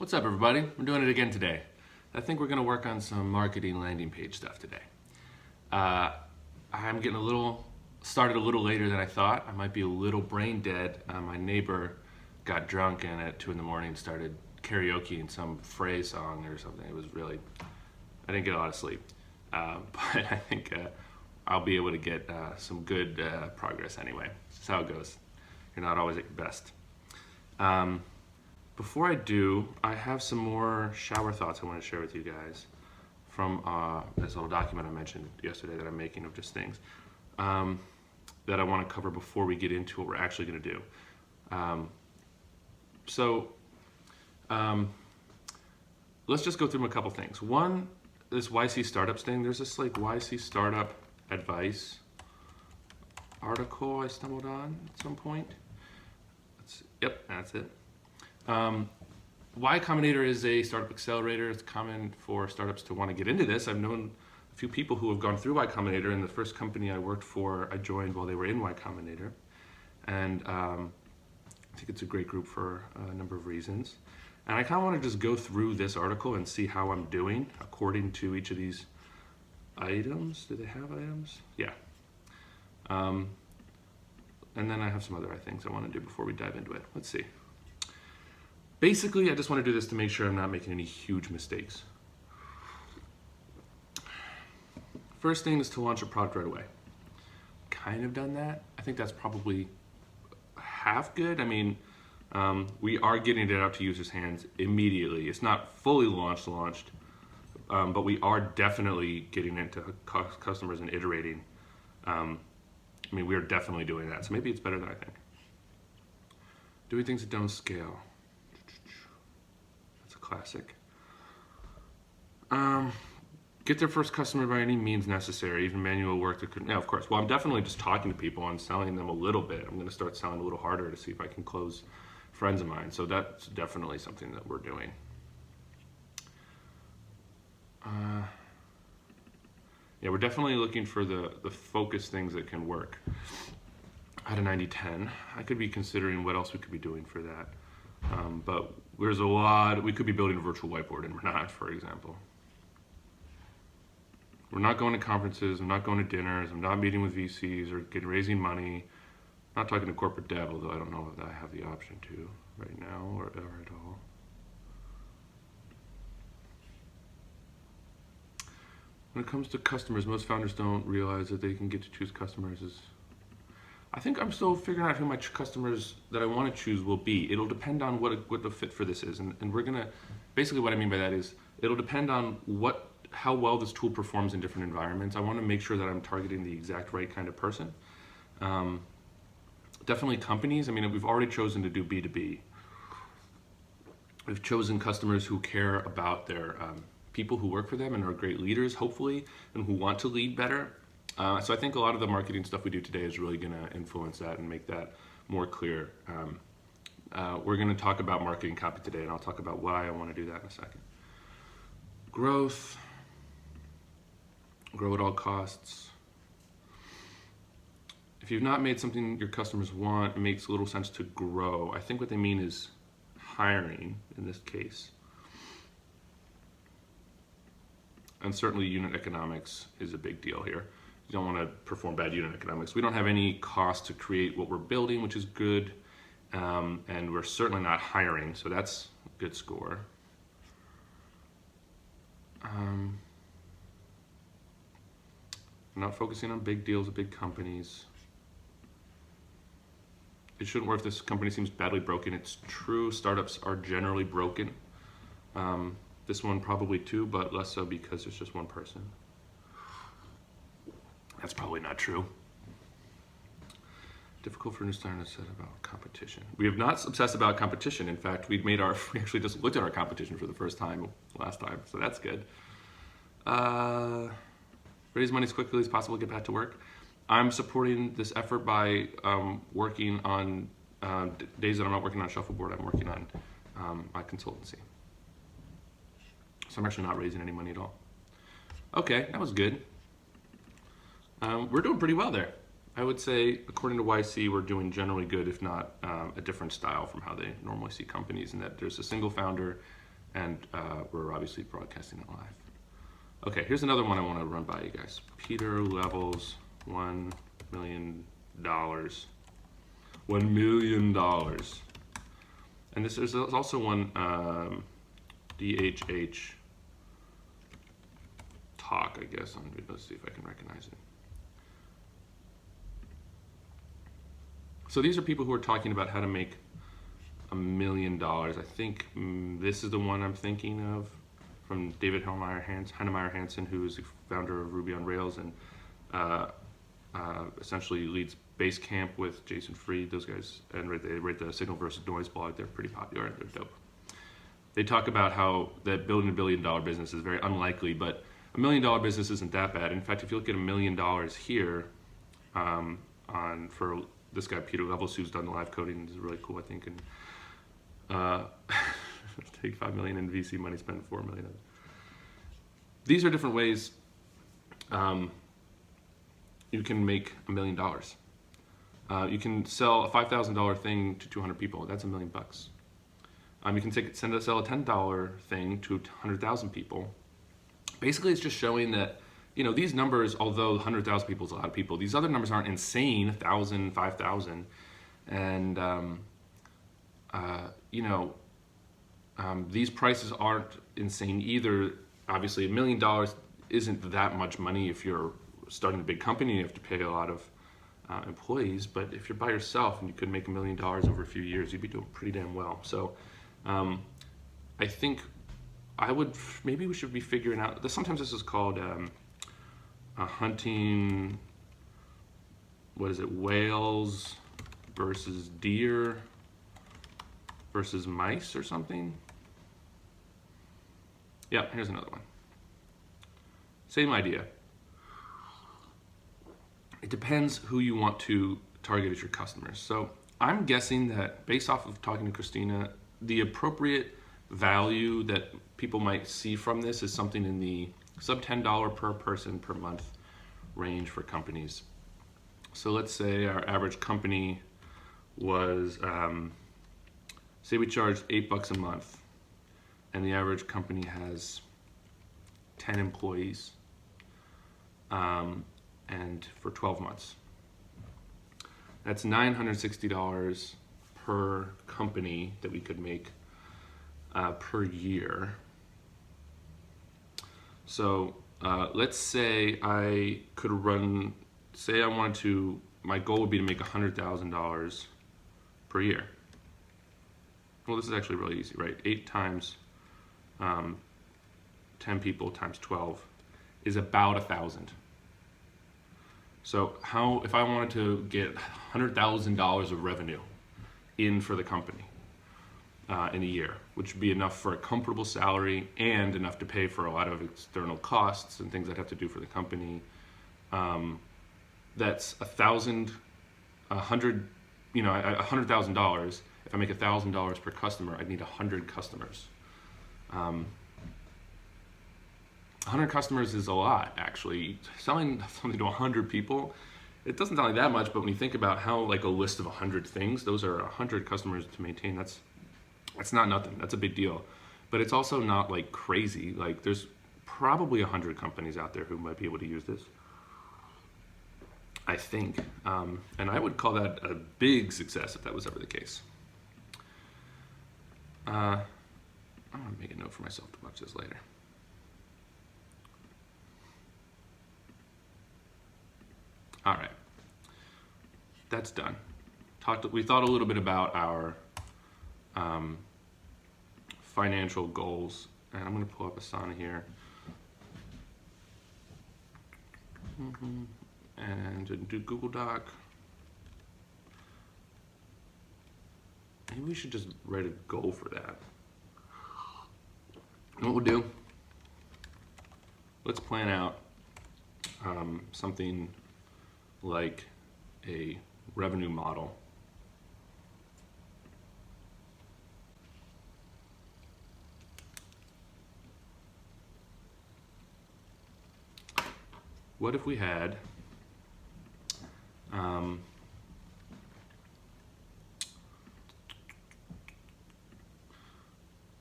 What's up, everybody? We're doing it again today. I think we're going to work on some marketing landing page stuff today. I'm getting started a little later than I thought. I might be a little brain dead. My neighbor got drunk and at 2 in the morning started karaokeing some phrase song or something. It was really, I didn't get a lot of sleep. But I think I'll be able to get some good progress anyway. That's how it goes. You're not always at your best. Before I do, I have some more shower thoughts I want to share with you guys from this little document I mentioned yesterday that I'm making of just things that I want to cover before we get into what we're actually going to do. Let's just go through a couple things. One, this YC Startups thing, there's this like YC Startup advice article I stumbled on at some point. Yep, that's it. Y Combinator is a startup accelerator. It's common for startups to want to get into this. I've known a few people who have gone through Y Combinator, and the first company I worked for, I joined while they were in Y Combinator. And I think it's a great group for a number of reasons. And I kind of want to just go through this article and see how I'm doing according to each of these items. Do they have items? Yeah. And then I have some other things I want to do before we dive into it. Let's see. Basically, I just want to do this to make sure I'm not making any huge mistakes. First thing is to launch a product right away. Kind of done that. I think that's probably half good. I mean, we are getting it out to users' hands immediately. It's not fully launched, but we are definitely getting it to customers and iterating. I mean, we are definitely doing that. So maybe it's better than I think. Doing things that don't scale. That's a classic. Get their first customer by any means necessary, even manual work that could, yeah, of course. Well, I'm definitely just talking to people and selling them a little bit. I'm going to start selling a little harder to see if I can close friends of mine. So that's definitely something that we're doing. Yeah, we're definitely looking for the focus things that can work. Out of 90-10, I could be considering what else we could be doing for that. But there's a lot, we could be building a virtual whiteboard and we're not, for example. We're not going to conferences, I'm not going to dinners, I'm not meeting with VCs or raising money. I'm not talking to corporate dev, although I don't know if I have the option to right now or ever at all. When it comes to customers, most founders don't realize that they can get to choose customers. I think I'm still figuring out who my customers that I want to choose will be. It'll depend on what the fit for this is. And we're going to, basically what I mean by that is, it'll depend on how well this tool performs in different environments. I want to make sure that I'm targeting the exact right kind of person. Definitely companies. I mean, we've already chosen to do B2B. We've chosen customers who care about their people who work for them and are great leaders, hopefully, and who want to lead better. So I think a lot of the marketing stuff we do today is really going to influence that and make that more clear. We're going to talk about marketing copy today, and I'll talk about why I want to do that in a second. Growth. Grow at all costs. If you've not made something your customers want, it makes little sense to grow. I think what they mean is hiring in this case. And certainly unit economics is a big deal here. You don't want to perform bad unit economics. We don't have any cost to create what we're building, which is good. And we're certainly not hiring, so that's a good score. Not focusing on big deals with big companies. It shouldn't work if this company seems badly broken. It's true, startups are generally broken. This one probably too, but less so because there's just one person. That's probably not true. Difficult for new starters to set about competition. We have not obsessed about competition. In fact, we actually just looked at our competition for the first time last time, so that's good. Raise money as quickly as possible, get back to work. I'm supporting this effort by working on days that I'm not working on Shuffleboard, I'm working on my consultancy. So I'm actually not raising any money at all. Okay, that was good. We're doing pretty well there. I would say, according to YC, we're doing generally good, if not a different style from how they normally see companies, in that there's a single founder and we're obviously broadcasting it live. Okay, here's another one I want to run by you guys. Peter Levels, $1 million. $1 million. And there's also one, DHH Talk, I guess. Let's see if I can recognize it. So these are people who are talking about how to make $1 million. I think this is the one I'm thinking of, from David Heinemeier Hansen, who is the founder of Ruby on Rails and essentially leads Basecamp with Jason Fried. Those guys, and they write the Signal versus Noise blog. They're pretty popular and they're dope. They talk about how that building $1 billion business is very unlikely, but $1 million business isn't that bad. In fact, if you look at $1 million here, for this guy Peter Levels, who's done the live coding, is really cool, I think, and take $5 million in VC money, spend $4 million. These are different ways you can make $1 million. You can sell a $5,000 thing to 200 people. That's $1 million bucks. You can sell a $10 thing to 100,000 people. Basically, it's just showing that, these numbers, although 100,000 people is a lot of people, these other numbers aren't insane, 1,000, 5,000. And, these prices aren't insane either. Obviously, $1 million isn't that much money if you're starting a big company and you have to pay a lot of employees. But if you're by yourself and you could make $1 million over a few years, you'd be doing pretty damn well. So I think maybe we should be figuring out, sometimes this is called hunting, whales versus deer versus mice or something. Yeah, here's another one. Same idea. It depends who you want to target as your customers. So I'm guessing that based off of talking to Christina, the appropriate value that people might see from this is something in the sub $10 per person per month range for companies. So let's say our average company was, say we charged $8 a month, and the average company has 10 employees, and for 12 months. That's $960 per company that we could make per year. So let's say I could run, my goal would be to make $100,000 per year. Well, this is actually really easy, right? 8 times 10 people times 12 is about 1,000. So if I wanted to get $100,000 of revenue in for the company in a year, which would be enough for a comfortable salary and enough to pay for a lot of external costs and things I'd have to do for the company, that's $100,000. If I make $1,000 per customer, I'd need 100 customers. 100 customers is a lot, actually. Selling something to 100 people, it doesn't sound like that much, but when you think about how a list of 100 things, those are 100 customers to maintain. That's not nothing. That's a big deal. But it's also not crazy. There's probably 100 companies out there who might be able to use this, I think. And I would call that a big success if that was ever the case. I'm going to make a note for myself to watch this later. All right, that's done. We thought a little bit about our financial goals, and I'm going to pull up Asana here. And do Google Doc. Maybe we should just write a goal for that. What we'll do, let's plan out something like a revenue model. What if we had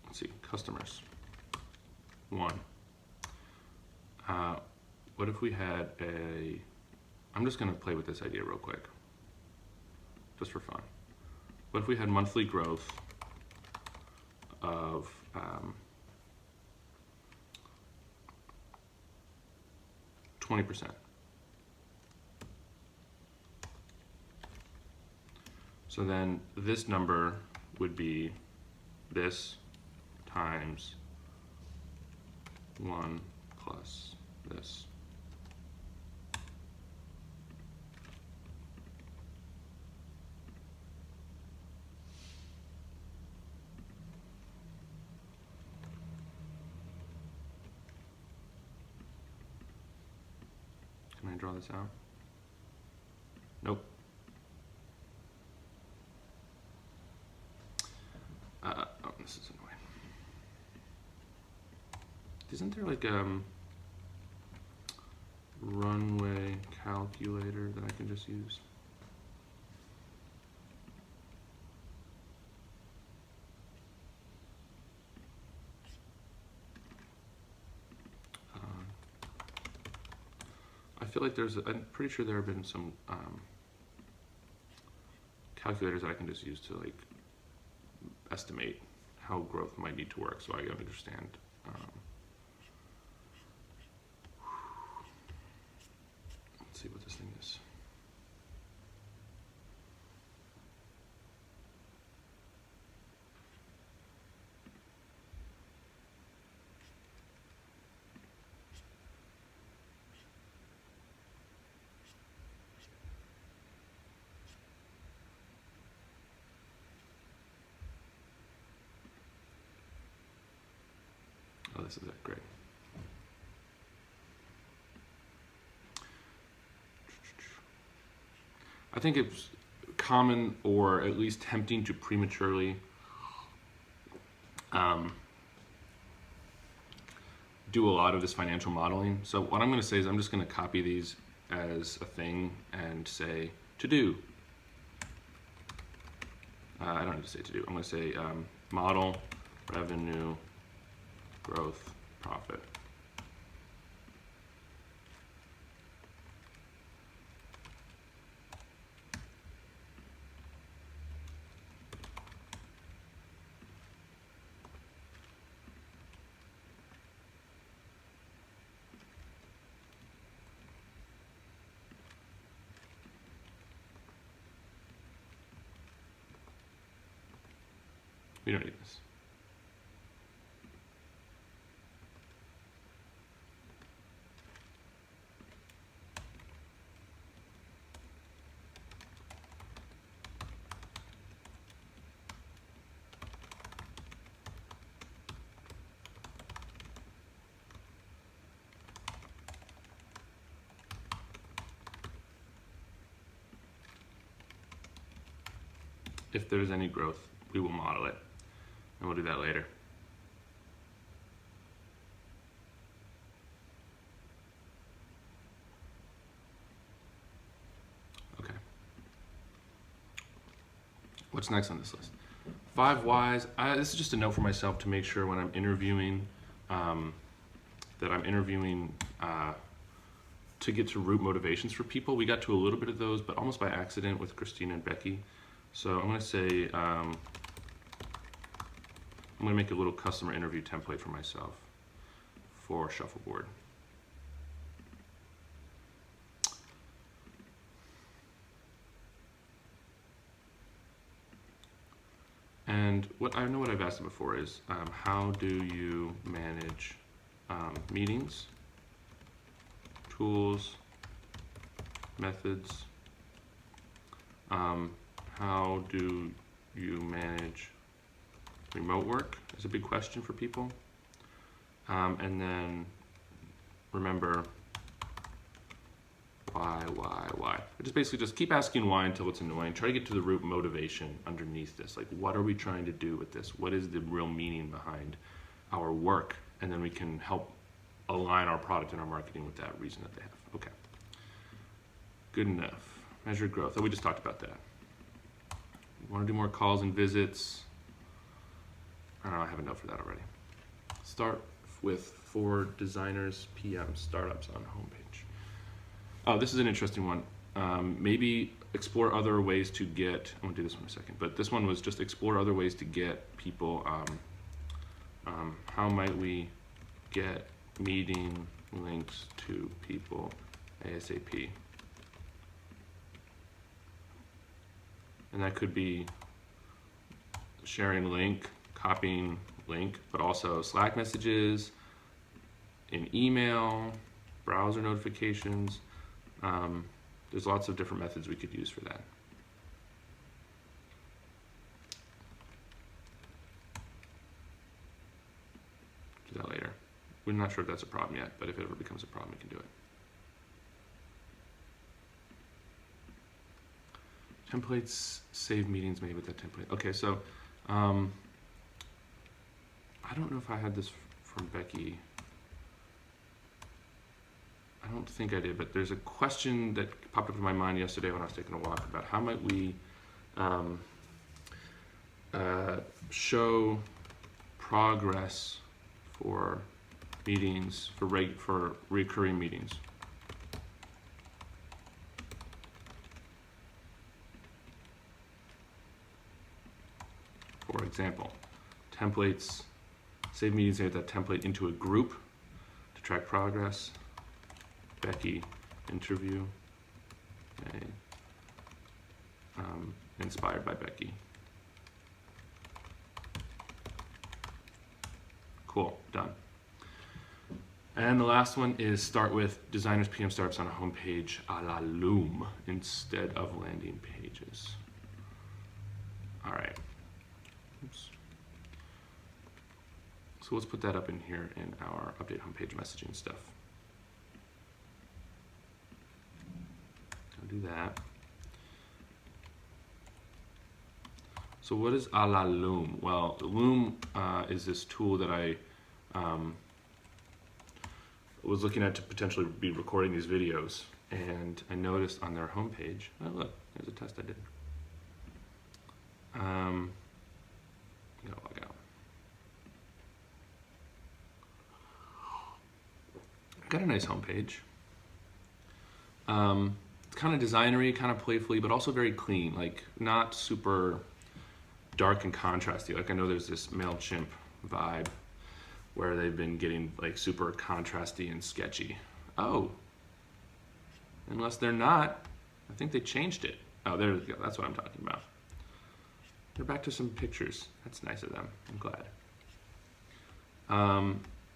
let's see, customers. 1. What if we had I'm just going to play with this idea real quick, just for fun. What if we had monthly growth of 20%? So then this number would be this times 1 plus this. Can I draw this out? Nope. Oh, this is annoying. Isn't there like a runway calculator that I can just use? I feel like I'm pretty sure there have been some calculators that I can just use to like estimate how growth might need to work, so I understand. Let's see what this thing is. Oh, this is it. Great. I think it's common, or at least tempting, to prematurely do a lot of this financial modeling. So what I'm going to say is I'm just going to copy these as a thing and say to do. I don't need to say to do. I'm going to say model revenue growth profit. We don't need this. If there's any growth, we will model it, and we'll do that later. Okay. What's next on this list? 5 whys. This is just a note for myself to make sure when I'm interviewing that I'm interviewing to get to root motivations for people. We got to a little bit of those, but almost by accident with Christina and Becky. So I'm going to say, I'm going to make a little customer interview template for myself for Shuffleboard. And what I know what I've asked them before is, how do you manage meetings, tools, methods? How do you manage remote work is a big question for people. And then remember, why? Just basically just keep asking why until it's annoying. Try to get to the root motivation underneath this. Like, what are we trying to do with this? What is the real meaning behind our work? And then we can help align our product and our marketing with that reason that they have. Okay. Good enough. Measured growth. Oh, we just talked about that. Want to do more calls and visits? I don't know, I have a note for that already. Start for designers, PM, startups on homepage. Oh, this is an interesting one. Maybe explore other ways to get, I won't do this one in a second, but this one was just explore other ways to get people, how might we get meeting links to people ASAP? And that could be sharing link, copying link, but also Slack messages, in email, browser notifications. There's lots of different methods we could use for that. Do that later. We're not sure if that's a problem yet, but if it ever becomes a problem, we can do it. Templates, save meetings made with that template. Okay, so I don't know if I had this from Becky. I don't think I did, but there's a question that popped up in my mind yesterday when I was taking a walk about how might we show progress for meetings, for recurring meetings. For example, templates, save meetings with that template into a group to track progress. Becky, interview, okay. Inspired by Becky. Cool, done. And the last one is start with designers, PM, startups on a homepage a la Loom instead of landing pages. All right. Oops. So let's put that up in here in our update homepage messaging stuff. I'll do that. So what is a la Loom? Well, Loom is this tool that I was looking at to potentially be recording these videos, and I noticed on their homepage, oh look, there's a test I did. Gotta log out. Got a nice homepage. It's kind of designery, kind of playfully, but also very clean, like not super dark and contrasty. Like I know there's this MailChimp vibe where they've been getting like super contrasty and sketchy. Oh, unless they're not, I think they changed it. Oh, there we go, that's what I'm talking about. They're back to some pictures. That's nice of them, I'm glad.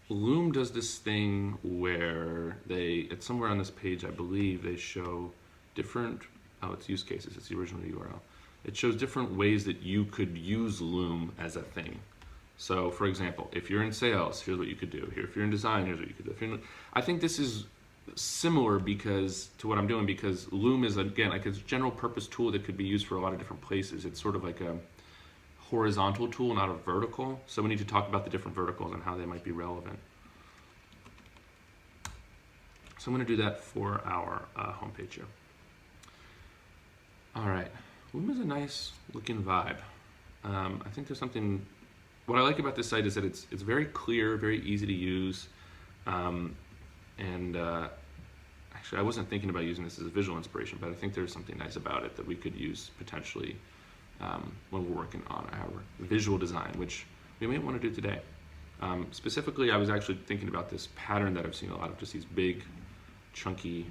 Loom does this thing where it's somewhere on this page, I believe, they show different, oh, it's use cases, it's the original URL. It shows different ways that you could use Loom as a thing. So, for example, if you're in sales, here's what you could do. Here, if you're in design, here's what you could do. I think this is similar to what I'm doing, because Loom is, again, like a general purpose tool that could be used for a lot of different places. It's sort of like a horizontal tool, not a vertical. So we need to talk about the different verticals and how they might be relevant. So I'm going to do that for our homepage here. All right, Loom is a nice looking vibe. I think there's something, what I like about this site is that it's very clear, very easy to use. Actually, I wasn't thinking about using this as a visual inspiration, but I think there's something nice about it that we could use potentially when we're working on our visual design, which we may want to do today. Specifically, I was actually thinking about this pattern that I've seen a lot of, just these big, chunky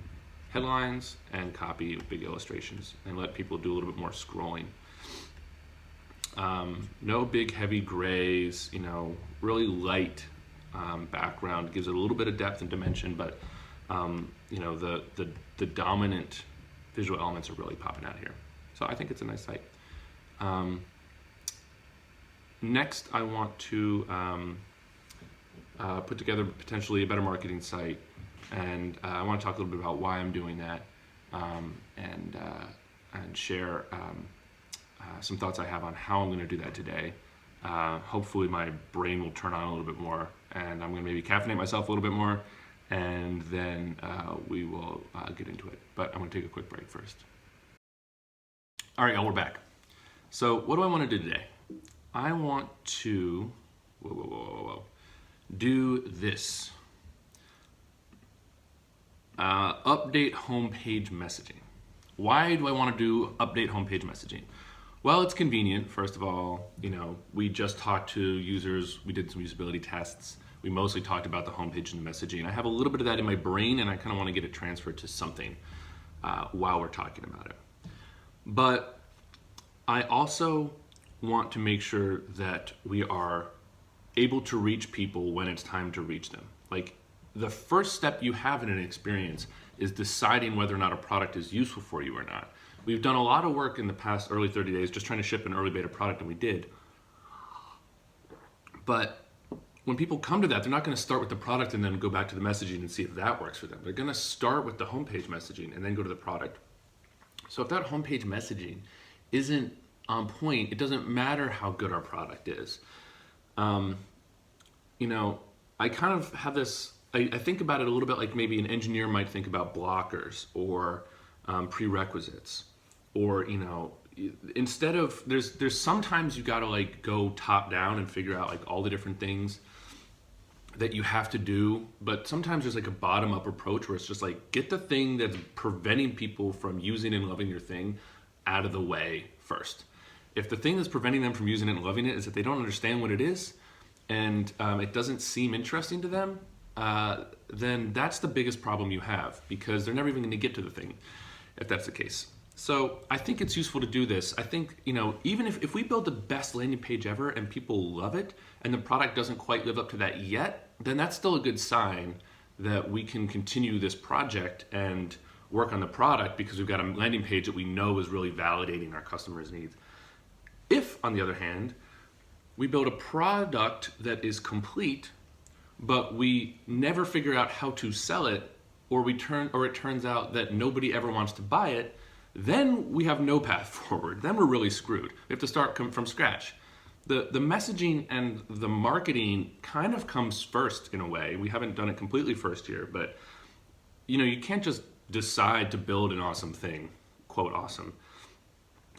headlines and copy big illustrations and let people do a little bit more scrolling. No big heavy grays, really light background, gives it a little bit of depth and dimension, but the dominant visual elements are really popping out here. So I think it's a nice site. Next, I want to put together potentially a better marketing site, and I want to talk a little bit about why I'm doing that, and share some thoughts I have on how I'm going to do that today. Hopefully my brain will turn on a little bit more, and I'm going to maybe caffeinate myself a little bit more, and then we will get into it. But I'm going to take a quick break first. All right, y'all, we're back. So what do I want to do today? I want to do this. Update homepage messaging. Why do I want to do update homepage messaging? Well, it's convenient. First of all, we just talked to users. We did some usability tests. We mostly talked about the homepage and the messaging. I have a little bit of that in my brain, and I kind of want to get it transferred to something while we're talking about it. But I also want to make sure that we are able to reach people when it's time to reach them. Like, the first step you have in an experience is deciding whether or not a product is useful for you or not. We've done a lot of work in the past early 30 days just trying to ship an early beta product, and we did. But when people come to that, they're not going to start with the product and then go back to the messaging and see if that works for them. They're going to start with the homepage messaging and then go to the product. So if that homepage messaging isn't on point, it doesn't matter how good our product is. I kind of have this, I think about it a little bit like maybe an engineer might think about blockers or prerequisites, or instead of there's sometimes you got to like go top down and figure out like all the different things that you have to do, but sometimes there's like a bottom up approach where it's just like get the thing that's preventing people from using and loving your thing out of the way first. If the thing that's preventing them from using it and loving it is that they don't understand what it is and it doesn't seem interesting to them, then that's the biggest problem you have, because they're never even going to get to the thing if that's the case. So I think it's useful to do this. I think, even if we build the best landing page ever and people love it and the product doesn't quite live up to that yet, then that's still a good sign that we can continue this project and work on the product because we've got a landing page that we know is really validating our customers' needs. If, on the other hand, we build a product that is complete, but we never figure out how to sell it, or it turns out that nobody ever wants to buy it, then we have no path forward. Then we're really screwed. We have to start from scratch. The messaging and the marketing kind of comes first in a way. We haven't done it completely first here, but you can't just decide to build an awesome thing, quote awesome,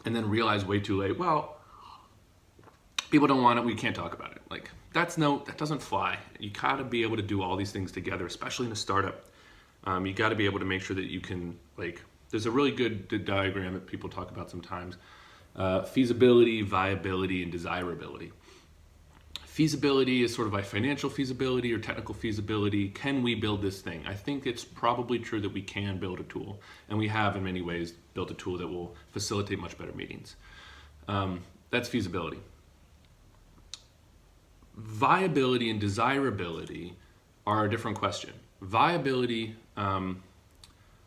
and then realize way too late, well, people don't want it, we can't talk about it. Like, that doesn't fly. You gotta be able to do all these things together, especially in a startup. You gotta be able to make sure that you can, there's a really good diagram that people talk about sometimes. Feasibility, viability, and desirability. Feasibility is sort of like financial feasibility or technical feasibility. Can we build this thing? I think it's probably true that we can build a tool, and we have in many ways built a tool that will facilitate much better meetings. That's feasibility. Viability and desirability are a different question. Viability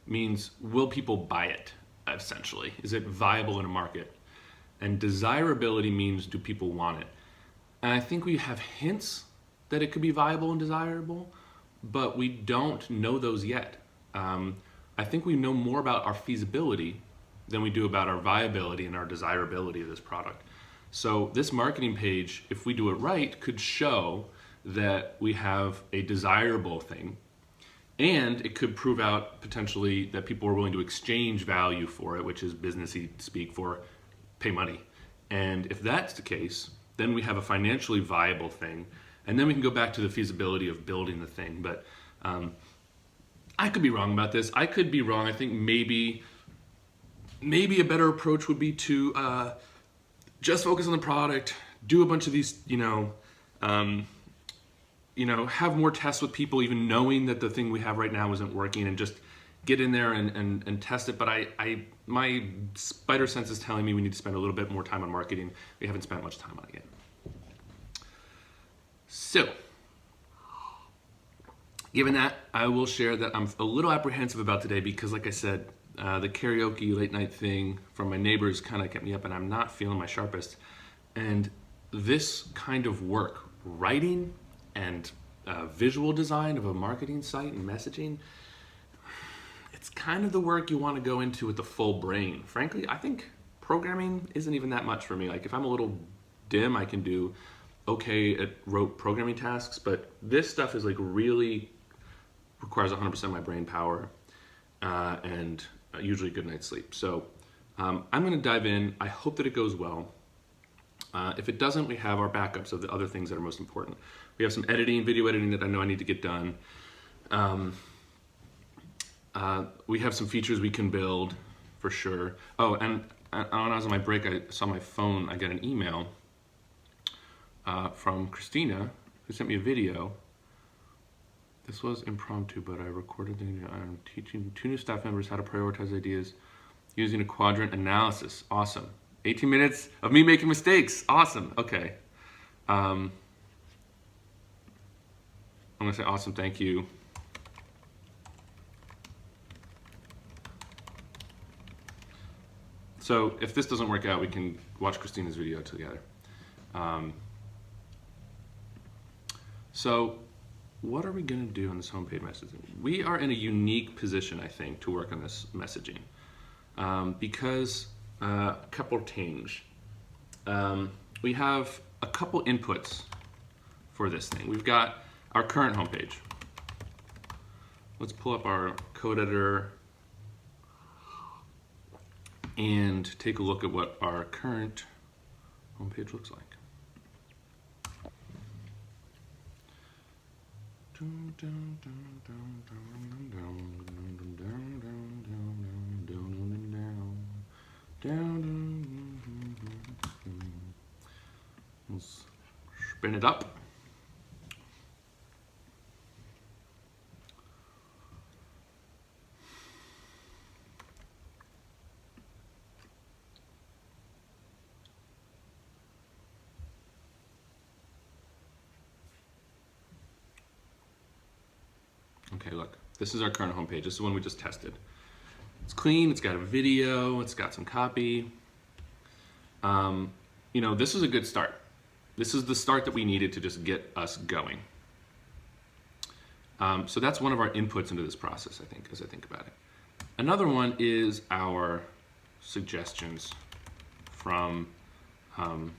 means, will people buy it, essentially? Is it viable in a market? And desirability means, do people want it? And I think we have hints that it could be viable and desirable, but we don't know those yet. I think we know more about our feasibility than we do about our viability and our desirability of this product. So this marketing page, if we do it right, could show that we have a desirable thing, and it could prove out potentially that people are willing to exchange value for it, which is businessy speak for pay money. And if that's the case, then we have a financially viable thing, and then we can go back to the feasibility of building the thing. But I could be wrong about this. I could be wrong. I think maybe a better approach would be to just focus on the product, do a bunch of these, have more tests with people, even knowing that the thing we have right now isn't working, and just get in there and test it. But my spider sense is telling me we need to spend a little bit more time on marketing. We haven't spent much time on it yet. So, given that, I will share that I'm a little apprehensive about today because, like I said, the karaoke late night thing from my neighbors kind of kept me up, and I'm not feeling my sharpest. And this kind of work, writing and visual design of a marketing site and messaging, it's kind of the work you want to go into with the full brain. Frankly, I think programming isn't even that much for me. Like, if I'm a little dim, I can do okay at rote programming tasks, but this stuff is like really requires 100% of my brain power and usually a good night's sleep. So I'm going to dive in. I hope that it goes well. If it doesn't, we have our backups of the other things that are most important. We have some editing, video editing that I know I need to get done. We have some features we can build for sure. Oh, and when I was on my break, I saw my phone. I got an email from Christina, who sent me a video. This was impromptu, but I recorded the I'm teaching 2 new staff members how to prioritize ideas using a quadrant analysis. Awesome. 18 minutes of me making mistakes. Awesome. Okay. I'm gonna say awesome, thank you. So if this doesn't work out, we can watch Christina's video together. So what are we gonna do on this homepage messaging? We are in a unique position, I think, to work on this messaging because a couple of things. We have a couple inputs for this thing. We've got our current homepage. Let's pull up our code editor and take a look at what our current homepage looks like. Let's spin it up. Okay, look, this is our current homepage. This is the one we just tested. It's clean, it's got a video, it's got some copy. You know, this is a good start. This is the start that we needed to just get us going. So that's one of our inputs into this process, I think, as I think about it. Another one is our suggestions from and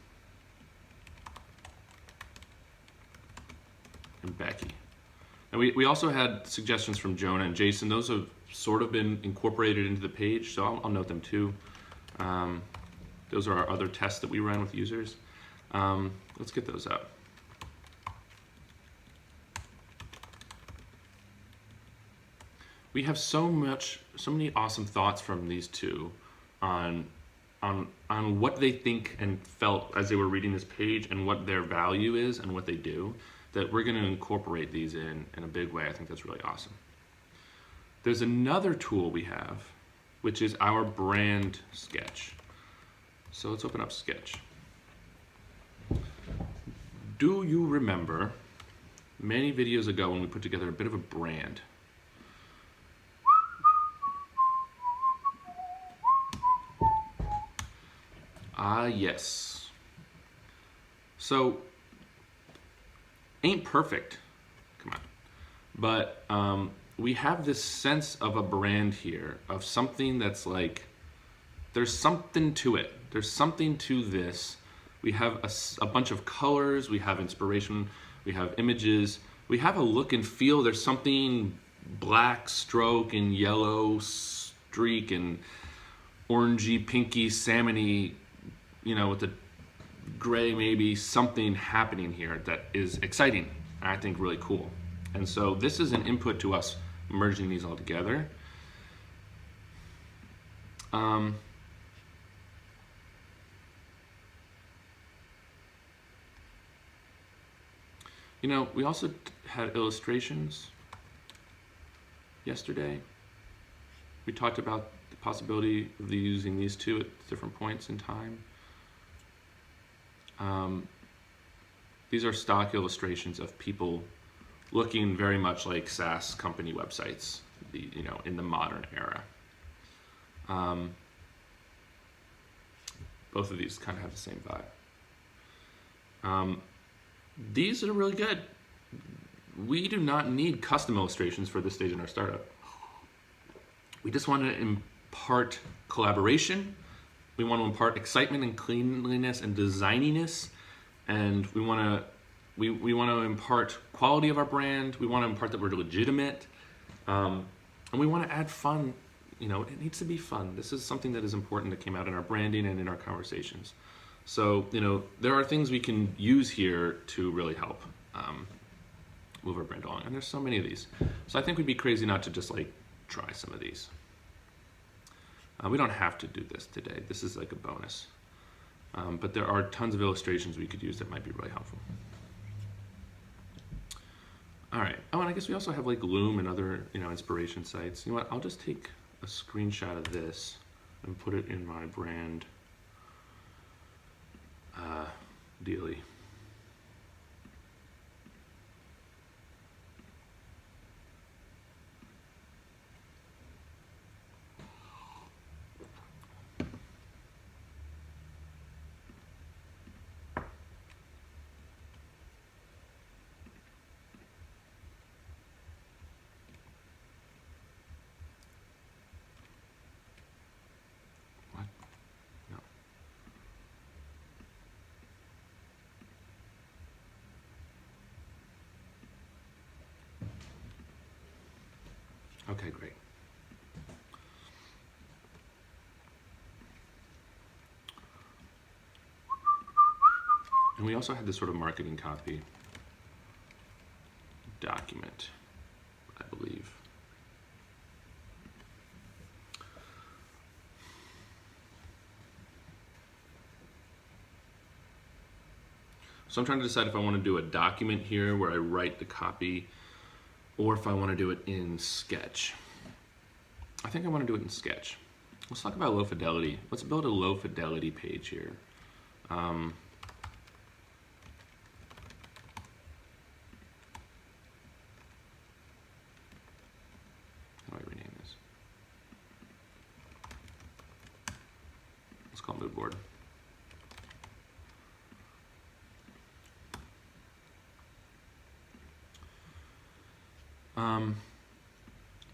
Becky. And we also had suggestions from Jonah and Jason. Those have sort of been incorporated into the page, so I'll note them too. Those are our other tests that we ran with users. Let's get those up. We have so many awesome thoughts from these two on what they think and felt as they were reading this page and what their value is and what they do, that we're going to incorporate these in a big way. I think that's really awesome. There's another tool we have, which is our brand sketch. So let's open up Sketch. Do you remember many videos ago when we put together a bit of a brand? Ah, yes. So, ain't perfect, come on. But we have this sense of a brand here, of something that's like, there's something to it. There's something to this. We have a bunch of colors, we have inspiration, we have images, we have a look and feel. There's something black stroke and yellow streak and orangey, pinky, salmony, you know, with the gray maybe, something happening here that is exciting and I think really cool. And so this is an input to us merging these all together. You know, we also had illustrations yesterday. We talked about the possibility of using these two at different points in time. These are stock illustrations of people looking very much like SaaS company websites, you know, in the modern era. Both of these kind of have the same vibe. These are really good. We do not need custom illustrations for this stage in our startup. We just want to impart collaboration. We want to impart excitement and cleanliness and designiness, and we want to impart quality of our brand. We want to impart that we're legitimate, and we want to add fun. You know, it needs to be fun. This is something that is important that came out in our branding and in our conversations. So, you know, there are things we can use here to really help. move our brand along. And there's so many of these. So I think we'd be crazy not to just like try some of these. We don't have to do this today. This is like a bonus. But there are tons of illustrations we could use that might be really helpful. All right. Oh, and I guess we also have like Loom and other, inspiration sites. You know what? I'll just take a screenshot of this and put it in my brand dealie. Okay, great. And we also had this sort of marketing copy document, I believe. So I'm trying to decide if I want to do a document here where I write the copy, or if I want to do it in Sketch. I think I want to do it in Sketch. Let's talk about low fidelity. Let's build a low fidelity page here. How do I rename this? Let's call it mood board.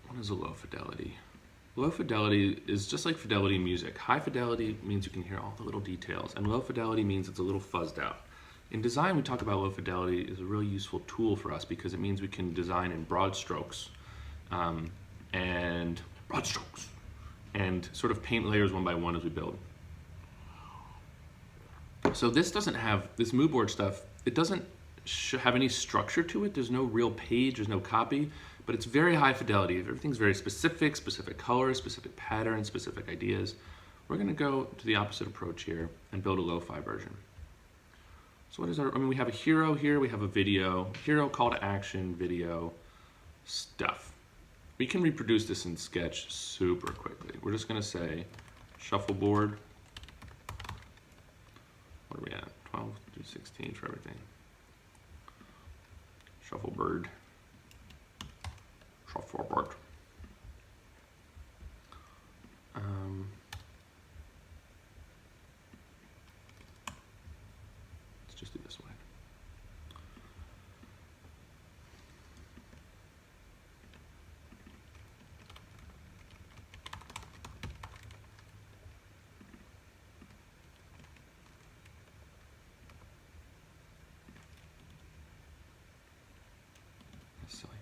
What is a low fidelity? Low fidelity is just like fidelity music. High fidelity means you can hear all the little details, and low fidelity means it's a little fuzzed out. In design, we talk about low fidelity is a really useful tool for us because it means we can design in broad strokes, and sort of paint layers one by one as we build. So this doesn't have, this mood board stuff, it doesn't have any structure to it. There's no real page, there's no copy, but it's very high fidelity. Everything's very specific, specific colors, specific patterns, specific ideas. We're gonna go to the opposite approach here and build a lo-fi version. So what is our, we have a hero here, we have a video, hero, call to action, video, stuff. We can reproduce this in Sketch super quickly. We're just gonna say shuffleboard. What are we at? 12 to 16 for everything. Shuffleboard. Shuffleboard. Let's just do this way. Silly.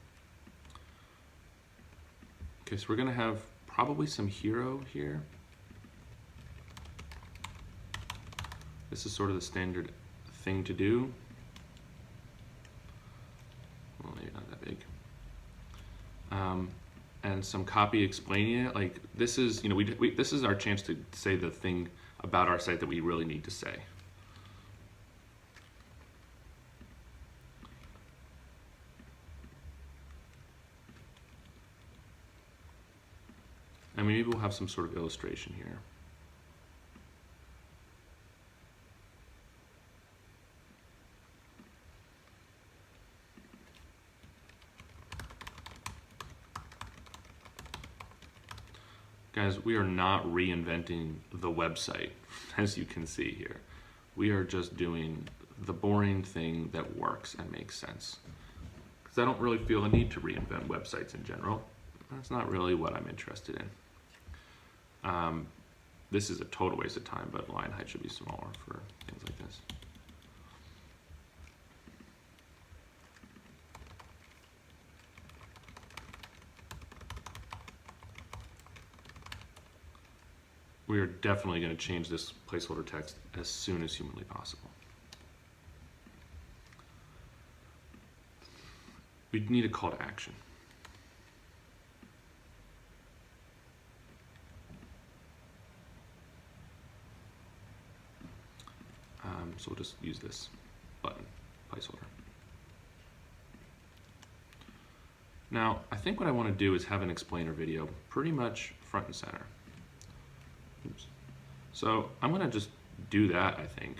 Okay, so we're gonna have probably some hero here. This is sort of the standard thing to do. Well, maybe not that big. And some copy explaining it. Like this is, this is our chance to say the thing about our site that we really need to say. And maybe we'll have some sort of illustration here. Guys, we are not reinventing the website, as you can see here. We are just doing the boring thing that works and makes sense. Because I don't really feel a need to reinvent websites in general. That's not really what I'm interested in. This is a total waste of time, but line height should be smaller for things like this. We are definitely going to change this placeholder text as soon as humanly possible. we need a call to action. So we'll just use this button placeholder. Now, I think what I want to do is have an explainer video pretty much front and center. Oops. So I'm going to just do that, I think.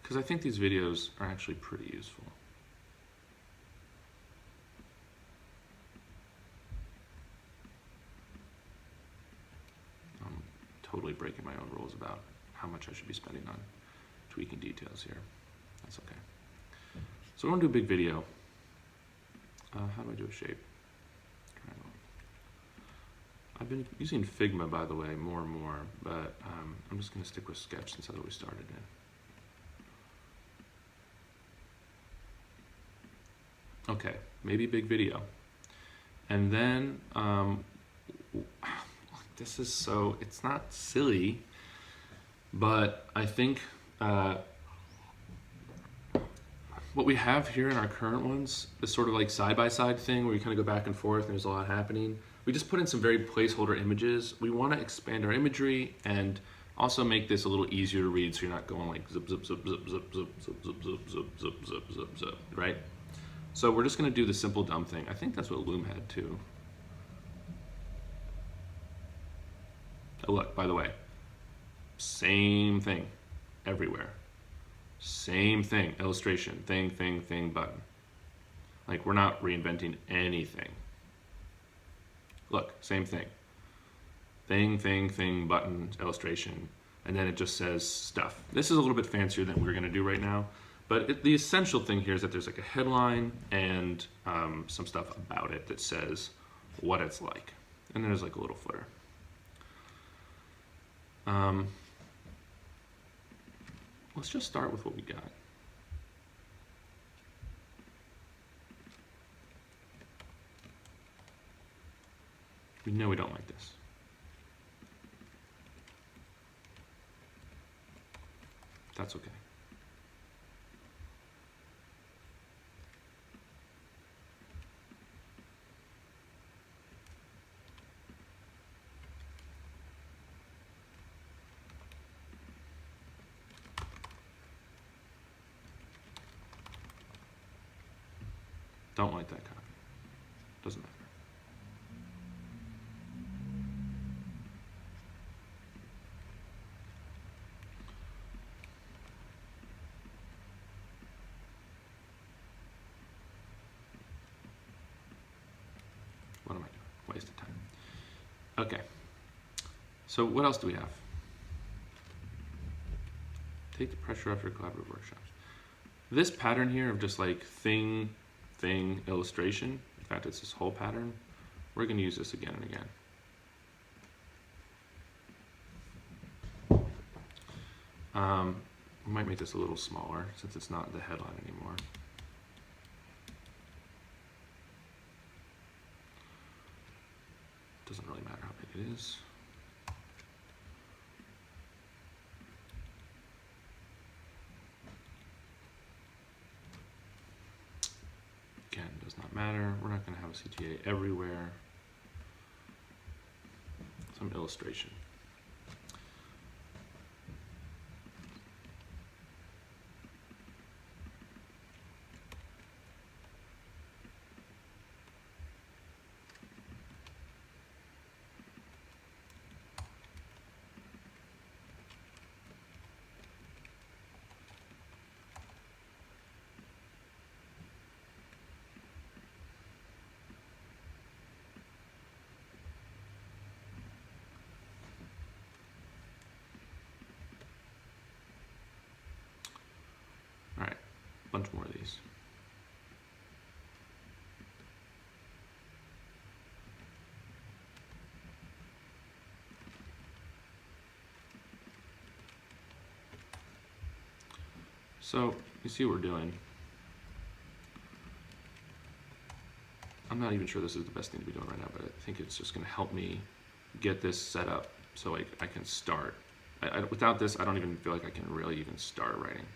Because I think these videos are actually pretty useful. I'm totally breaking my own rules about how much I should be spending on tweaking details here. That's okay. So we're going to do a big video. How do I do a shape? Triangle. I've been using Figma, by the way, more and more, but I'm just going to stick with Sketch since that's what we started in. Okay, maybe big video. And then, this is so, it's not silly, but I think what we have here in our current ones is sort of like side-by-side thing where you kind of go back and forth and there's a lot happening. We just put in some very placeholder images. We want to expand our imagery and also make this a little easier to read so you're not going like zip, zip, zip, zip, zip, zip, zip, zip, zip, zip, zip, zip, zip, zip, right? So we're just going to do the simple dumb thing. I think that's what Loom had too. Oh, look, by the way, same thing everywhere. Same thing, illustration, thing, button. Like we're not reinventing anything. Look, same thing. Thing, button, illustration, and then it just says stuff. This is a little bit fancier than we're gonna do right now, but the essential thing here is that there's like a headline and some stuff about it that says what it's like. And then there's like a little footer. Let's just start with what we got. We know we don't like this. That's okay. Don't like that copy. Doesn't matter. What am I doing? Waste of time. Okay. So what else do we have? Take the pressure off your collaborative workshops. This pattern here of just like thing, illustration. In fact, it's this whole pattern. We're going to use this again and again. We might make this a little smaller since it's not the headline anymore. Doesn't really matter how big it is. Again, does not matter. We're not going to have a CTA everywhere. Some illustration. Bunch more of these. So you see what we're doing. I'm not even sure this is the best thing to be doing right now, but I think it's just going to help me get this set up so I can start. Without this, I don't even feel like I can really even start writing.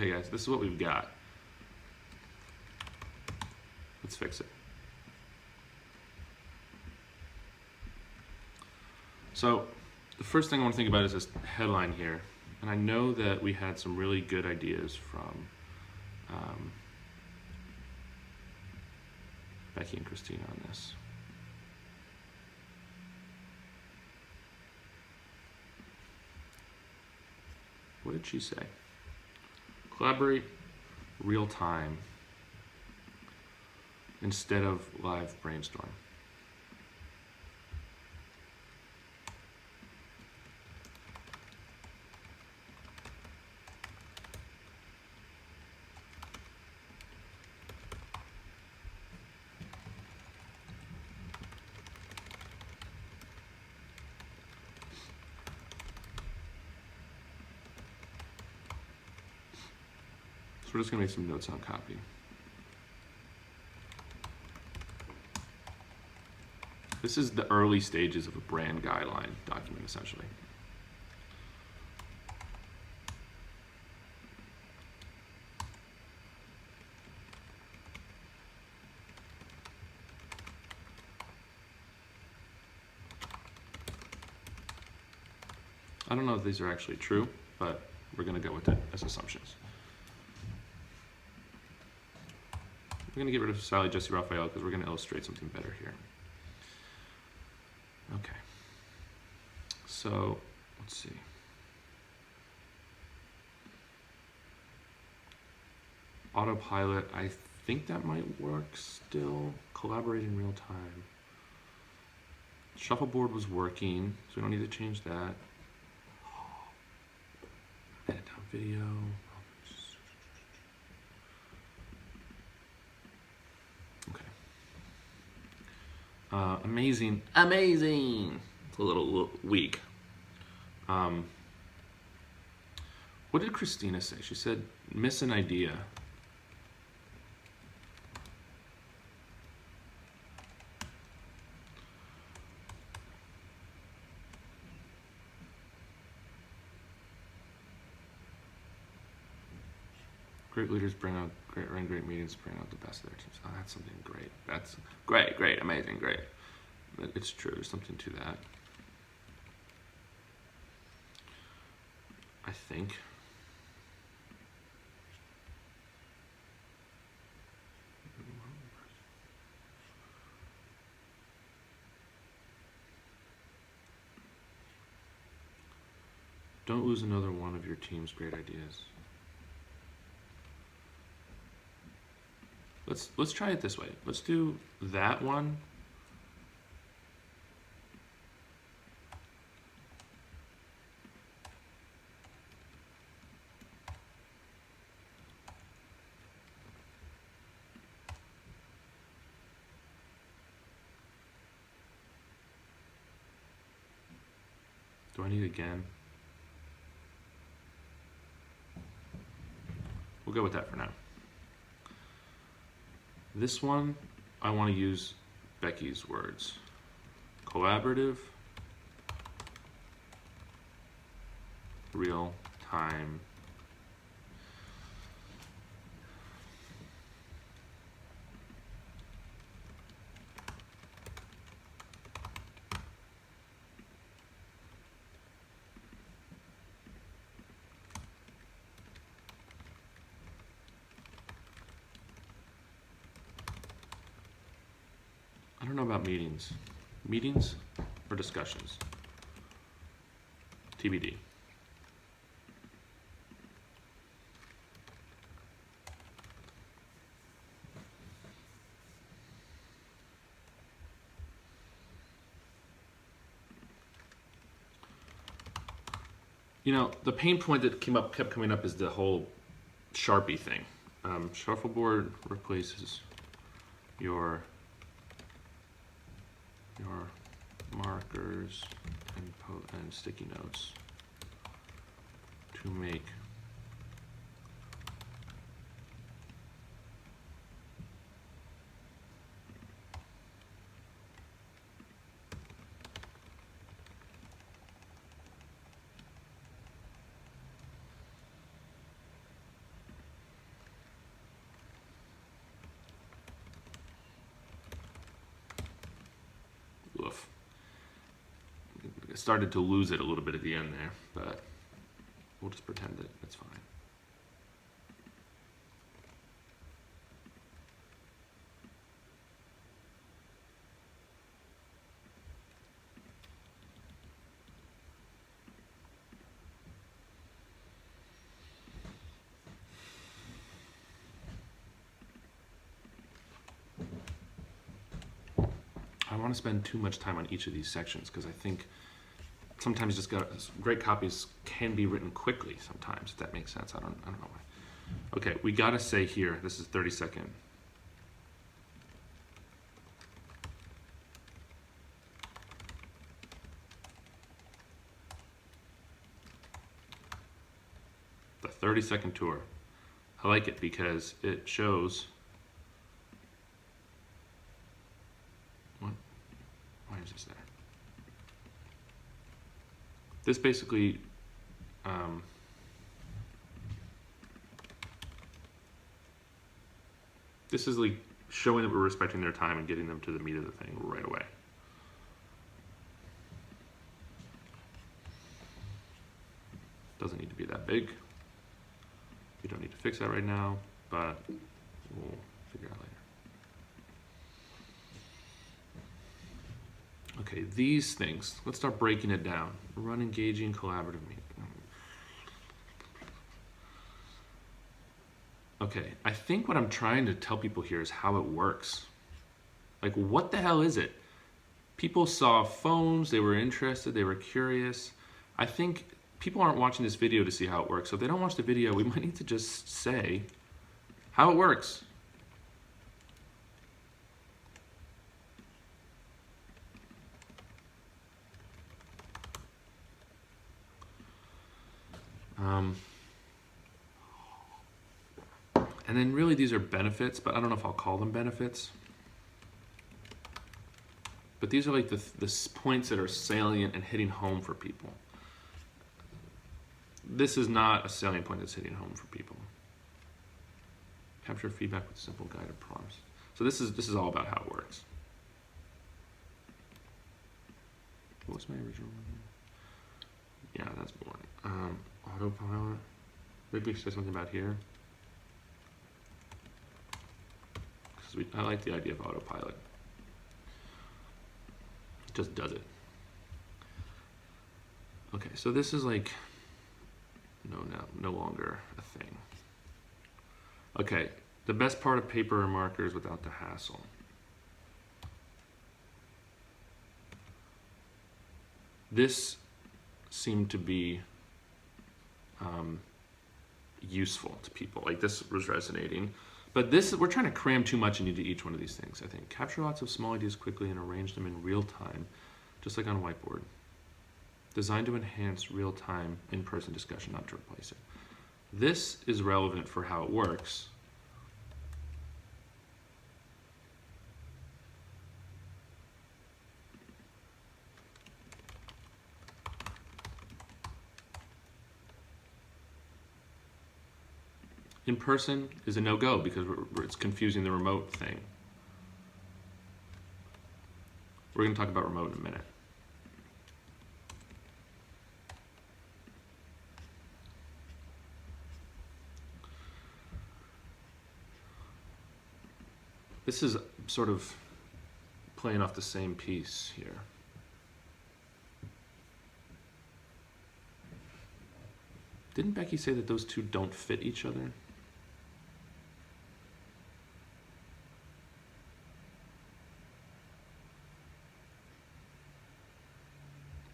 Okay, guys, this is what we've got. Let's fix it. So the first thing I want to think about is this headline here. And I know that we had some really good ideas from Becky and Christina on this. What did she say? Collaborate real time instead of live brainstorm. So we're just going to make some notes on copy. This is the early stages of a brand guideline document, essentially. I don't know if these are actually true, but we're going to go with it as assumptions. We're going to get rid of Sally, Jesse, Raphael because we're going to illustrate something better here. Okay. So, let's see. Autopilot, I think that might work still. Collaborate in real time. Shuffleboard was working, so we don't need to change that. Edit down video. Amazing. It's a little weak. What did Christina say? She said, miss an idea. Great leaders bring out great meetings, bring out the best of their teams. Oh, that's something great. That's great, amazing, great. It's true, there's something to that. I think. Don't lose another one of your team's great ideas. Let's try it this way. Let's do that one. Do I need again? We'll go with that for now. This one, I want to use Becky's words. Collaborative, real time. I don't know about meetings. Meetings or discussions? TBD. You know, the pain point that kept coming up is the whole Sharpie thing. Shuffleboard replaces your markers and sticky notes to make started to lose it a little bit at the end there, but we'll just pretend that it's fine. I don't want to spend too much time on each of these sections because I think sometimes just great copies can be written quickly sometimes, if that makes sense. I don't know why. Okay, we got to say here, this is 30-second. The 30-second tour. I like it because it shows. Why is this there? This basically this is like showing that we're respecting their time and getting them to the meat of the thing right away. Doesn't need to be that big. We don't need to fix that right now, but we'll figure out later. Okay, these things, let's start breaking it down. Run engaging collaborative meeting. Okay, I think what I'm trying to tell people here is how it works. Like, what the hell is it? People saw phones, they were interested, they were curious. I think people aren't watching this video to see how it works. So if they don't watch the video, we might need to just say how it works. And then really these are benefits, but I don't know if I'll call them benefits. But these are like the points that are salient and hitting home for people. This is not a salient point that's hitting home for people. Capture feedback with simple guided prompts. So this is all about how it works. What was my original one here? Yeah, that's boring. Autopilot. Maybe we should say something about here. I like the idea of autopilot. It just does it. Okay, so this is like no longer a thing. Okay, the best part of paper and markers without the hassle. This seemed to be useful to people. Like this was resonating. But this, we're trying to cram too much into each one of these things, I think. Capture lots of small ideas quickly and arrange them in real time, just like on a whiteboard. Designed to enhance real-time in-person discussion, not to replace it. This is relevant for how it works. In person is a no-go because it's confusing the remote thing. We're going to talk about remote in a minute. This is sort of playing off the same piece here. Didn't Becky say that those two don't fit each other?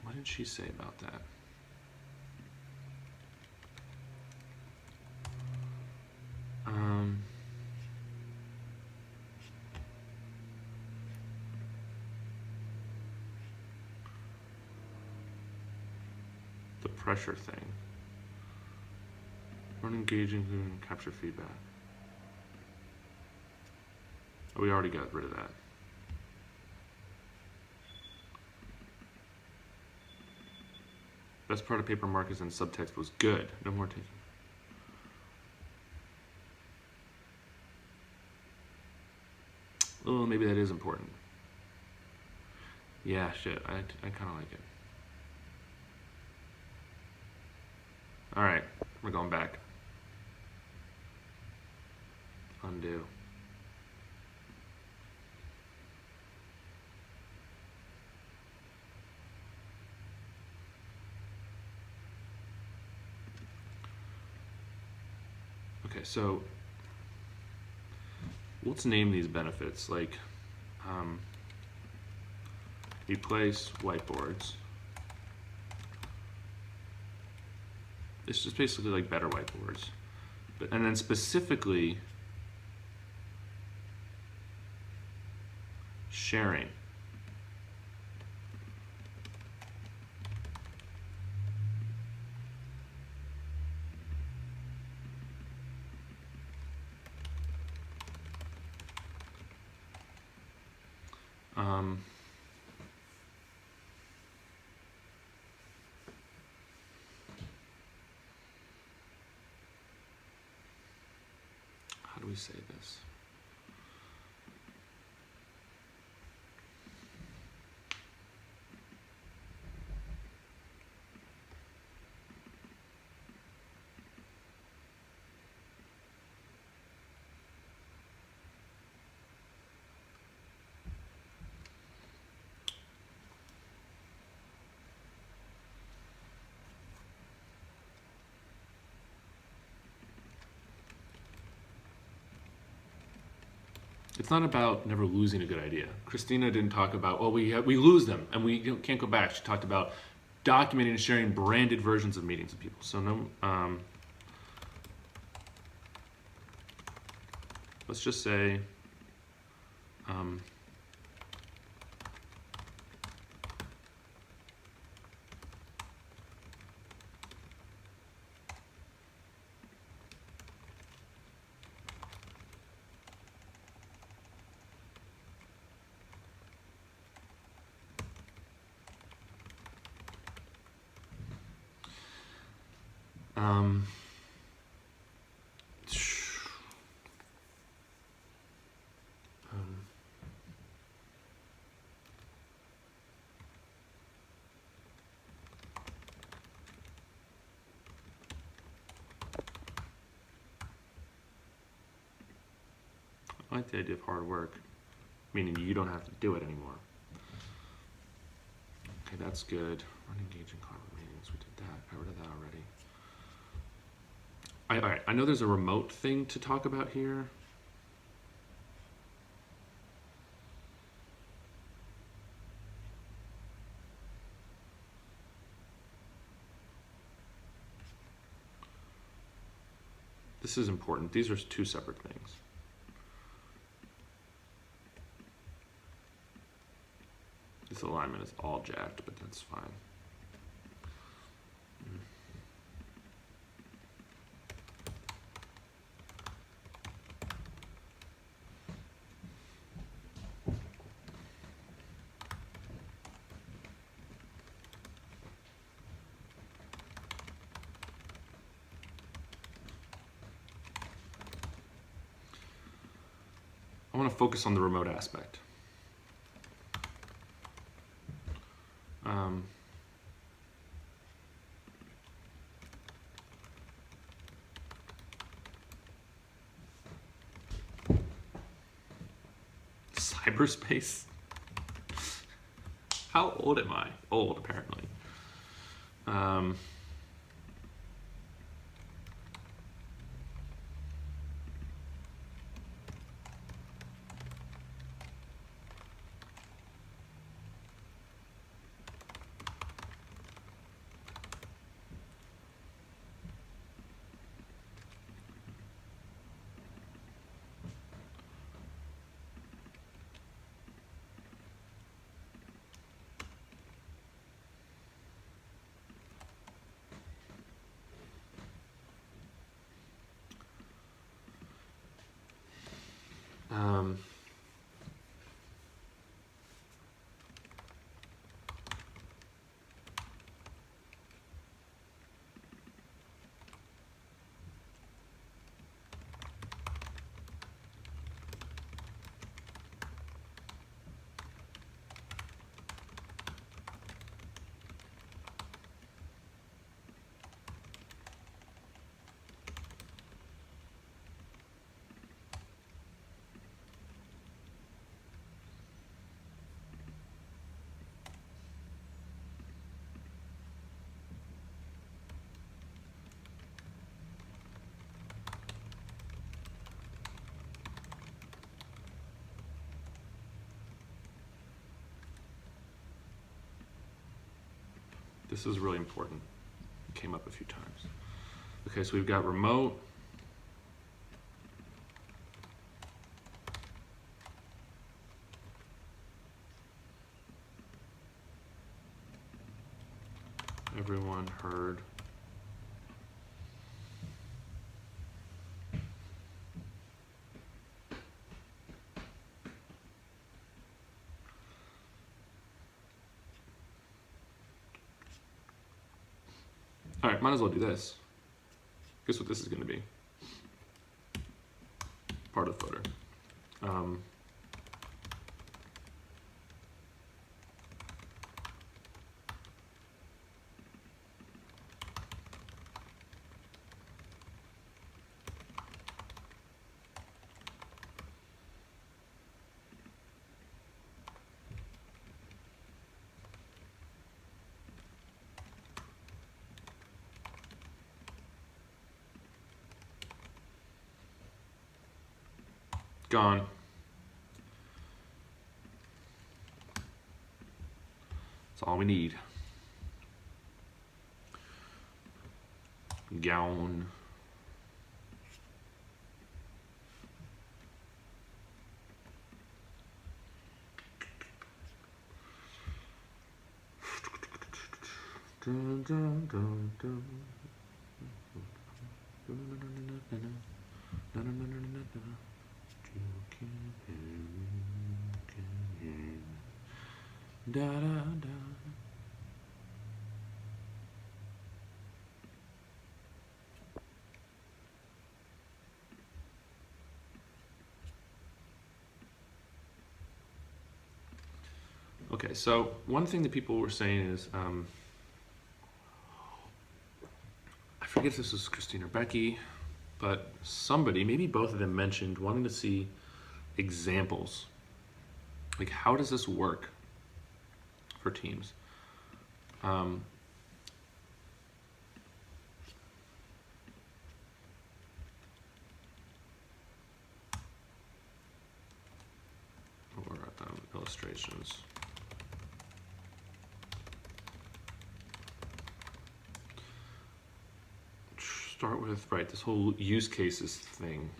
What did she say about that? The pressure thing. Run engaging and capture feedback. Oh, we already got rid of that. Best part of paper markers and subtext was good. No more taking. Oh, maybe that is important. Yeah, shit. I kind of like it. All right, we're going back. Undo. Okay, so let's name these benefits, like replace whiteboards. It's just basically like better whiteboards. And then specifically sharing. How do we say this? It's not about never losing a good idea. Christina didn't talk about, well, we lose them and we can't go back. She talked about documenting and sharing branded versions of meetings with people. So no, let's just say, I like the idea of hard work, meaning you don't have to do it anymore. Okay, that's good. Unengaging corporate meetings, we did that. I read that already. All right, I know there's a remote thing to talk about here. This is important. These are two separate things. This alignment is all jacked, but that's fine. I want to focus on the remote aspect. Cyberspace? How old am I? Old, apparently. This is really important. It came up a few times. Okay, so we've got remote. Everyone heard. All right, might as well do this. Guess what this is going to be? Part of footer. Gone. That's all we need. Gown. Dun, dun, dun, dun. Da, da, da. Okay, so one thing that people were saying is, I forget if this was Christine or Becky, but somebody, maybe both of them, mentioned wanting to see examples. Like, how does this work for teams? Or illustrations. Start with, right, this whole use cases thing.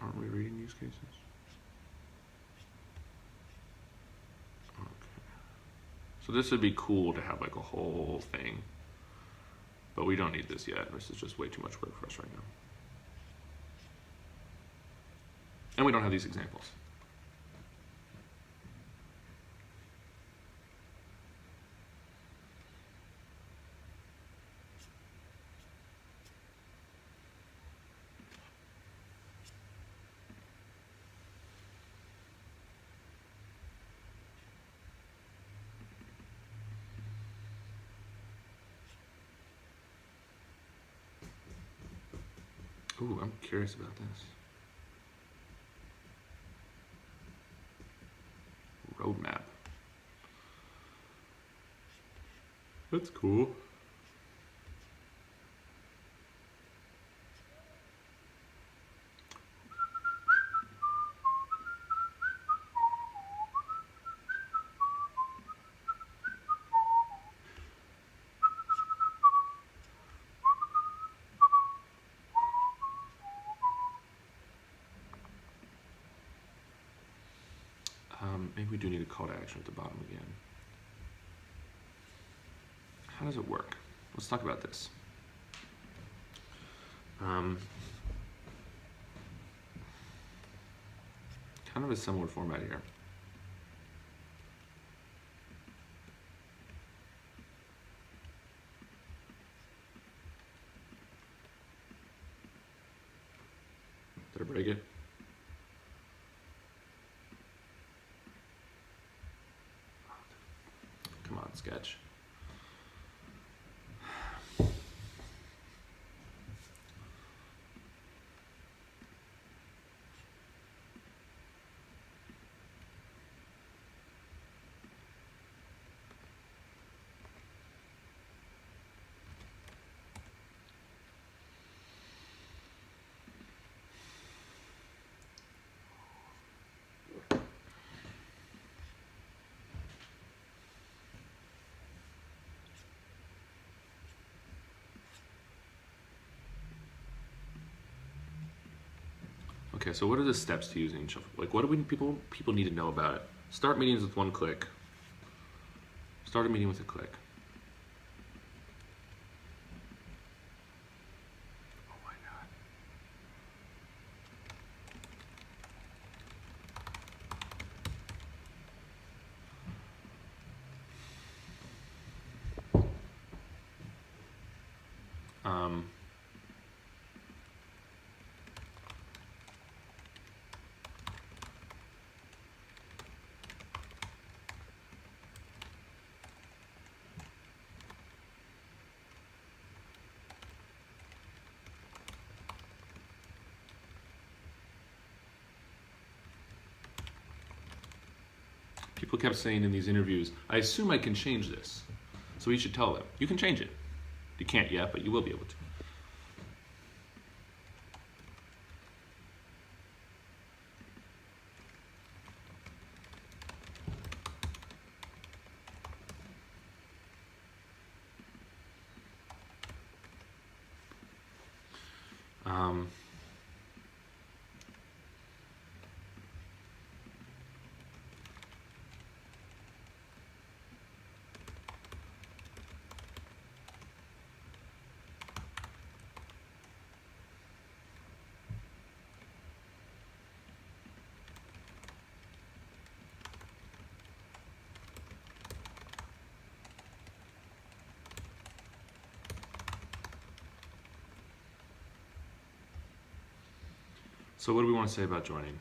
Aren't we reading use cases? Okay. So this would be cool to have like a whole thing, but we don't need this yet. This is just way too much work for us right now. And we don't have these examples. Ooh, I'm curious about this. Roadmap. That's cool. Maybe we do need a call to action at the bottom again. How does it work? Let's talk about this. Kind of a similar format here. Did I break it? Come on, sketch. Okay, so what are the steps to using shuffle? Like, what do people need to know about it? Start meetings with one click. Start a meeting with a click. Oh my God. People kept saying in these interviews, I assume I can change this. So we should tell them, you can change it. You can't yet, but you will be able to. So what do we want to say about joining?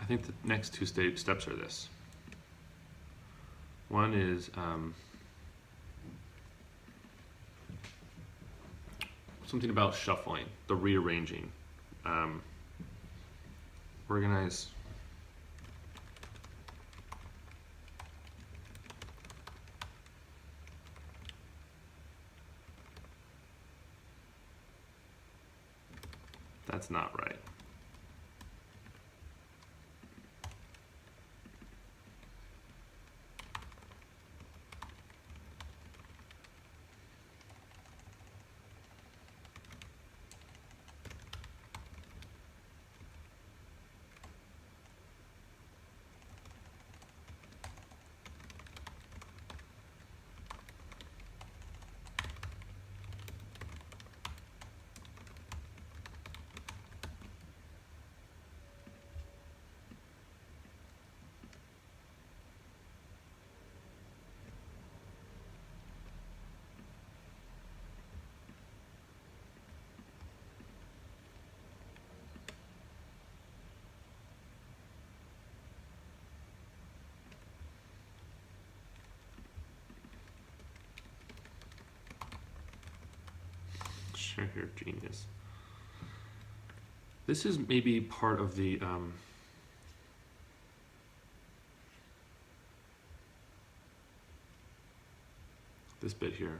I think the next two steps are this. One is something about shuffling, the rearranging. Organize. That's not right. Sure, you're a genius. This is maybe part of the this bit here.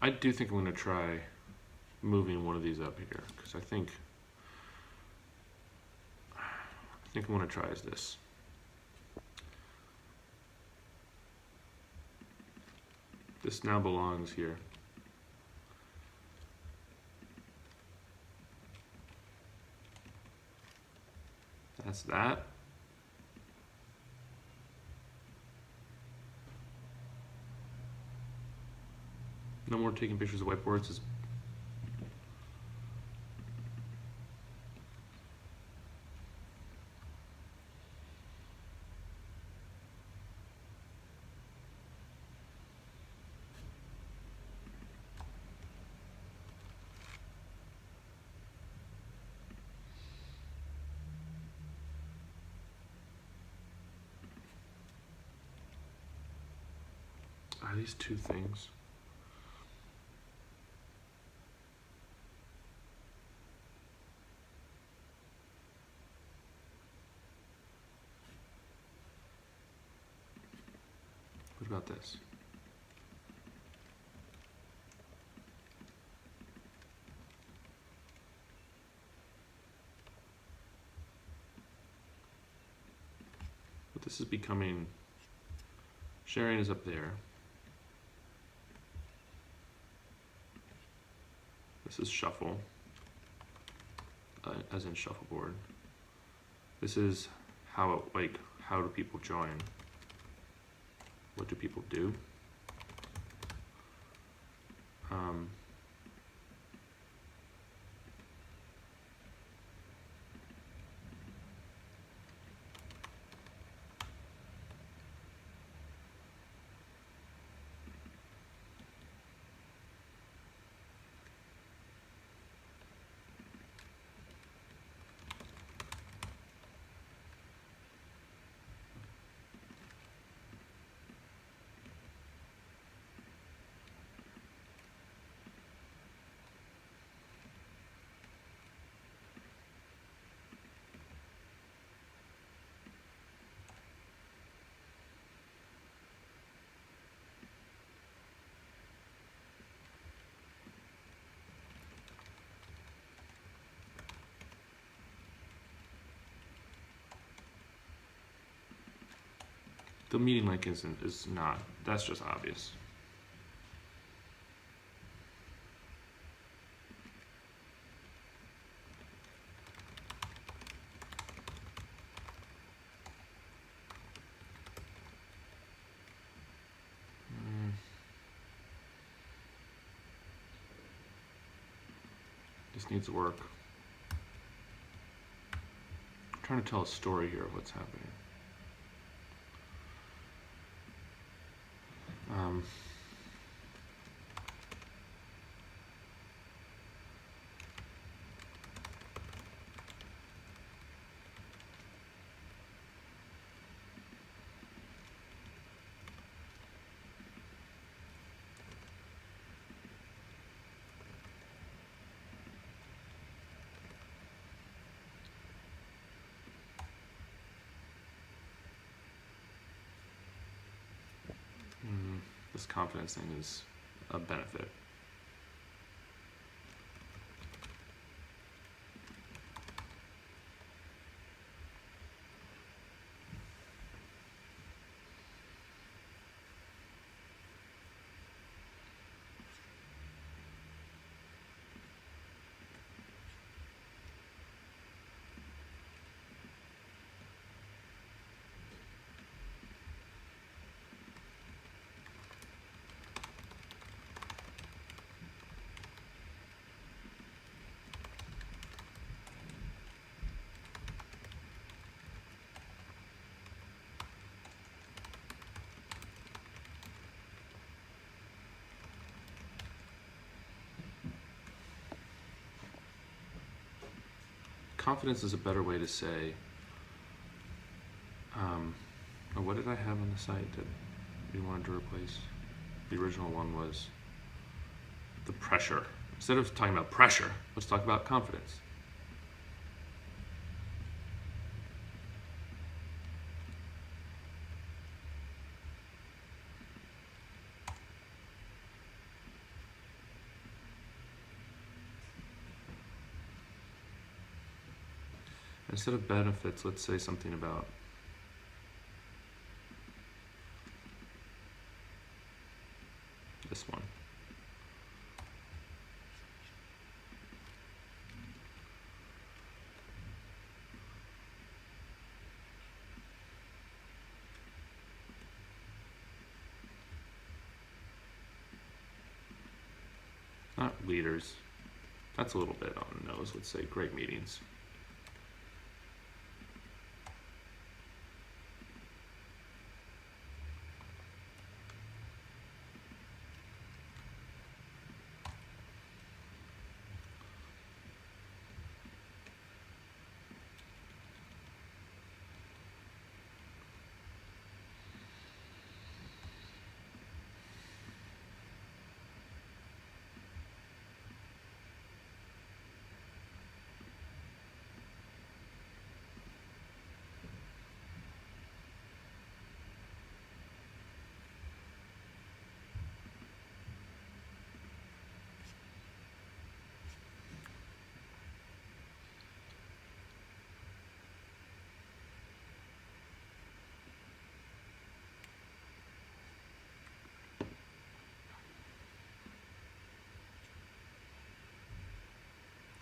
I do think I'm going to try moving one of these up here because I think I want to try is this. This now belongs here. That's that. No more taking pictures of whiteboards. Are these two things? What about this? But this is becoming, sharing is up there. This is shuffle, as in shuffleboard. This is how do people join? What do people do? The meeting link is not, that's just obvious. This needs work. I'm trying to tell a story here of what's happening. This confidence thing is a benefit. Confidence is a better way to say, what did I have on the site that we wanted to replace? The original one was the pressure. Instead of talking about pressure, let's talk about confidence. instead of benefits, let's say something about this one. Not leaders. That's a little bit on the nose. Let's say great meetings.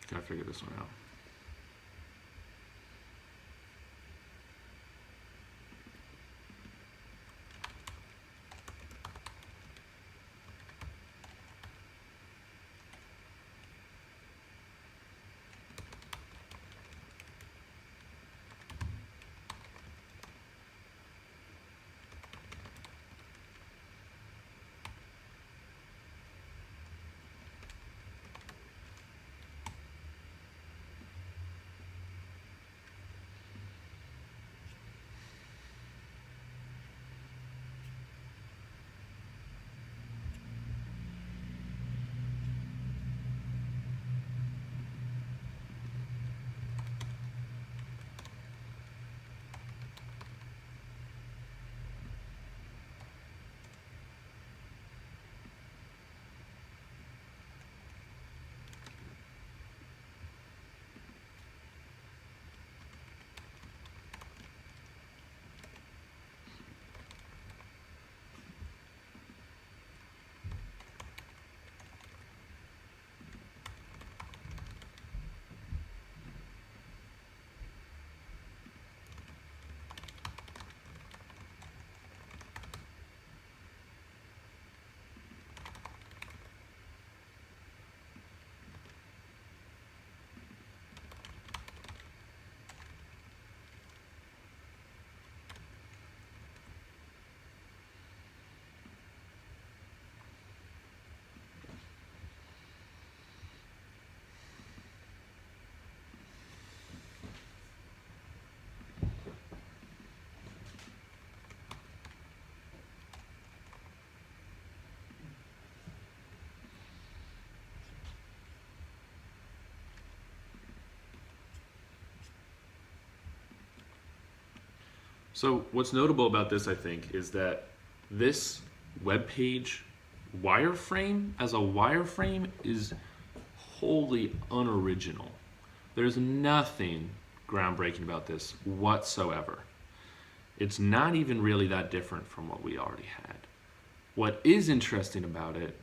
Gotta figure this one out. So what's notable about this, I think, is that this web page wireframe as a wireframe is wholly unoriginal. There's nothing groundbreaking about this whatsoever. It's not even really that different from what we already had. What is interesting about it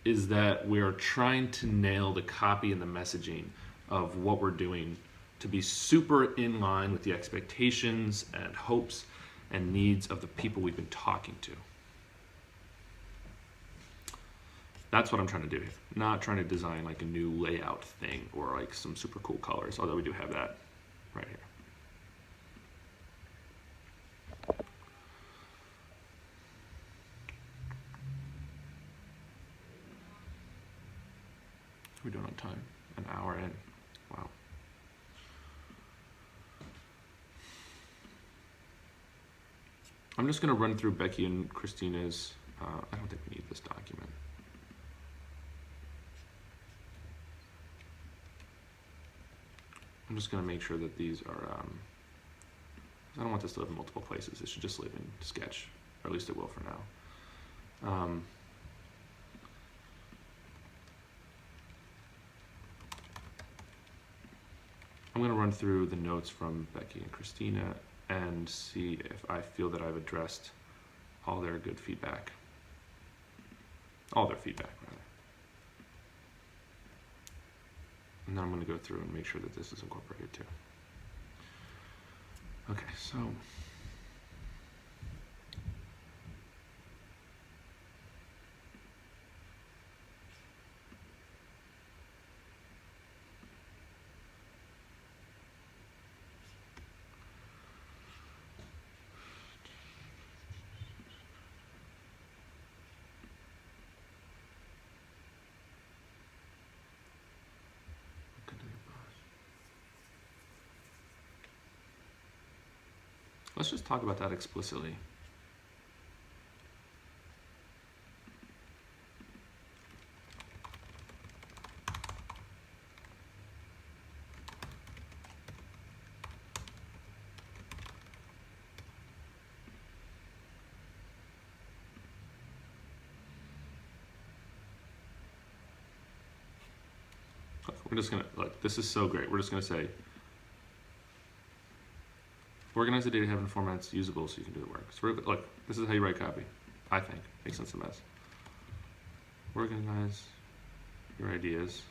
is that we're trying to nail the copy and the messaging of what we're doing to be super in line with the expectations and hopes and needs of the people we've been talking to. That's what I'm trying to do here. Not trying to design like a new layout thing or like some super cool colors, although we do have that right here. We're doing on time, an hour in. Wow. I'm just going to run through Becky and Christina's. I don't think we need this document. I'm just going to make sure that these are. I don't want this to live in multiple places. It should just live in Sketch, or at least it will for now. I'm going to run through the notes from Becky and Christina and see if I feel that I've addressed all their good feedback. All their feedback, rather. And then I'm going to go through and make sure that this is incorporated too. Okay, so let's just talk about that explicitly. We're just gonna, look, this is so great. We're just gonna say, organize the data, have in formats usable so you can do the work. So look, this is how you write copy, I think. Makes sense of mess. Organize your ideas.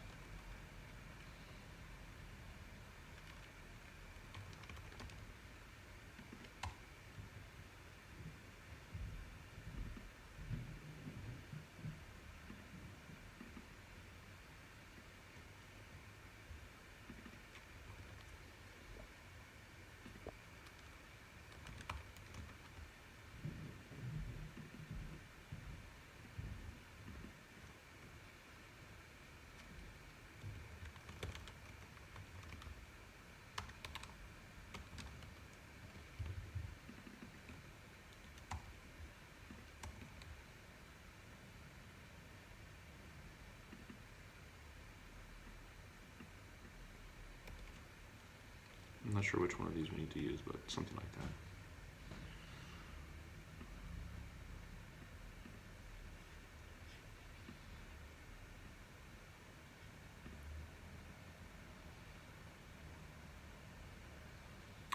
I'm not sure which one of these we need to use, but something like that.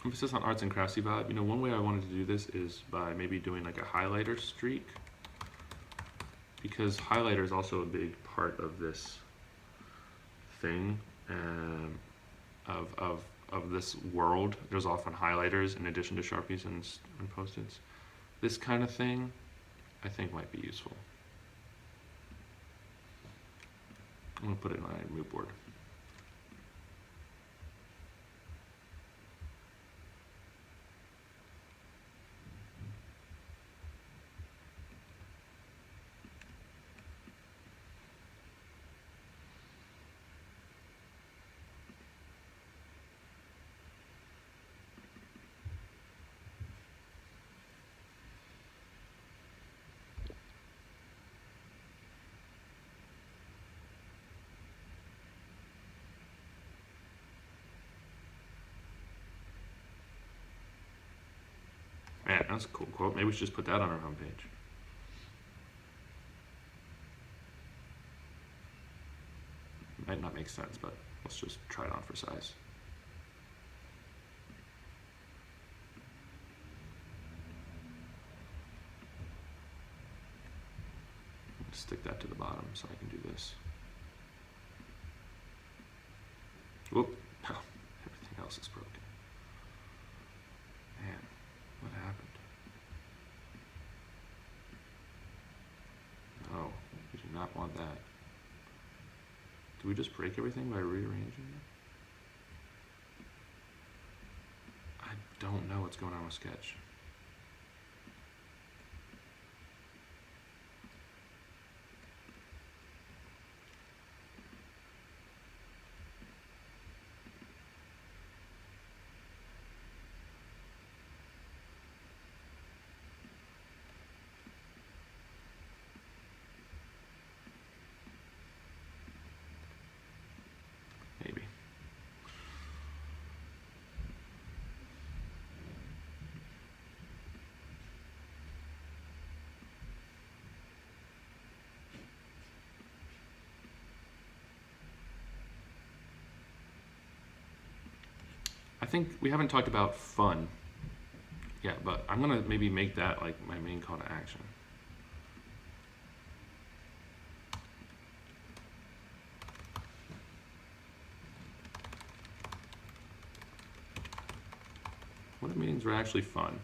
Emphasis on arts and craftsy vibe. You know, one way I wanted to do this is by maybe doing like a highlighter streak, because highlighter is also a big part of this thing, of this world. There's often highlighters in addition to Sharpies and Post-its. This kind of thing, I think, might be useful. I'm gonna put it in my mood board. Man, that's a cool quote. Maybe we should just put that on our homepage. Might not make sense, but let's just try it on for size. Stick that to the bottom so I can do this. Whoop. Oh, everything else is broken. Man, what happened? No, we do not want that. Do we just break everything by rearranging it? I don't know what's going on with Sketch. Maybe. I think we haven't talked about fun yet, but I'm gonna maybe make that like my main call to action. What if meetings were actually fun?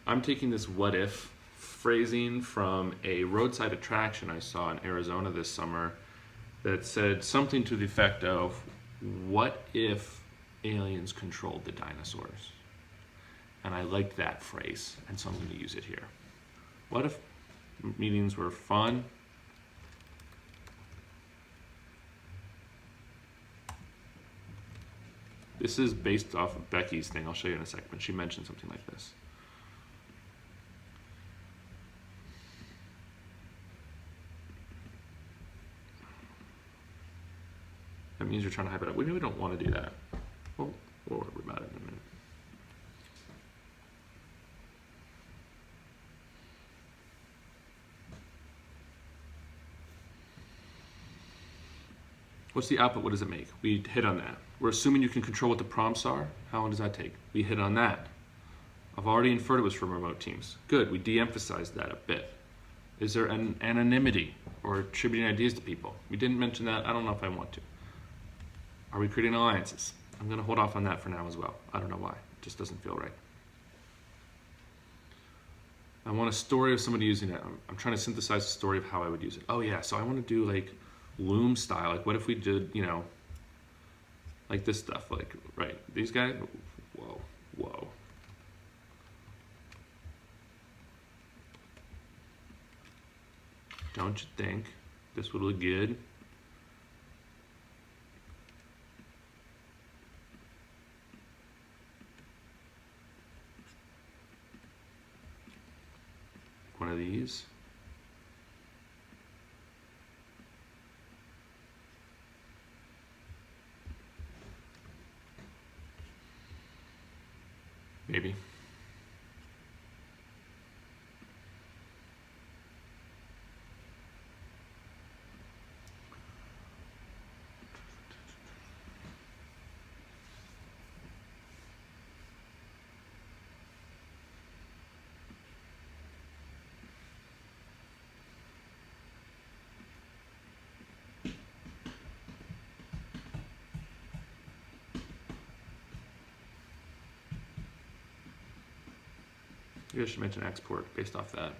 I'm taking this what if phrasing from a roadside attraction I saw in Arizona this summer that said something to the effect of, what if aliens controlled the dinosaurs? And I liked that phrase, and so I'm going to use it here. What if meetings were fun? This is based off of Becky's thing. I'll show you in a second, but she mentioned something like this. That means you're trying to hype it up. We really don't want to do that. We'll worry about it in a minute. What's the output? What does it make? We hit on that. We're assuming you can control what the prompts are. How long does that take? We hit on that. I've already inferred it was from remote teams. Good, we de-emphasized that a bit. Is there an anonymity or attributing ideas to people? We didn't mention that. I don't know if I want to. Are we creating alliances? I'm going to hold off on that for now as well. I don't know why. It just doesn't feel right. I want a story of somebody using it. I'm trying to synthesize a story of how I would use it. Oh yeah, so I want to do like Loom style. Like what if we did, you know, like this stuff. Like, right, these guys, whoa, whoa. Don't you think this would look good? One of these. Maybe. Maybe I should mention export based off that.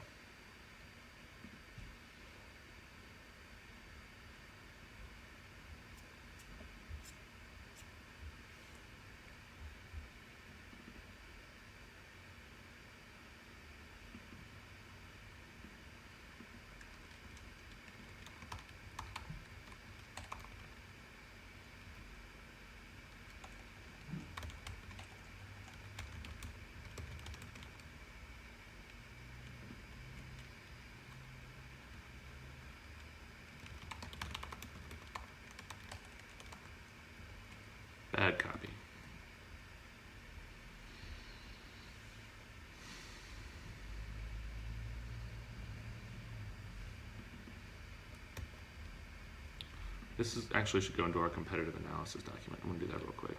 Bad copy. This is actually should go into our competitive analysis document. I'm going to do that real quick.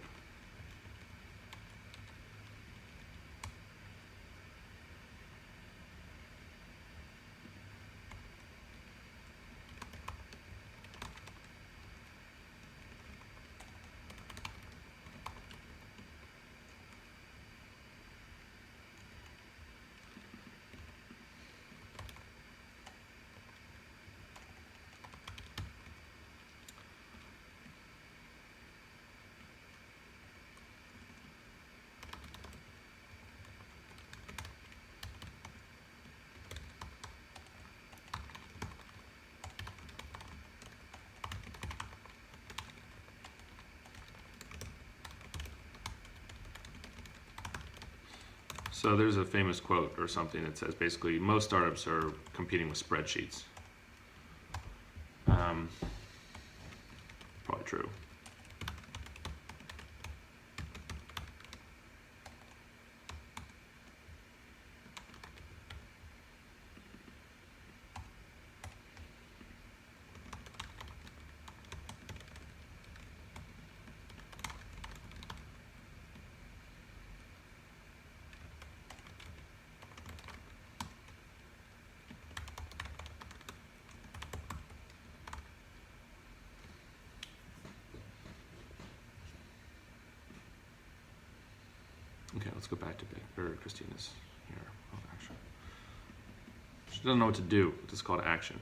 So there's a famous quote or something that says basically most startups are competing with spreadsheets. Probably true. Okay, let's go back to Christina's here. Oh, action. She doesn't know what to do. It's called action.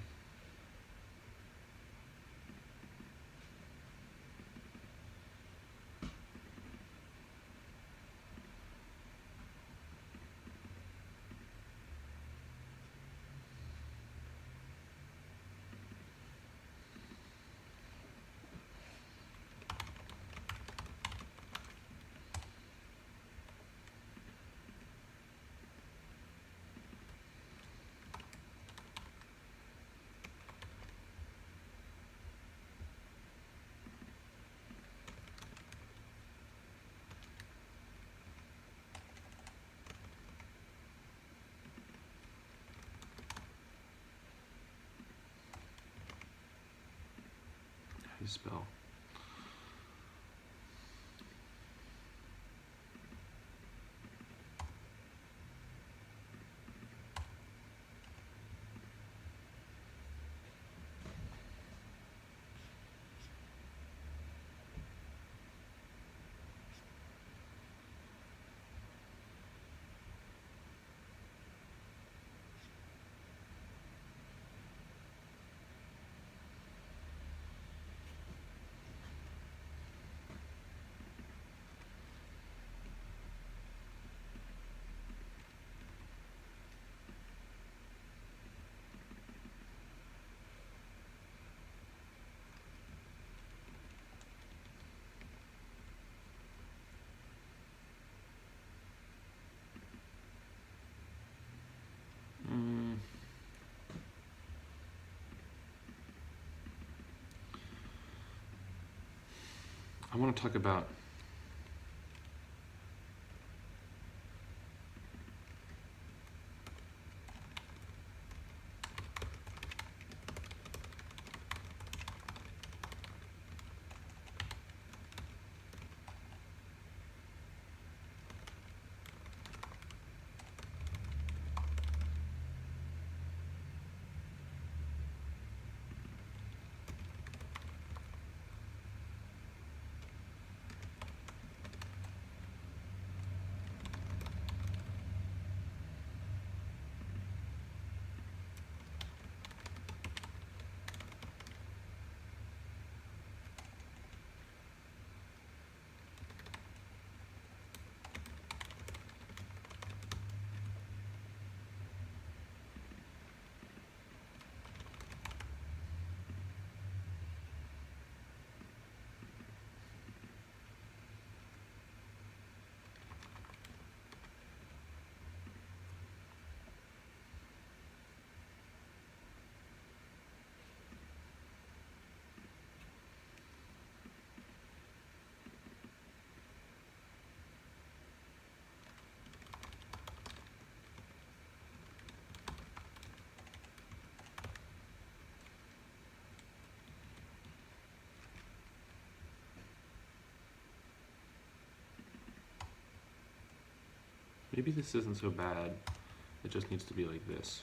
How do you spell? I want to talk about maybe this isn't so bad. It just needs to be like this.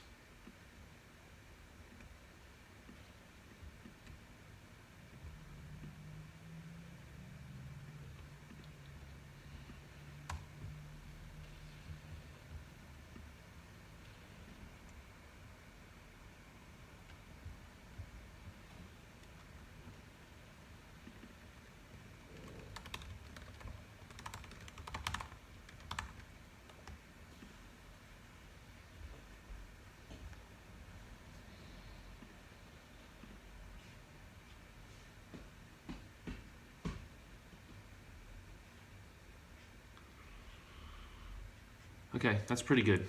Okay, that's pretty good.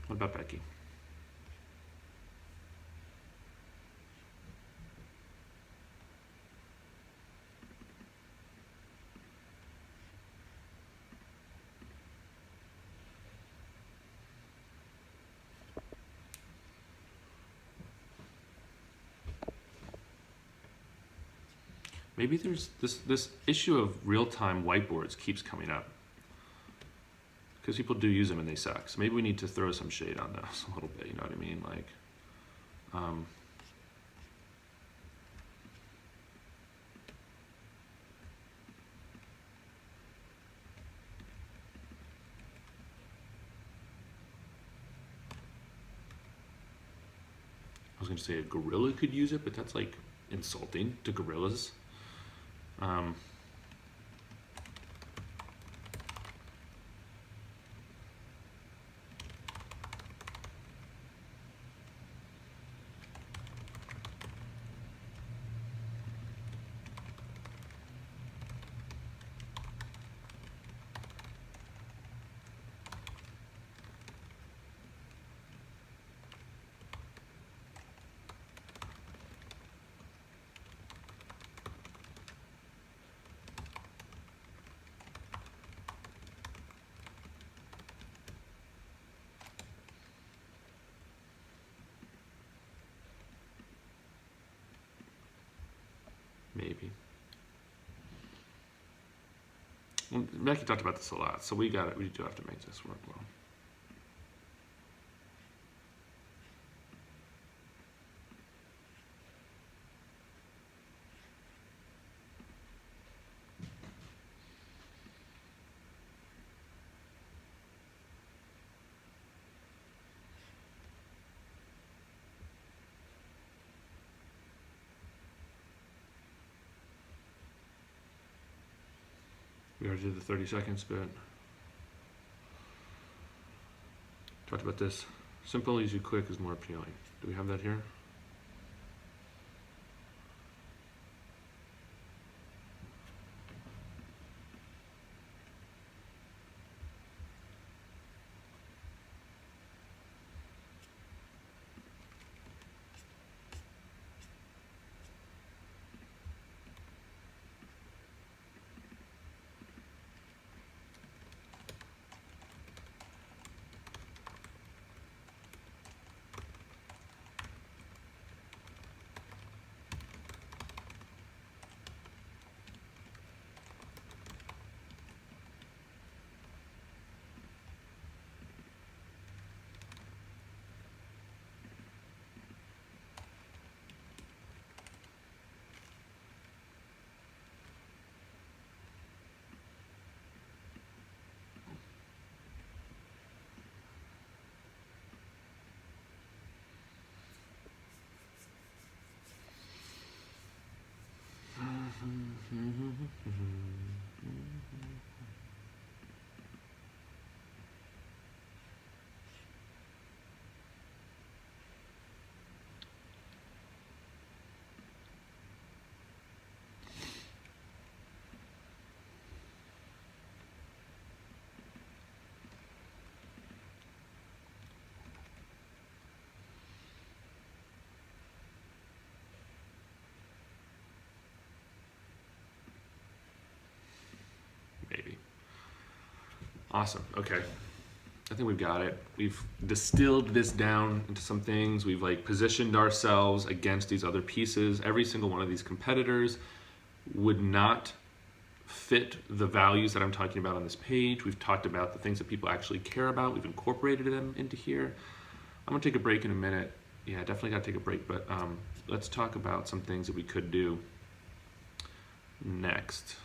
What about Becky? Maybe there's this issue of real-time whiteboards keeps coming up because people do use them and they suck. So maybe we need to throw some shade on those a little bit. You know what I mean? Like, I was going to say a gorilla could use it, but that's like insulting to gorillas. Maybe. Well, Becky talked about this a lot, so we got it. We do have to make this work well. We already did the 30 seconds, but talked about this. Simple, easy, quick is more appealing. Do we have that here? Maybe. Awesome. Okay. I think we've got it. We've distilled this down into some things. We've like positioned ourselves against these other pieces. Every single one of these competitors would not fit the values that I'm talking about on this page. We've talked about the things that people actually care about. We've incorporated them into here. I'm gonna take a break in a minute. Yeah, definitely gotta take a break, but let's talk about some things that we could do next.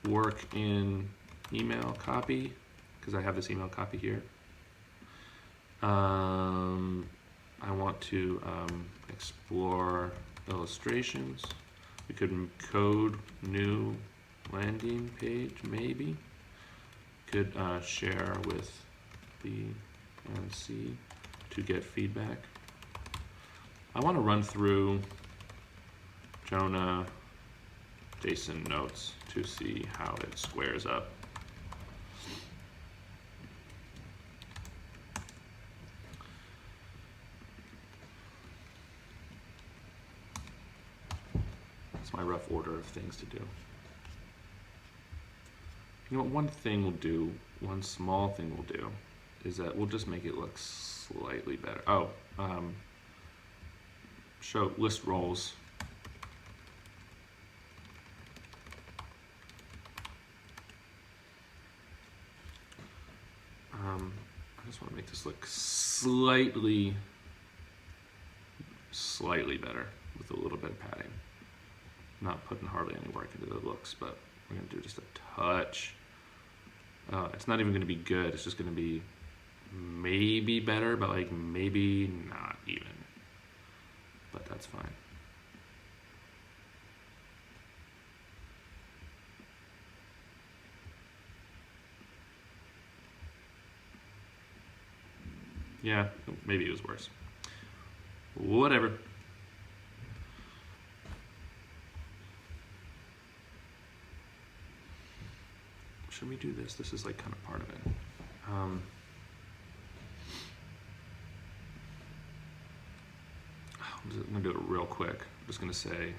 Work in email copy, because I have this email copy here. I want to explore illustrations. We could code new landing page, maybe. Could share with B and C to get feedback. I want to run through Jonah Jason notes to see how it squares up. That's my rough order of things to do. You know what, one small thing we'll do, is that we'll just make it look slightly better. Oh, show list roles. I just want to make this look slightly better with a little bit of padding. Not putting hardly any work into the looks, but we're going to do just a touch. It's not even going to be good. It's just going to be maybe better, but like maybe not even. But that's fine. Yeah, maybe it was worse. Whatever. Should we do this? This is like kind of part of it. I'm gonna do it real quick. I'm just gonna say,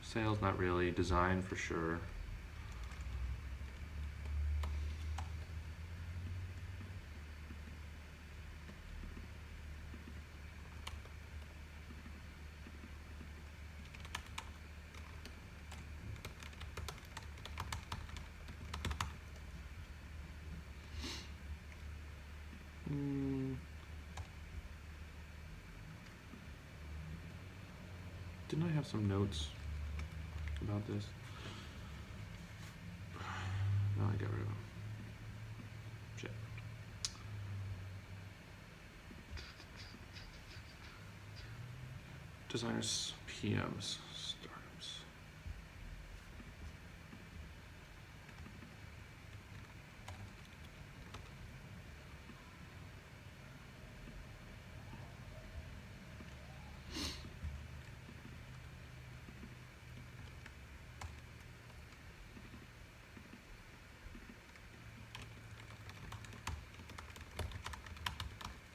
sales, not really. Design for sure. Didn't I have some notes about this? No, I got rid of them. Shit. Designers, PMs, startups.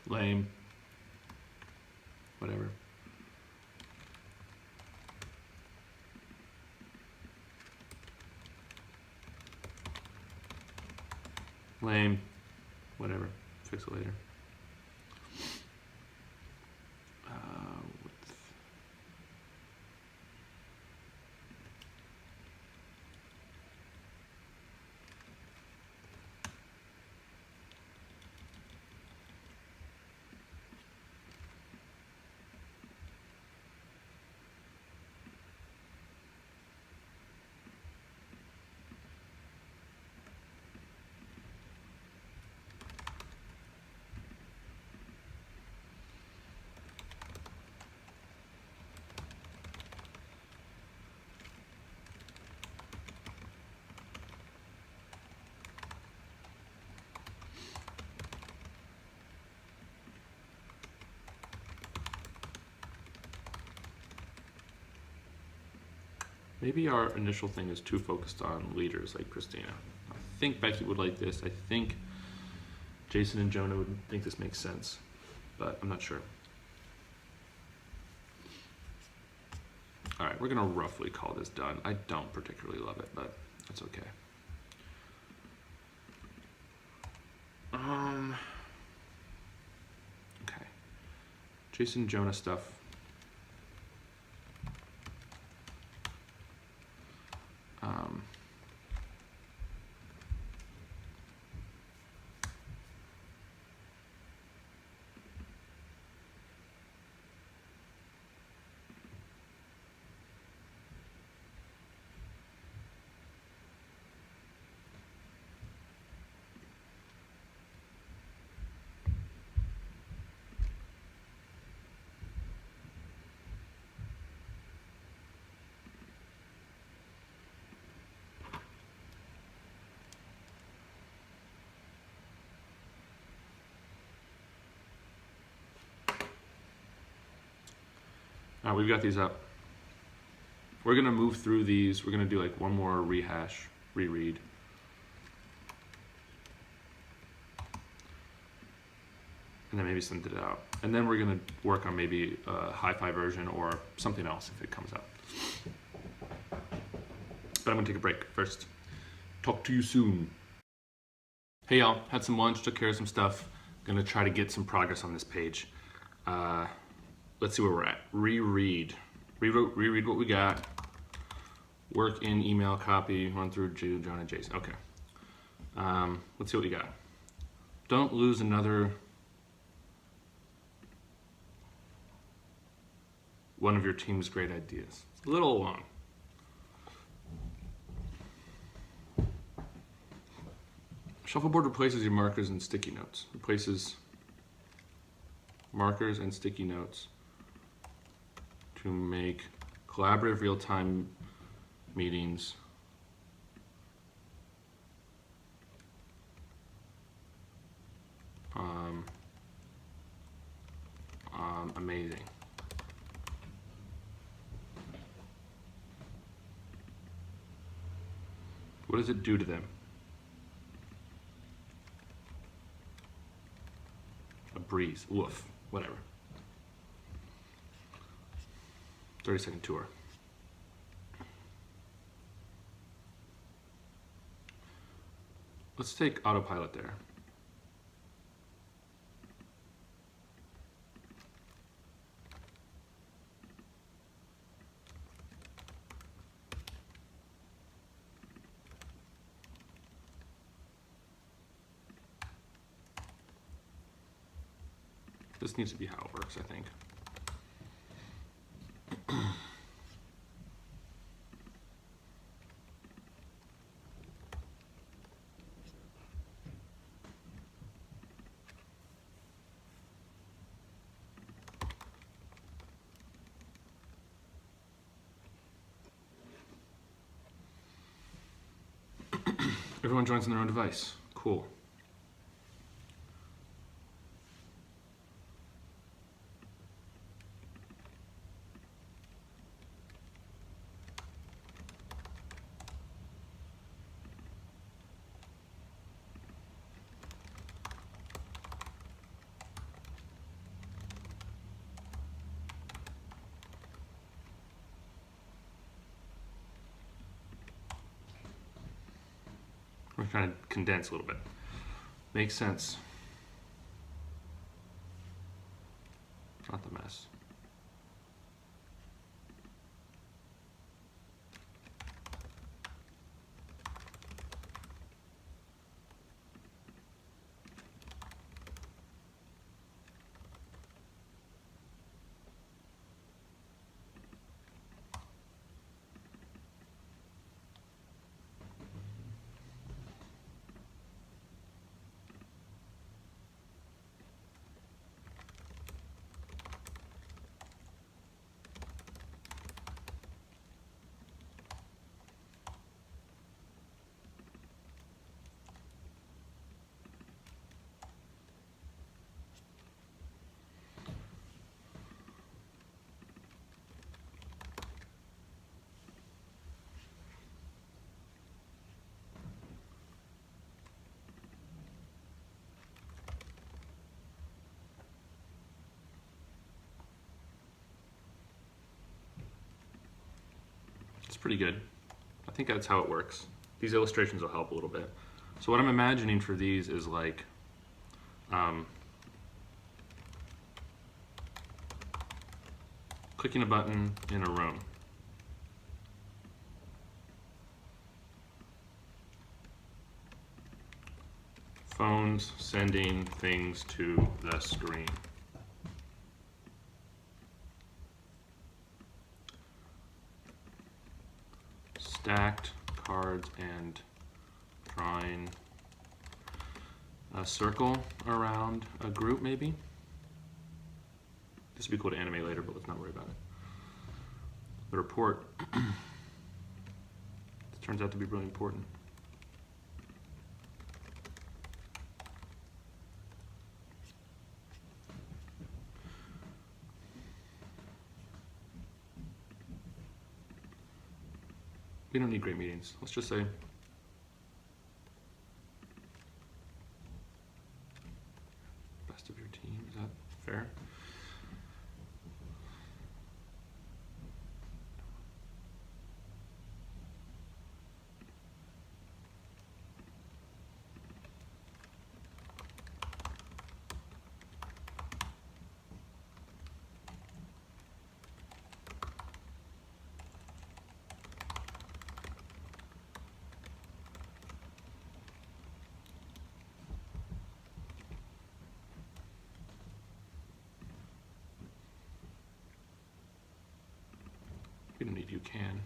Lame. Whatever. Lame. Whatever. Fix it later. Width. Maybe our initial thing is too focused on leaders like Christina. I think Becky would like this. I think Jason and Jonah would think this makes sense, but I'm not sure. All right, we're gonna roughly call this done. I don't particularly love it, but that's okay. Okay. Jason, Jonah stuff. All right, we've got these up. We're gonna move through these. We're gonna do like one more rehash, reread. And then maybe send it out. And then we're gonna work on maybe a hi-fi version or something else if it comes out. But I'm gonna take a break first. Talk to you soon. Hey y'all, had some lunch, took care of some stuff. Gonna try to get some progress on this page. Let's see where we're at. Reread what we got. Work in email copy, run through John and Jason. Okay. Let's see what we got. Don't lose another one of your team's great ideas. It's a little long. Shuffleboard replaces your markers and sticky notes. Replaces markers and sticky notes to make collaborative real-time meetings amazing. What does it do to them? A breeze, woof, whatever. 30-second tour. Let's take autopilot there. This needs to be how it works, I think. Everyone joins on their own device. Cool. We're trying to condense a little bit. Makes sense. Not the mess. It's pretty good. I think that's how it works. These illustrations will help a little bit. So what I'm imagining for these is like, clicking a button in a room. Phones sending things to the screen. Stacked cards and drawing a circle around a group, maybe. This would be cool to animate later, but let's not worry about it. The report. This turns out to be really important. we don't need great meetings. Let's just say best of your team. Is that fair? We don't need you can.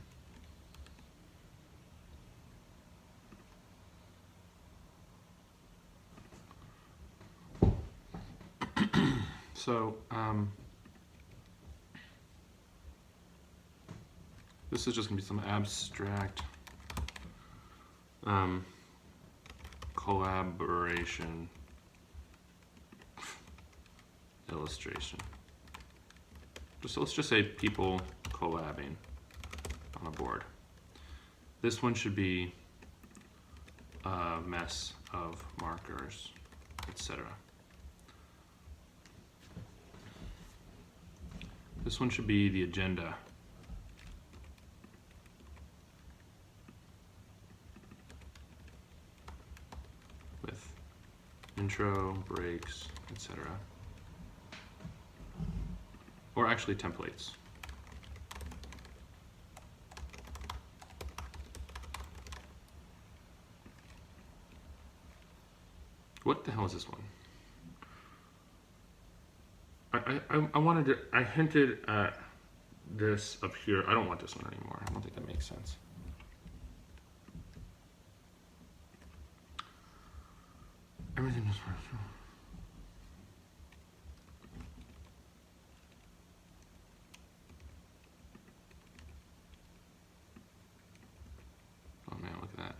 So this is just gonna be some abstract collaboration illustration. Let's just say people collabing on a board. This one should be a mess of markers, etc. This one should be the agenda. With intro, breaks, etc. Or actually templates. What the hell is this one? I wanted to, I hinted at this up here. I don't want this one anymore. I don't think that makes sense. Everything is personal. Oh man, look at that.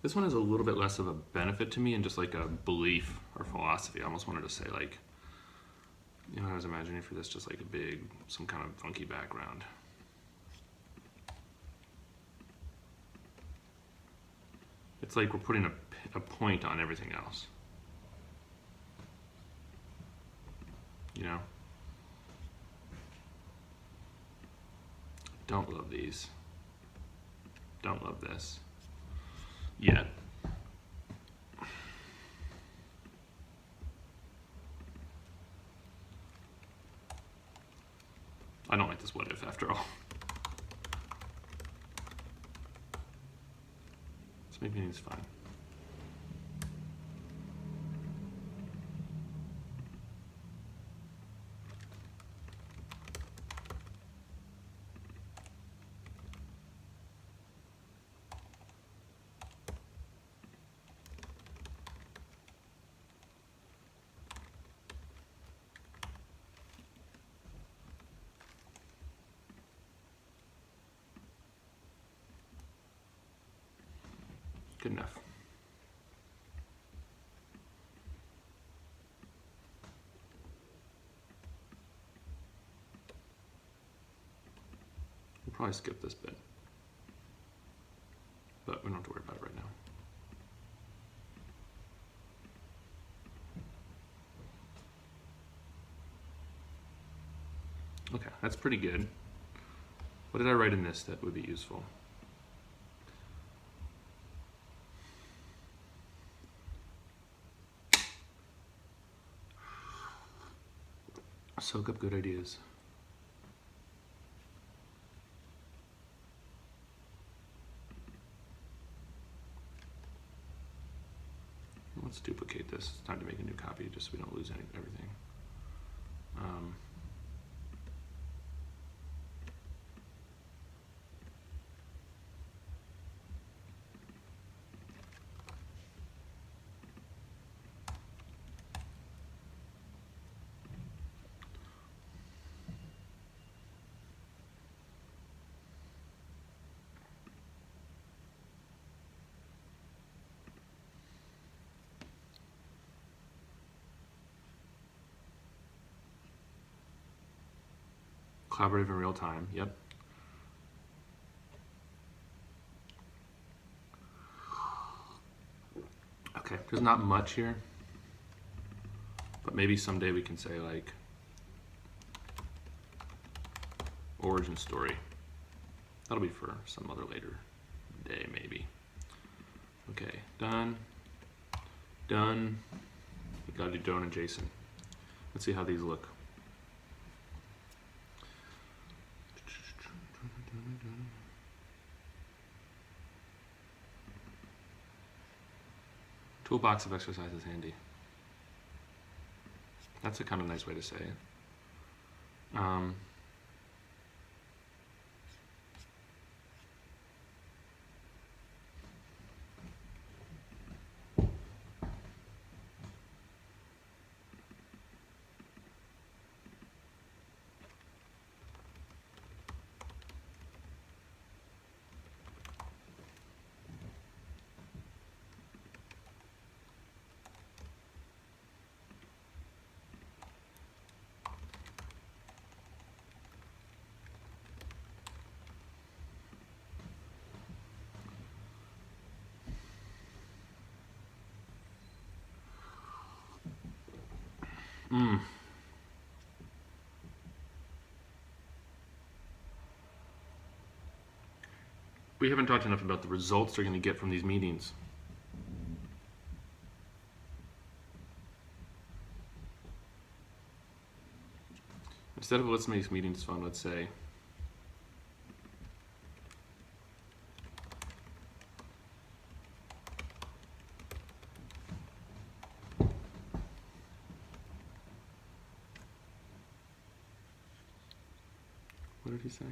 This one is a little bit less of a benefit to me and just like a belief or philosophy. I almost wanted to say like, you know, I was imagining for this just like a big, some kind of funky background. It's like we're putting a point on everything else. You know? Don't love these. Don't love this. Yet. I don't like this what if after all. This maybe means fine. Good enough. We'll probably skip this bit, but we don't have to worry about it right now. Okay, that's pretty good. What did I write in this that would be useful? Soak up good ideas. Let's duplicate this. It's time to make a new copy just so we don't lose everything. Collaborative in real time, yep. Okay, there's not much here, but maybe someday we can say like origin story. That'll be for some other later day, maybe. Okay, done. Done. We gotta do Doan and Jason. Let's see how these look. Toolbox of exercises handy. That's a kind of nice way to say it. We haven't talked enough about the results they're going to get from these meetings. Instead of let's make meetings fun, let's say what did he say?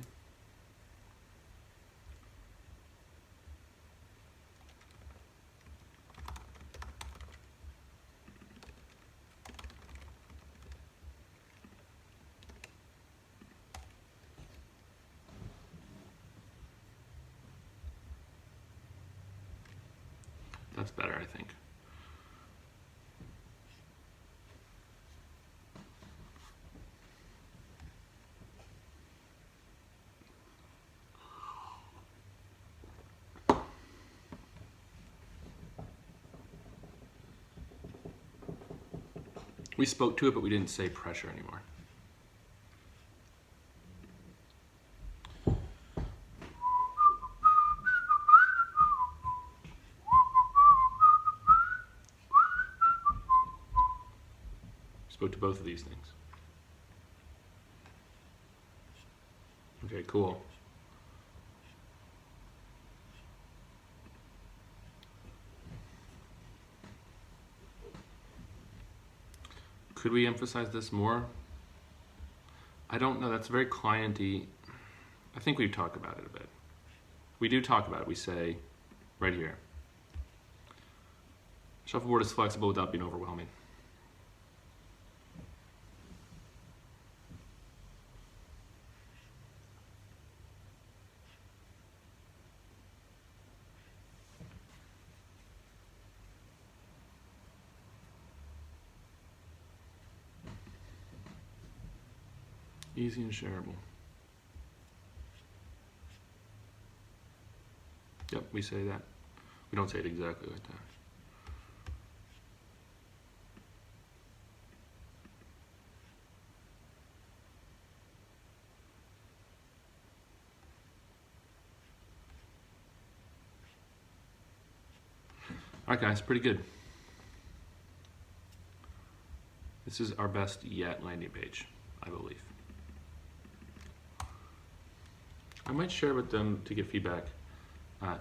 That's better, I think. We spoke to it, but we didn't say pressure anymore. Spoke to both of these things. Okay, cool. Could we emphasize this more? I don't know, that's very client-y. I think we talk about it a bit. We do talk about it, we say, right here. Shuffleboard is flexible without being overwhelming. Easy and shareable. Yep, we say that. We don't say it exactly like that. All right, guys, pretty good. This is our best yet landing page, I believe. I might share with them to get feedback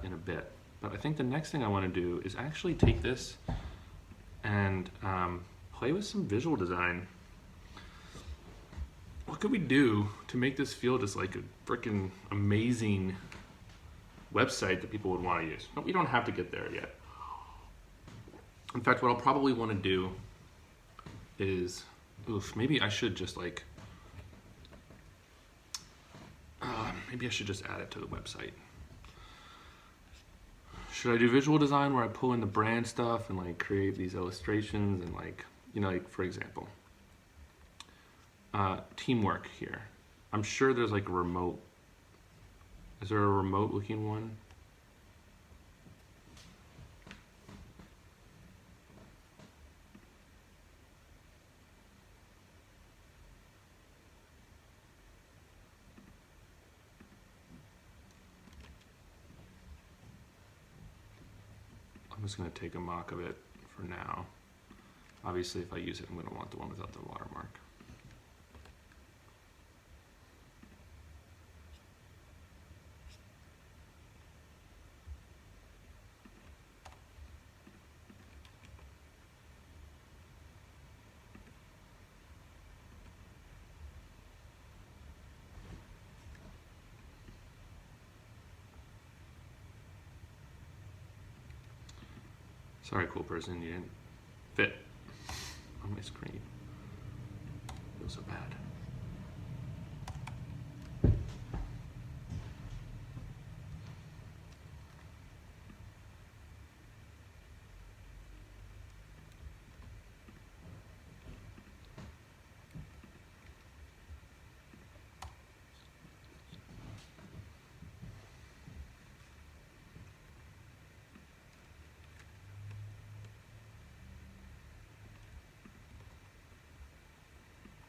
in a bit, but I think the next thing I want to do is actually take this and play with some visual design. What could we do to make this feel just like a freaking amazing website that people would want to use? No, we don't have to get there yet. In fact, what I'll probably want to do is, maybe I should just like, maybe I should just add it to the website. Should I do visual design where I pull in the brand stuff and like create these illustrations and like, you know, like for example, teamwork here. I'm sure there's like a remote. Is there a remote looking one? I'm just going to take a mock of it for now. Obviously, if I use it, I'm going to want the one without the watermark. Sorry, cool person, you didn't fit on my screen. Feels so bad.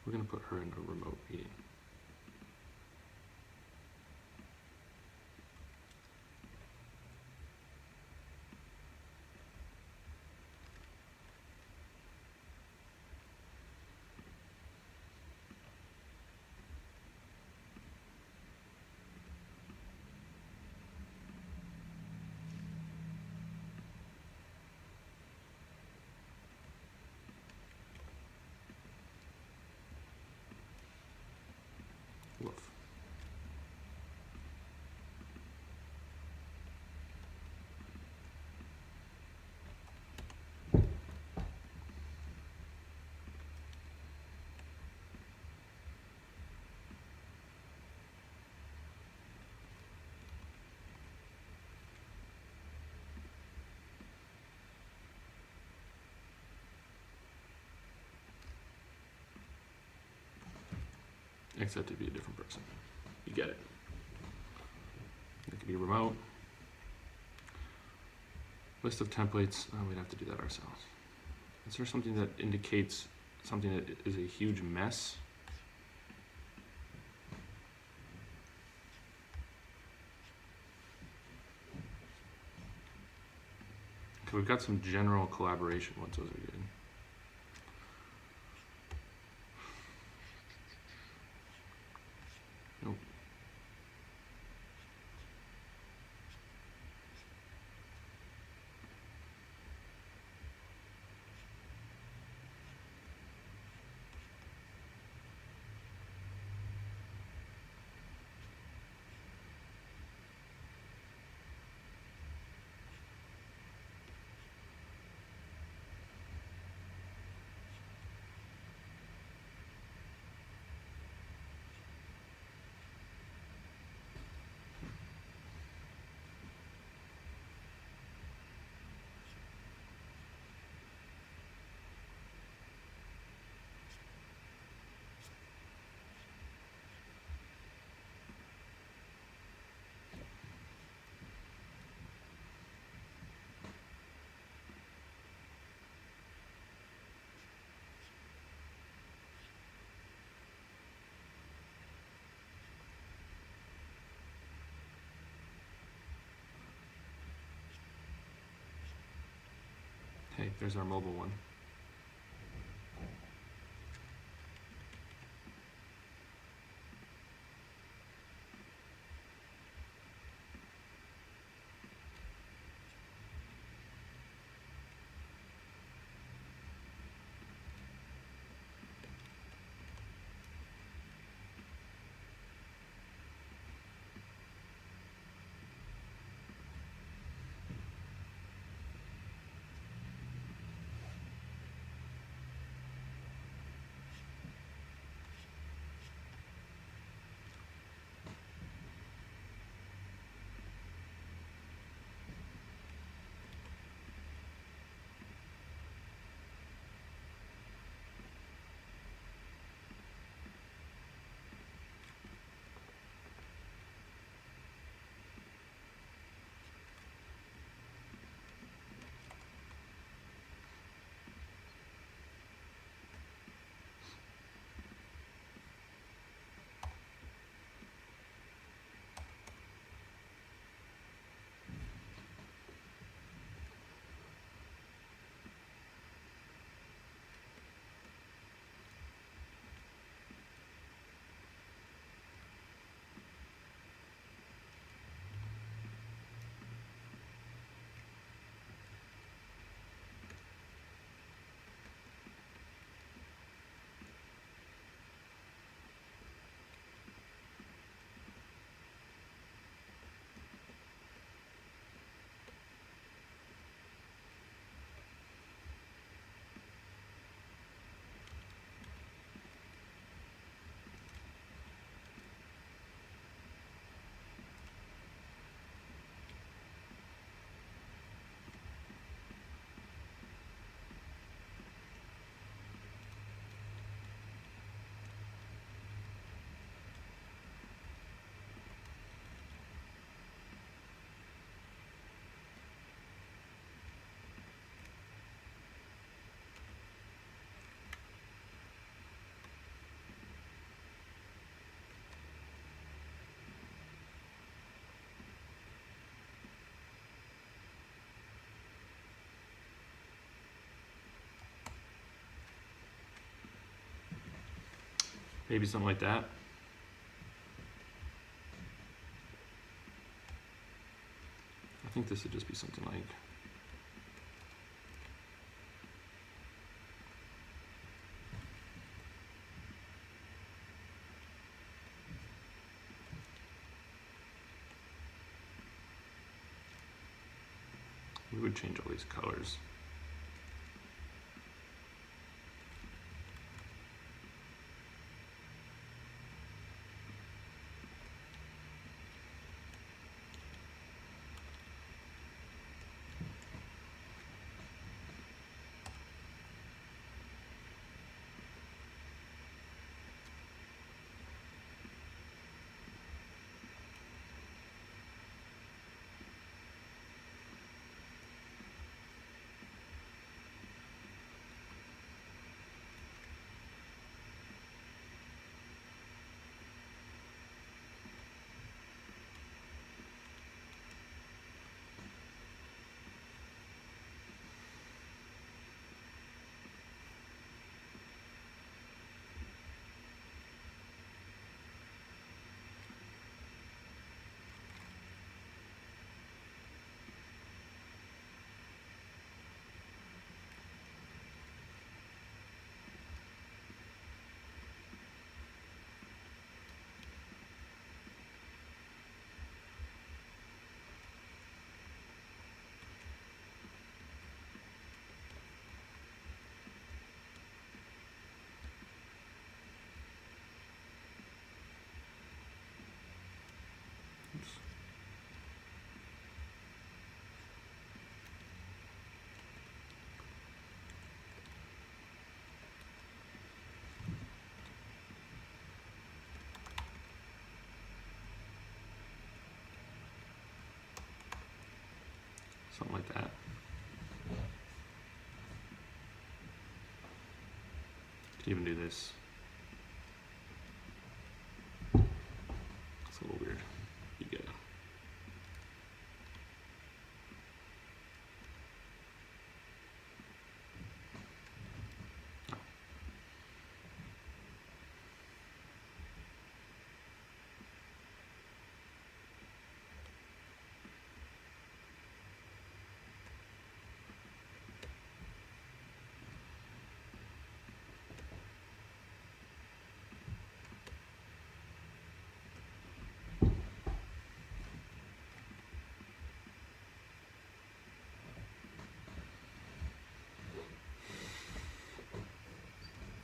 We're going to put her in a remote meeting. Woof. Except to be a different person. You get it. It could be remote. List of templates. Oh, we'd have to do that ourselves. Is there something that indicates something that is a huge mess? Okay, we've got some general collaboration ones. Those are good. Nope. Hey, there's our mobile one. Maybe something like that. I think this would just be something like we would change all these colors. Something like that. Could even do this. It's a little weird. You get it. Oh.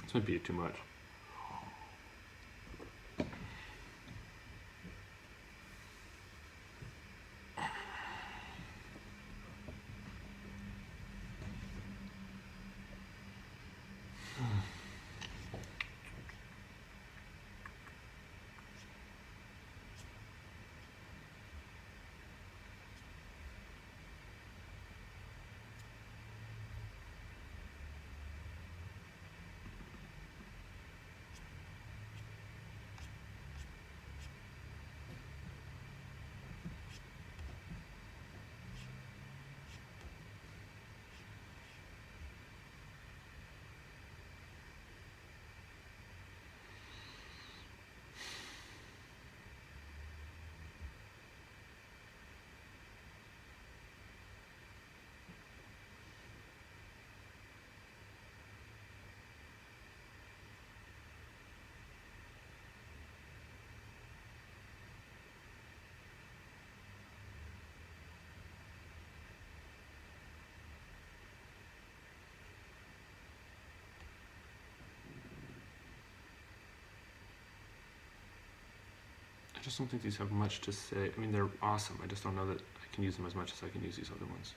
This might be too much. I just don't think these have much to say. I mean, they're awesome. I just don't know that I can use them as much as I can use these other ones.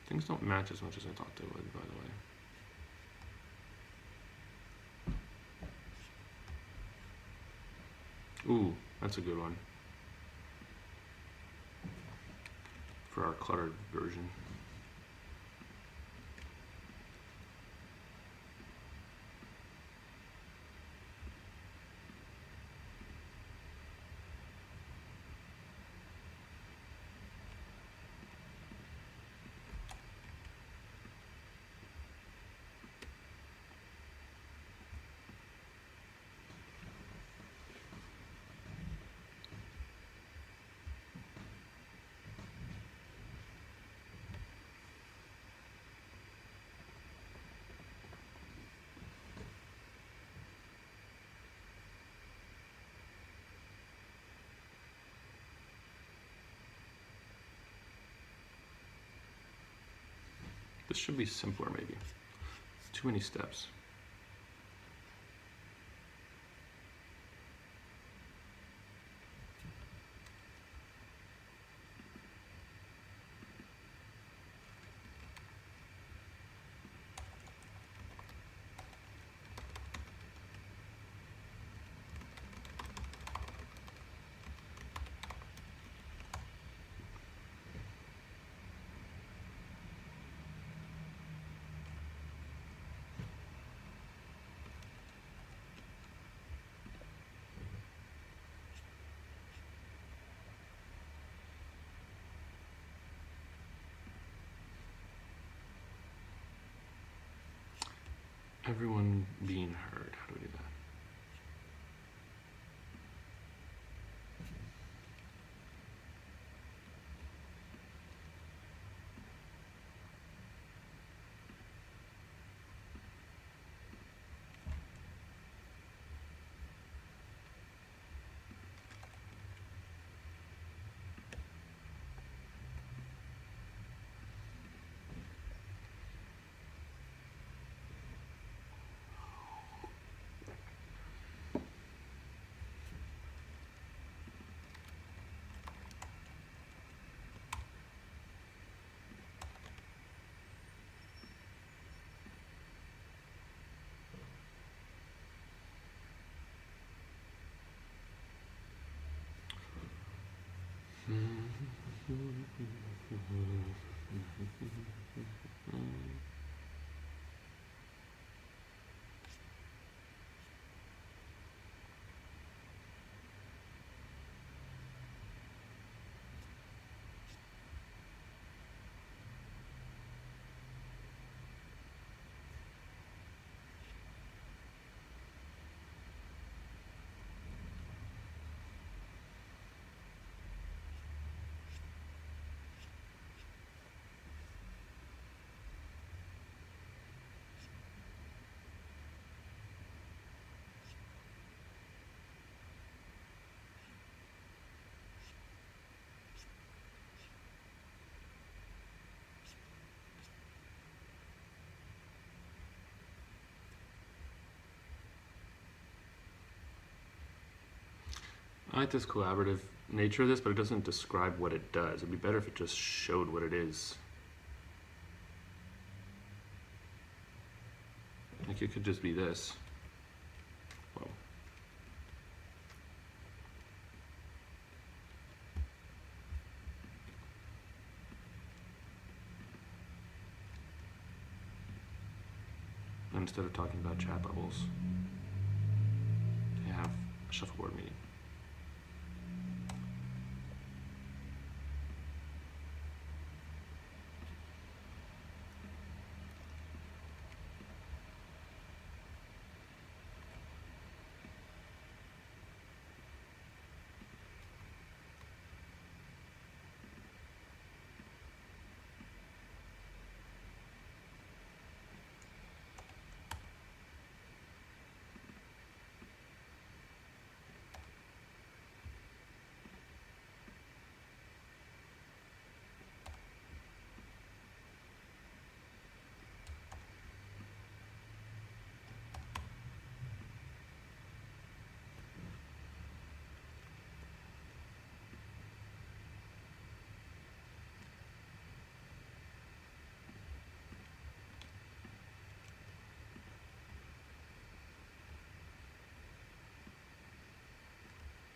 Things don't match as much as I thought they would, by the way. Ooh, that's a good one. For our cluttered version. This should be simpler, maybe. Too many steps. Everyone being heard. How do we do that? I like this collaborative nature of this, but it doesn't describe what it does. It'd be better if it just showed what it is. Like it could just be this. Whoa. Instead of talking about chat bubbles, you have a shuffleboard meeting.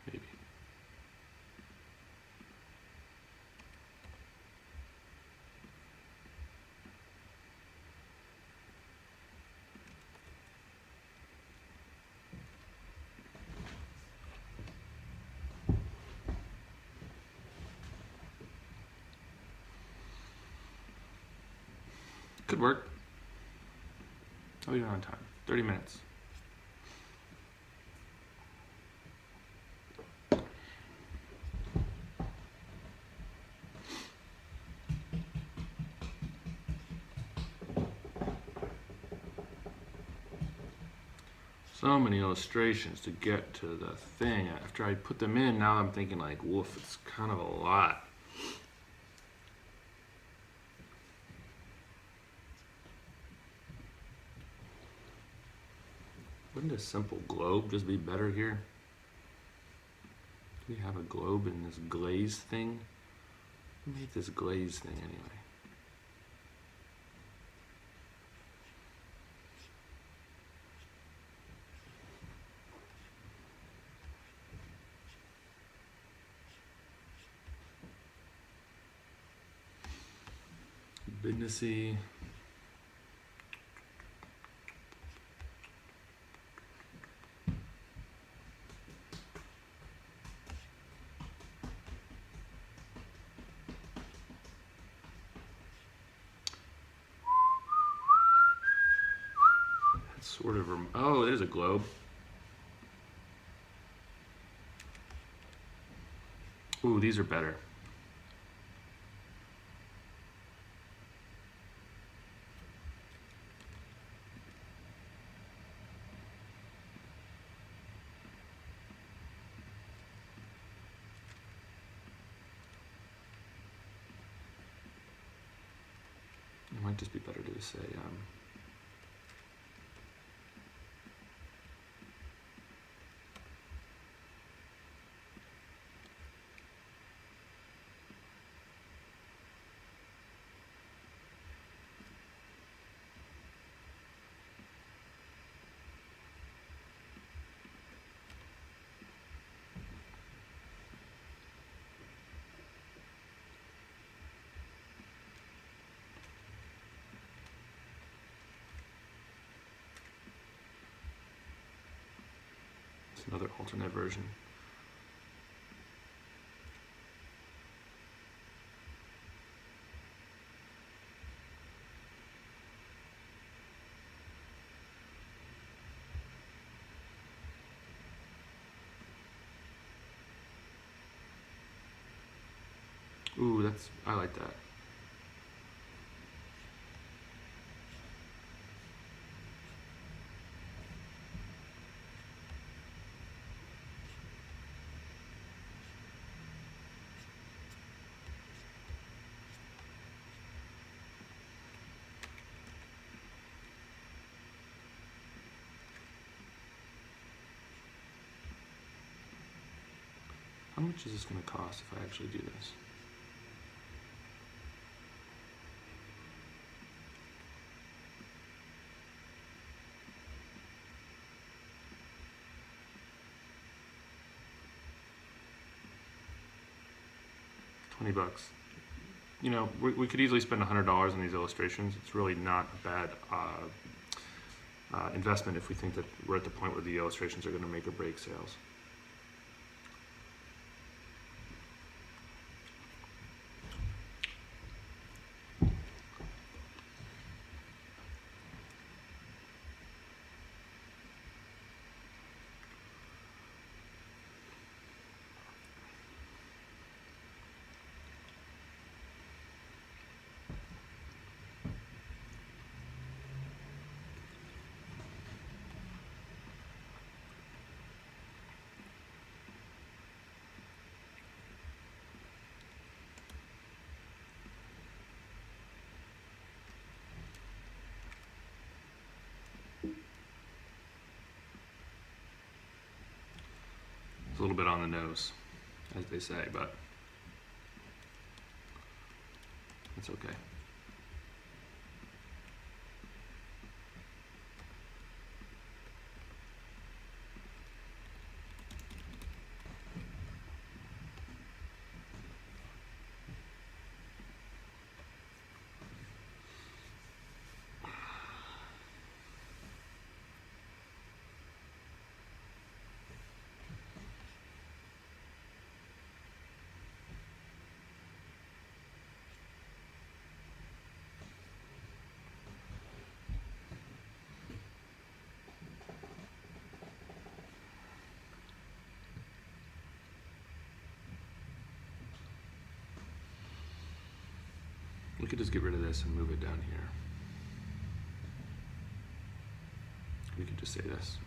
Maybe. Could work. Oh, you're on time. 30 minutes. So many illustrations to get to the thing. After I put them in, now I'm thinking like, woof, it's kind of a lot. Wouldn't a simple globe just be better here? Do we have a globe in this glaze thing? Who made this glaze thing anyway? Businessy. That's sort of, oh, there's a globe. Ooh, these are better. It might just be better to say, it's another alternate version. Ooh, I like that. How much is this going to cost if I actually do this? $20. You know, we could easily spend $100 on these illustrations. It's really not a bad investment if we think that we're at the point where the illustrations are going to make or break sales. A little bit on the nose, as they say, but it's okay. We could just get rid of this and move it down here. We could just say this.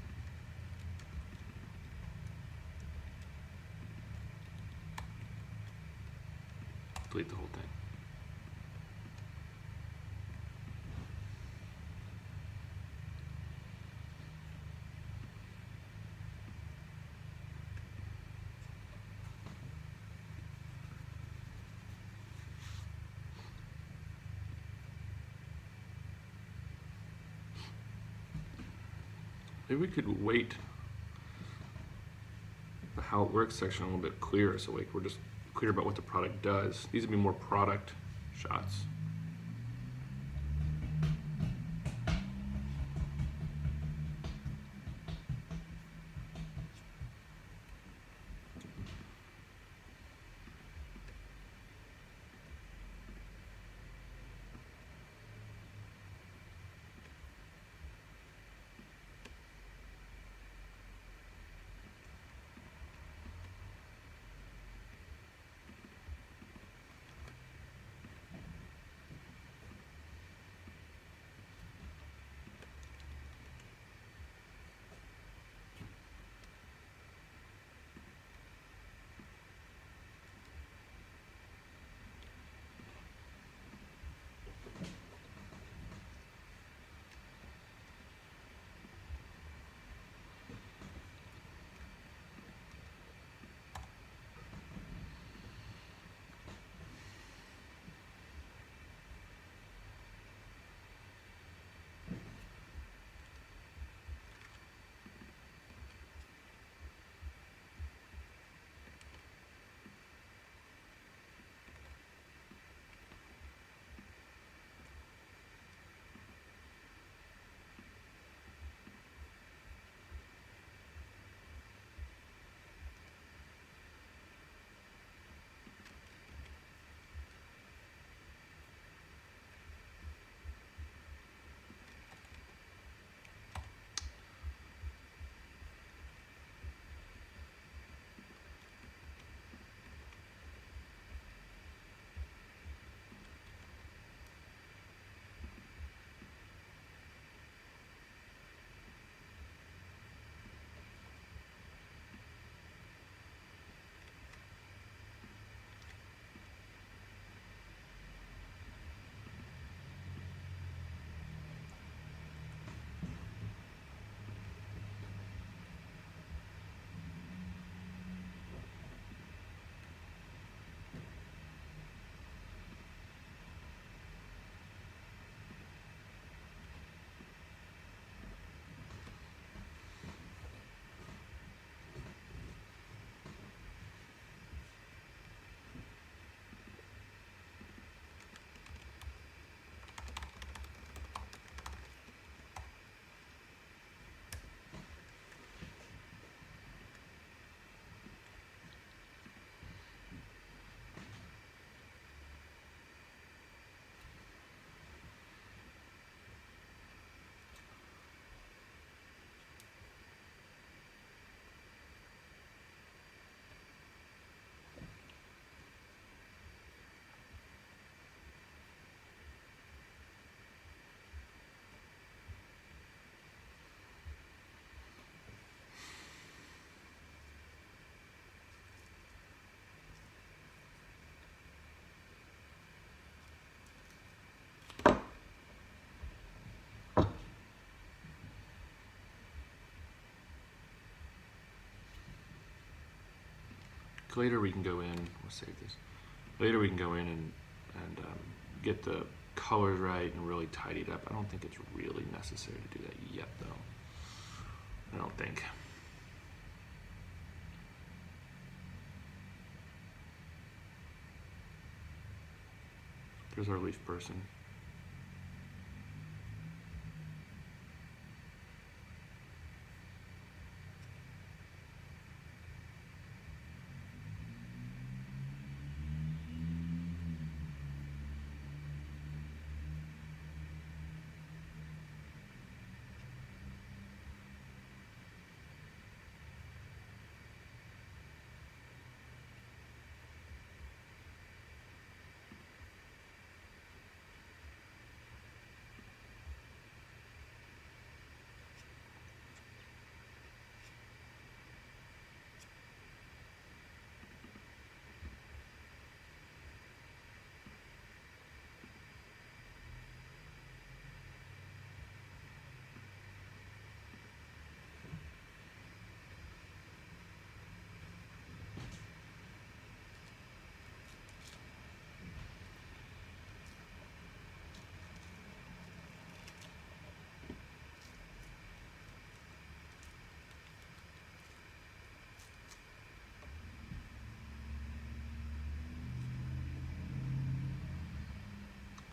Delete the whole thing. Maybe we could weight the how it works section a little bit clearer, so like we're just clear about what the product does. These would be more product shots. Later we can go in, we'll save this. Later we can go in and get the colors right and really tidy it up. I don't think it's really necessary to do that yet though. I don't think. There's our leaf person.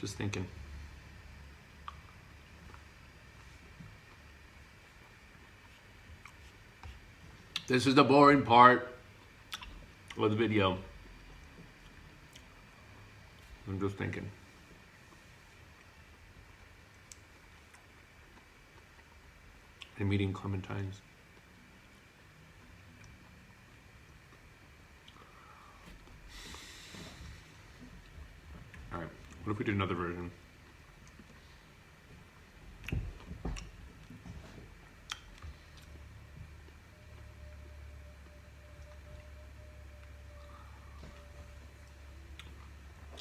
Just thinking. This is the boring part of the video. I'm just thinking. I'm eating clementines. All right, what if we did another version?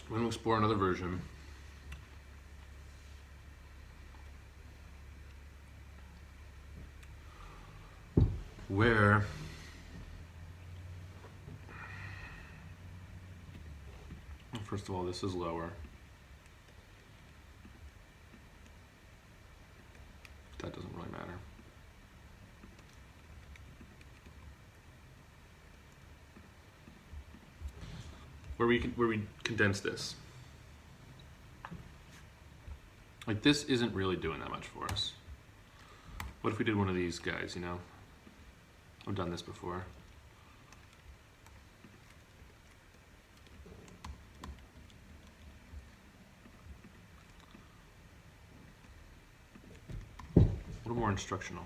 I'm going to explore another version where first of all, this is lower. That doesn't really matter. Where we condense this. Like, this isn't really doing that much for us. What if we did one of these guys, you know? I've done this before. A little more instructional.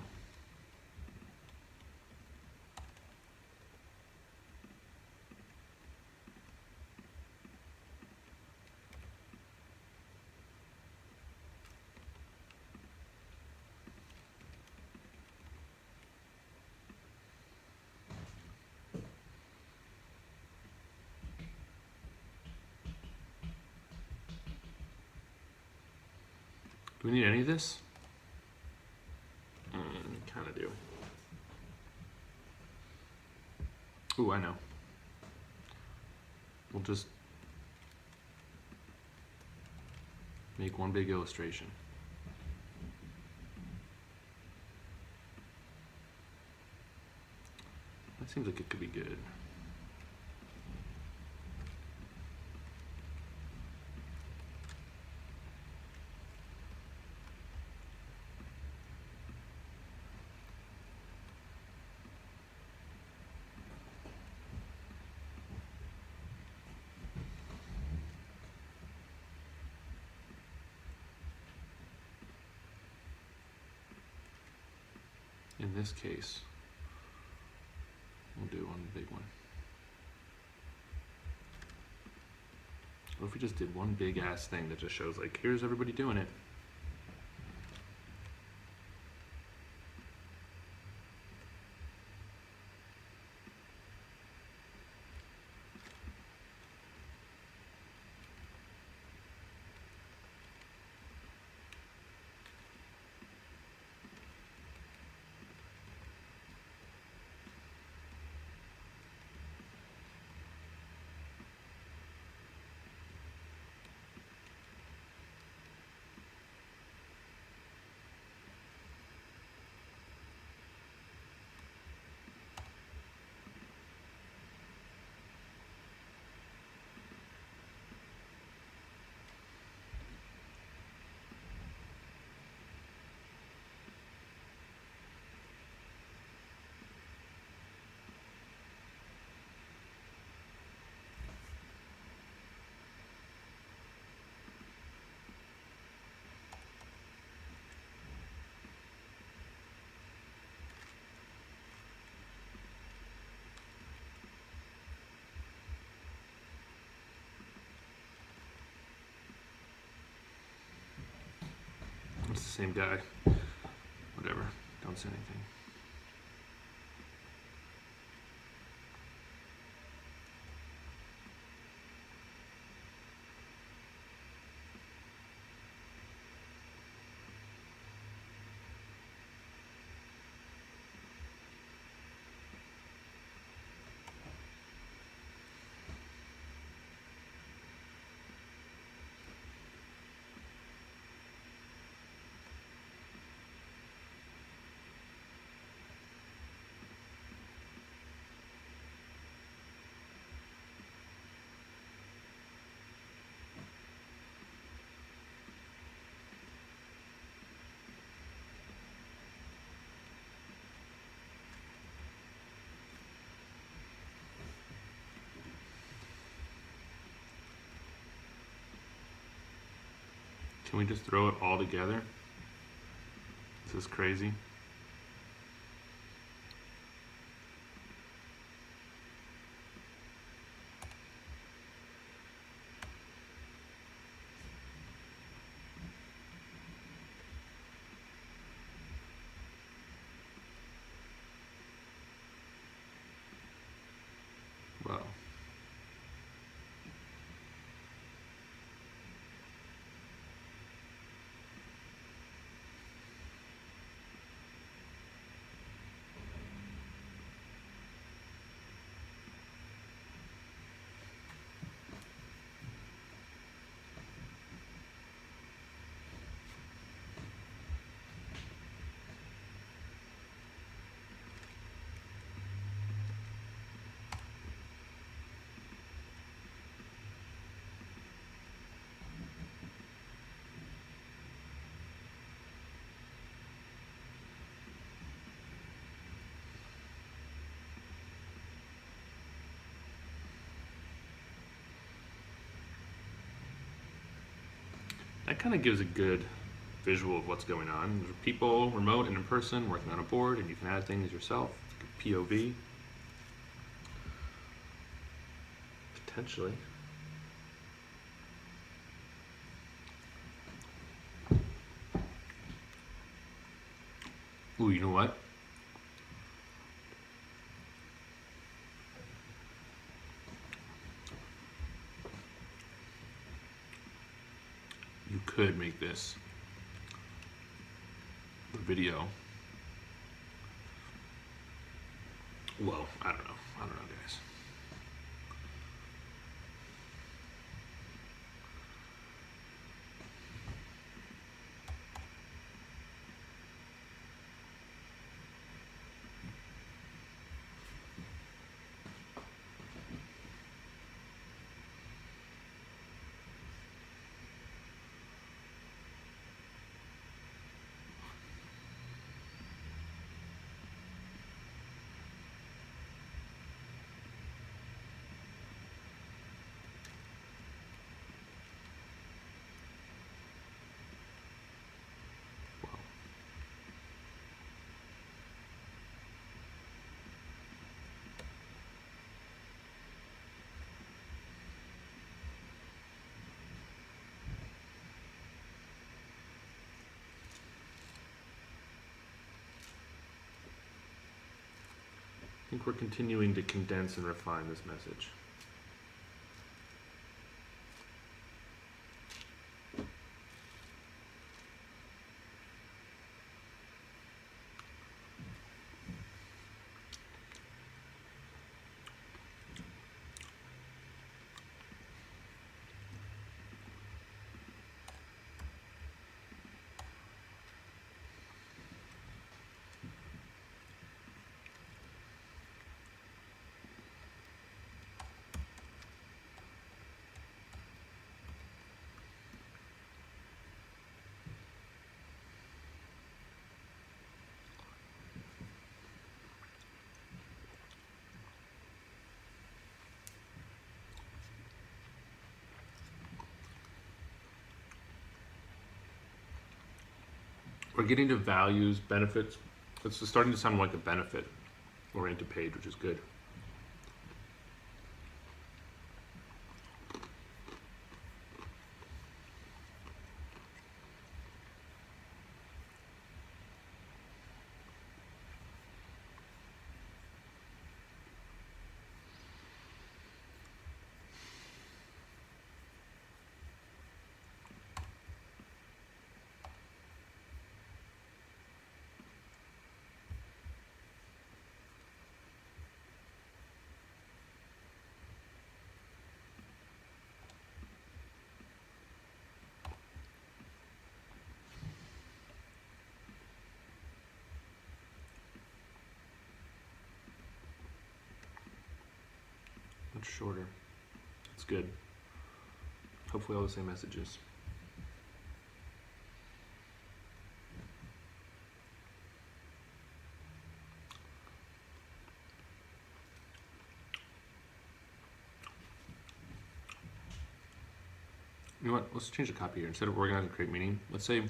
Do we need any of this? Kind of do. Ooh, I know. We'll just make one big illustration. That seems like it could be good. In this case, we'll do one big one. What if we just did one big ass thing that just shows, like, here's everybody doing it. It's the same guy. Whatever. Don't say anything. Can we just throw it all together? This is crazy. Wow. That kind of gives a good visual of what's going on. There's people, remote and in person, working on a board, and you can add things yourself. It's like a POV. Potentially. Ooh, you know what? You could make this a video. Well, I don't know. Guys. I think we're continuing to condense and refine this message. We're getting to values, benefits. It's starting to sound like a benefit-oriented page, which is good. Much shorter. It's good. Hopefully all the same messages. You know what? Let's change the copy here. Instead of organize and create meaning, let's say there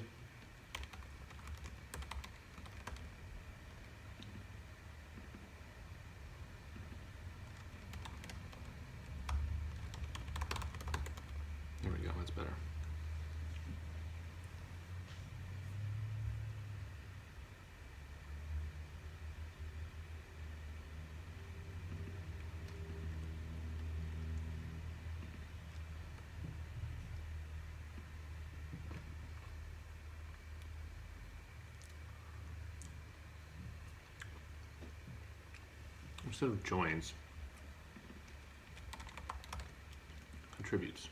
we go. That's better. Instead of joins, contributes.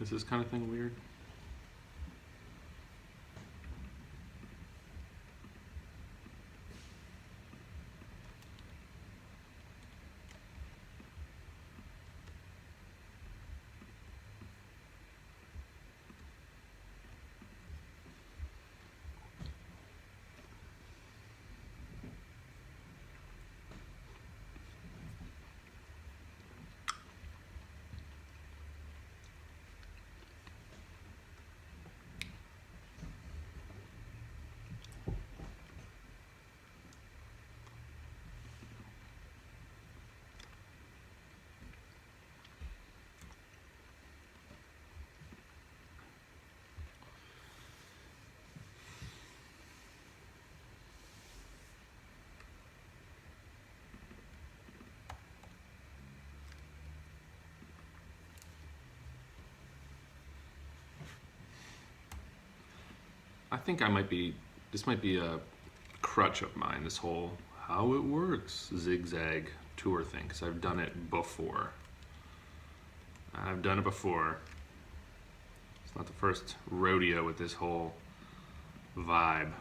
Is this kind of thing weird? I think this might be a crutch of mine, this whole how it works zigzag tour thing, because I've done it before. It's not the first rodeo with this whole vibe.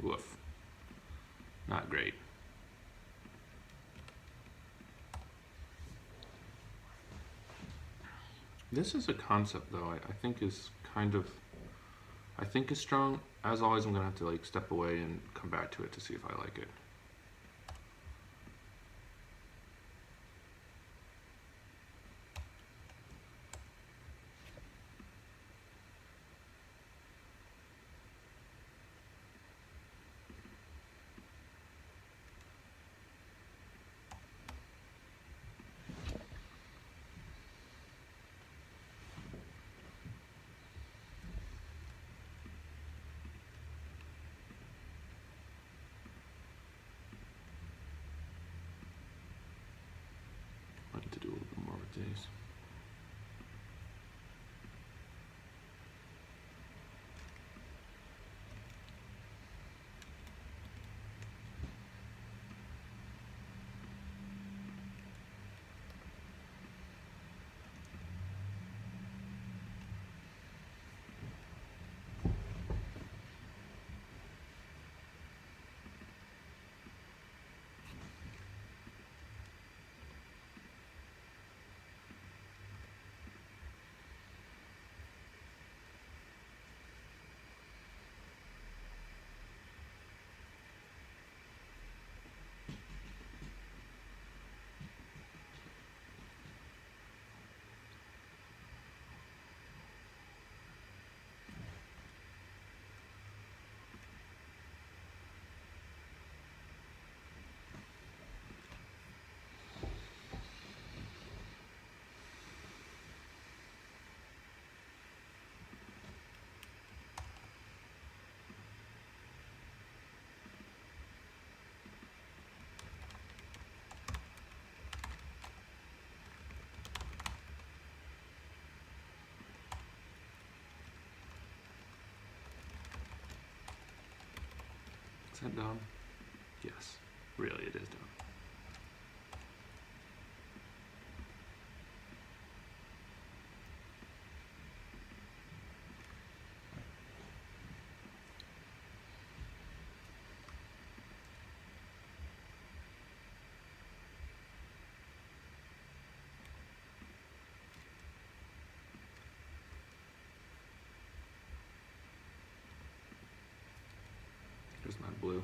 Woof. Not great. This is a concept, though, I think is is strong. As always, I'm gonna have to like step away and come back to it to see if I like it. I need to do a little bit more with these. 100% done? Yes, really it is done. There's my blue.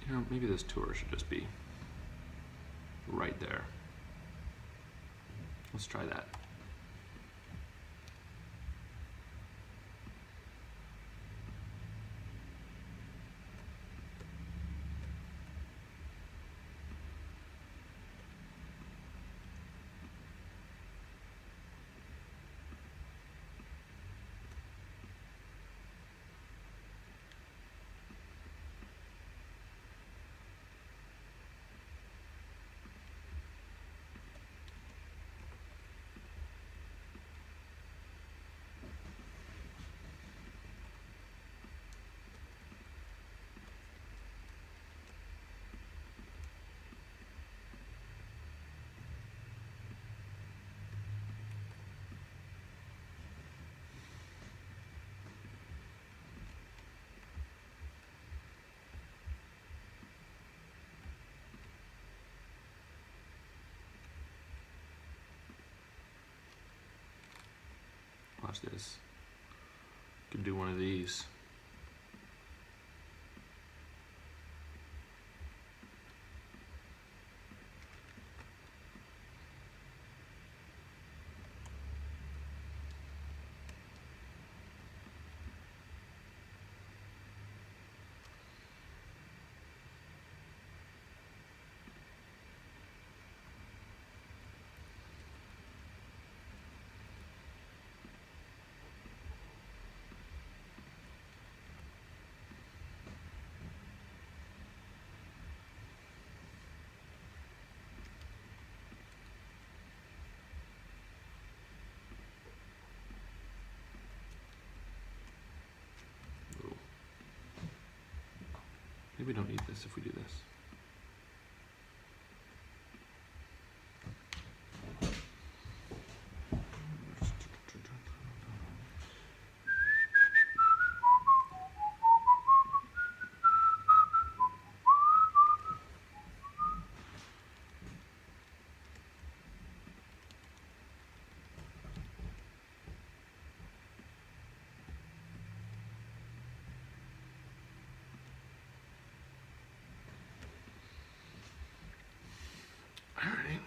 You know, maybe this tour should just be right there. Let's try that. Watch this. Could do one of these. Maybe we don't need this if we do this. All right.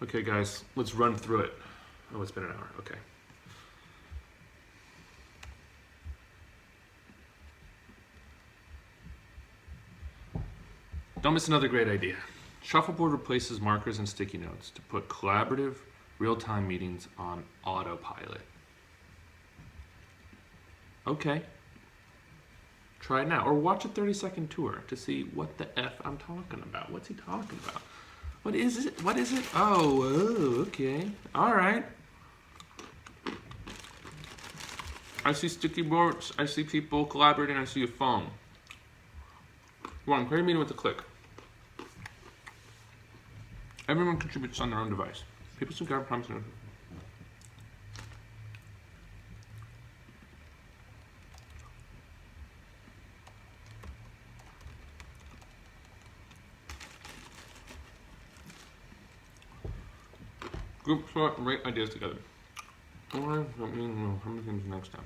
Okay, guys, let's run through it. Oh, it's been an hour. Okay. Don't miss another great idea. Shuffleboard replaces markers and sticky notes to put collaborative, real-time meetings on autopilot. Okay. Try it now, or watch a 30-second tour to see what the F I'm talking about. What's he talking about? What is it? What is it? Oh, okay. All right. I see sticky boards. I see people collaborating. I see a phone. One, create a meeting with a click. Everyone contributes on their own device. People still got prompts. Group sort, write ideas together. Or, how many things next time?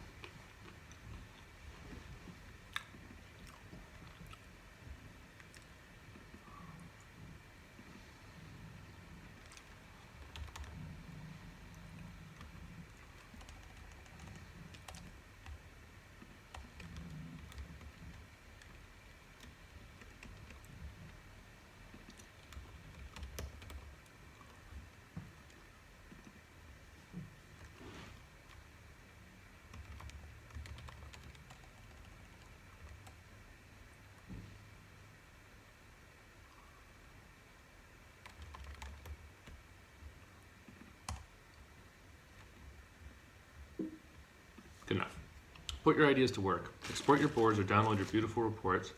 Good enough. Put your ideas to work. Export your boards or download your beautiful reports.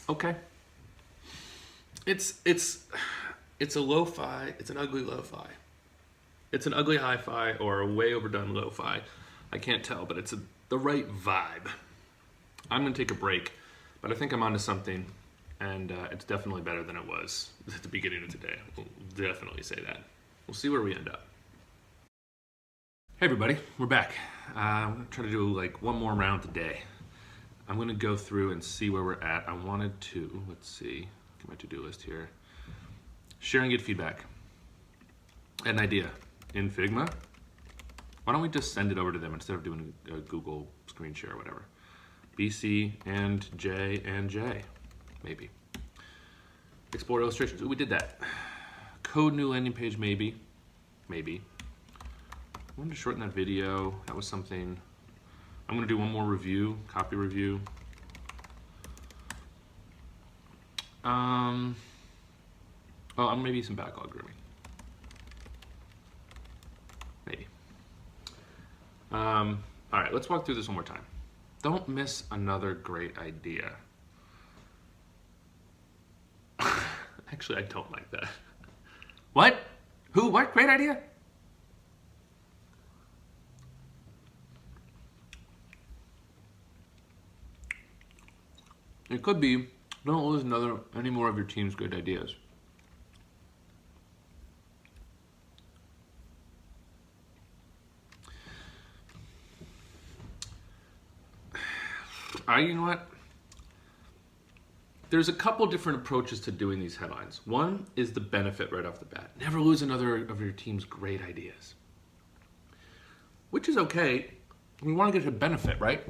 Okay. It's a lo-fi. It's an ugly lo-fi. It's an ugly hi-fi or a way overdone lo-fi. I can't tell, but it's the right vibe. I'm gonna take a break, but I think I'm onto something, and it's definitely better than it was at the beginning of today. We'll definitely say that. We'll see where we end up. Hey everybody, we're back. I'm gonna try to do like one more round today. I'm gonna go through and see where we're at. I wanted to, let's see, get my to-do list here. Share and get feedback. An idea in Figma. Why don't we just send it over to them instead of doing a Google screen share or whatever. BC and J, maybe. Export illustrations, ooh, we did that. Code new landing page, maybe. I wanted to shorten that video. That was something. I'm gonna do one more review, copy review. Maybe some backlog grooming. Maybe. All right, let's walk through this one more time. Don't miss another great idea. Actually, I don't like that. What? Who? What? Great idea? It could be, don't lose any more of your team's great ideas. you know what? There's a couple different approaches to doing these headlines. One is the benefit right off the bat. Never lose another of your team's great ideas. Which is okay. We want to get a benefit, right?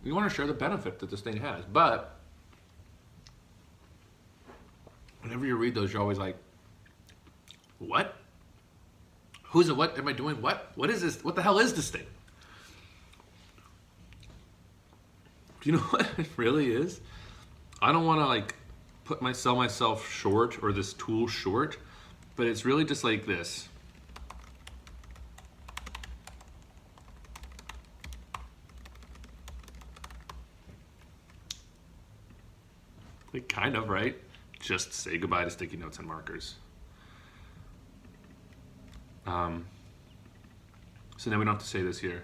We want to share the benefit that this thing has. But whenever you read those, you're always like, what? Who's it? What am I doing? What is this? What the hell is this thing? Do you know what it really is? I don't want to like sell myself short or this tool short, but it's really just like this. Like kind of, right? Just say goodbye to sticky notes and markers. So now we don't have to say this here.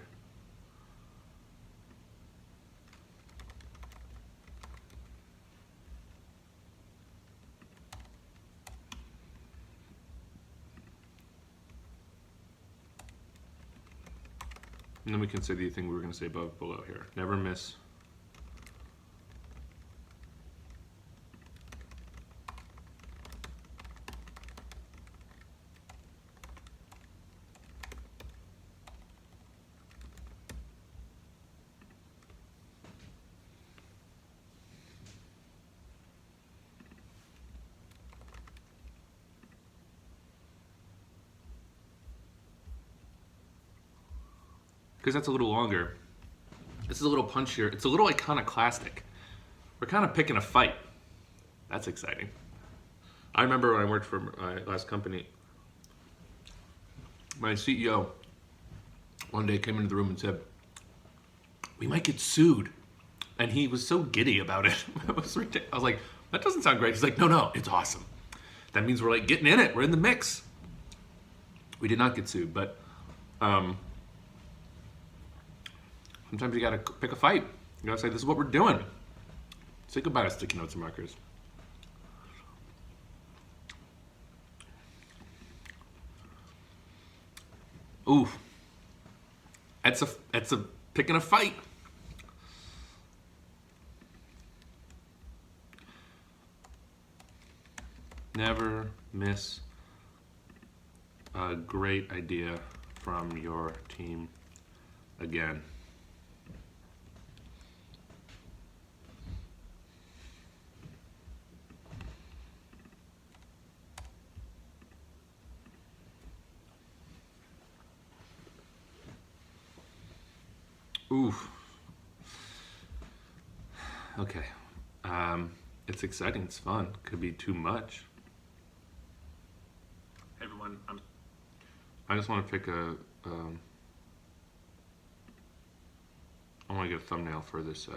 And then we can say the thing we were going to say above, below here. Never miss. Because that's a little longer. This is a little punchier. It's a little iconoclastic. We're kind of picking a fight. That's exciting. I remember when I worked for my last company, my CEO one day came into the room and said, "We might get sued." And he was so giddy about it. It was ridiculous. I was like, that doesn't sound great. He's like, no, it's awesome. That means we're like getting in it. We're in the mix. We did not get sued, but sometimes you gotta pick a fight. You gotta say, this is what we're doing. Say goodbye to sticky notes and markers. Ooh, that's a picking a fight. Never miss a great idea from your team again. Oof. Okay. It's exciting. It's fun. Could be too much. Hey everyone, I just want to pick a. I want to get a thumbnail for this.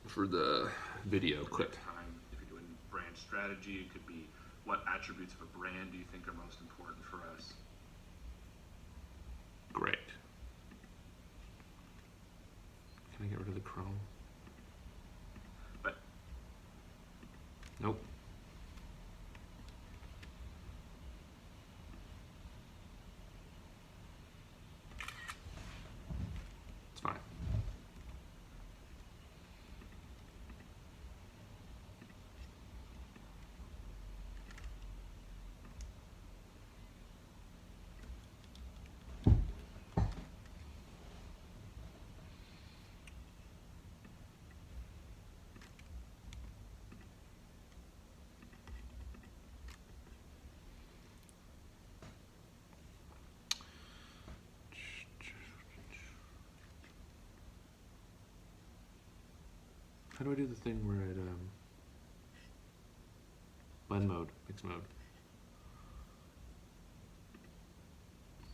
For the video clip. time if you're doing brand strategy, it could be what attributes of a brand do you think are most important for us? Great. Can I get rid of the Chrome? But Nope. It's fine. How do I do the thing where it blend mode, mix mode?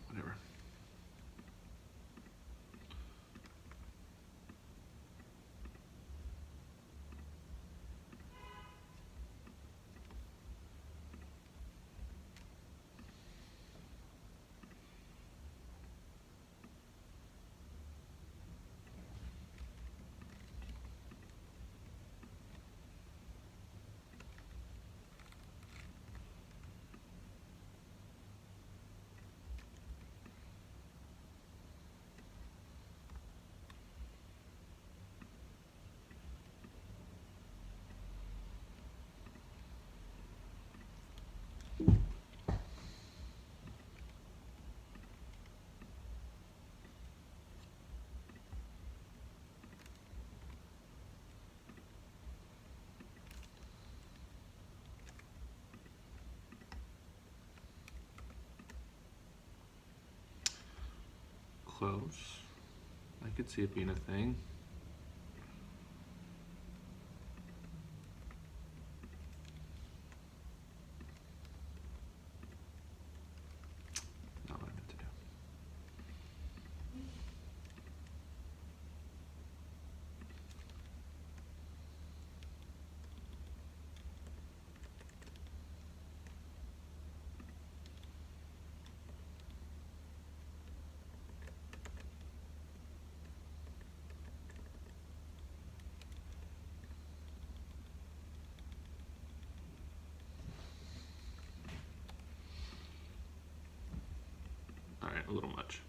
Whatever. close. I could see it being a thing. Not what I meant to do. All right, a little much.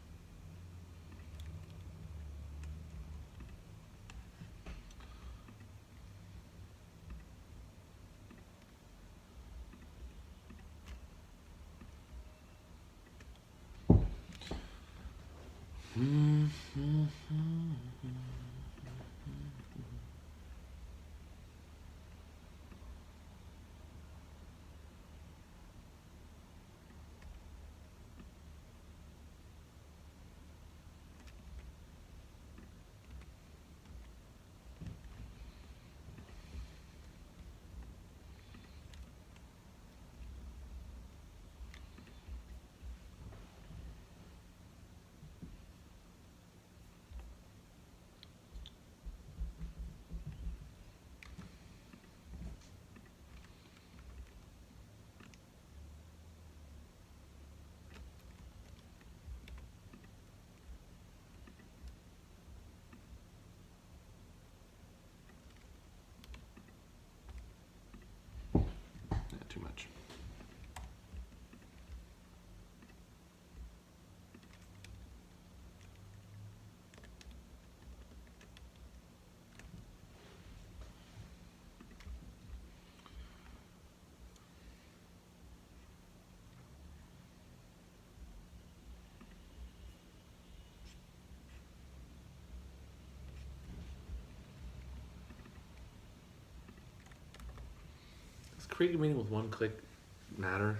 Yeah, too much. Does creating a meeting with one click matter?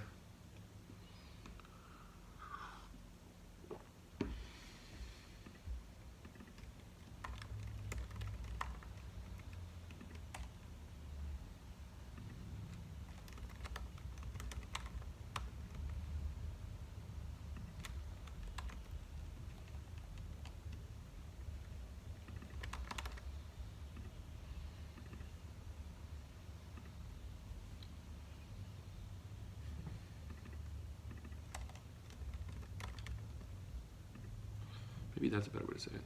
Maybe that's a better way to say it.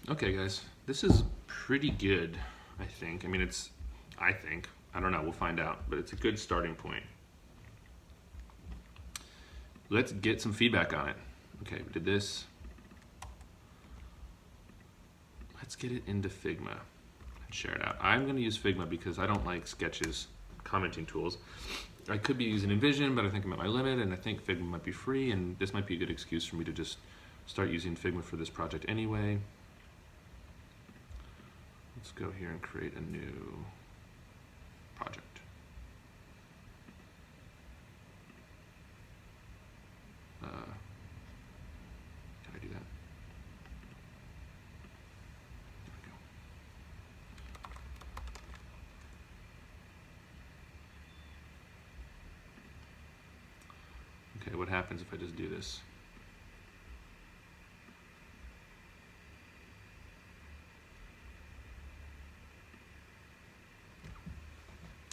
Okay, guys, this is pretty good, I think. I mean, I don't know, we'll find out, but it's a good starting point. Let's get some feedback on it. Okay, we did this. Let's get it into Figma and share it out. I'm going to use Figma because I don't like Sketch's commenting tools. I could be using InVision, but I think I'm at my limit, and I think Figma might be free, and this might be a good excuse for me to just start using Figma for this project anyway. Let's go here and create a new project. Can I do that? There we go. Okay, what happens if I just do this?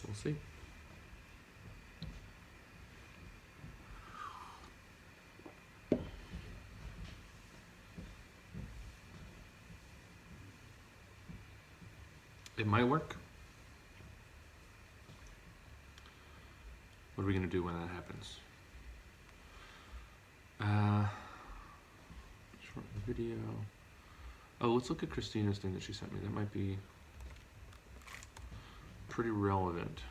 We'll see. It might work. What are we going to do when that happens? Short video. Oh, let's look at Christina's thing that she sent me. That might be pretty relevant.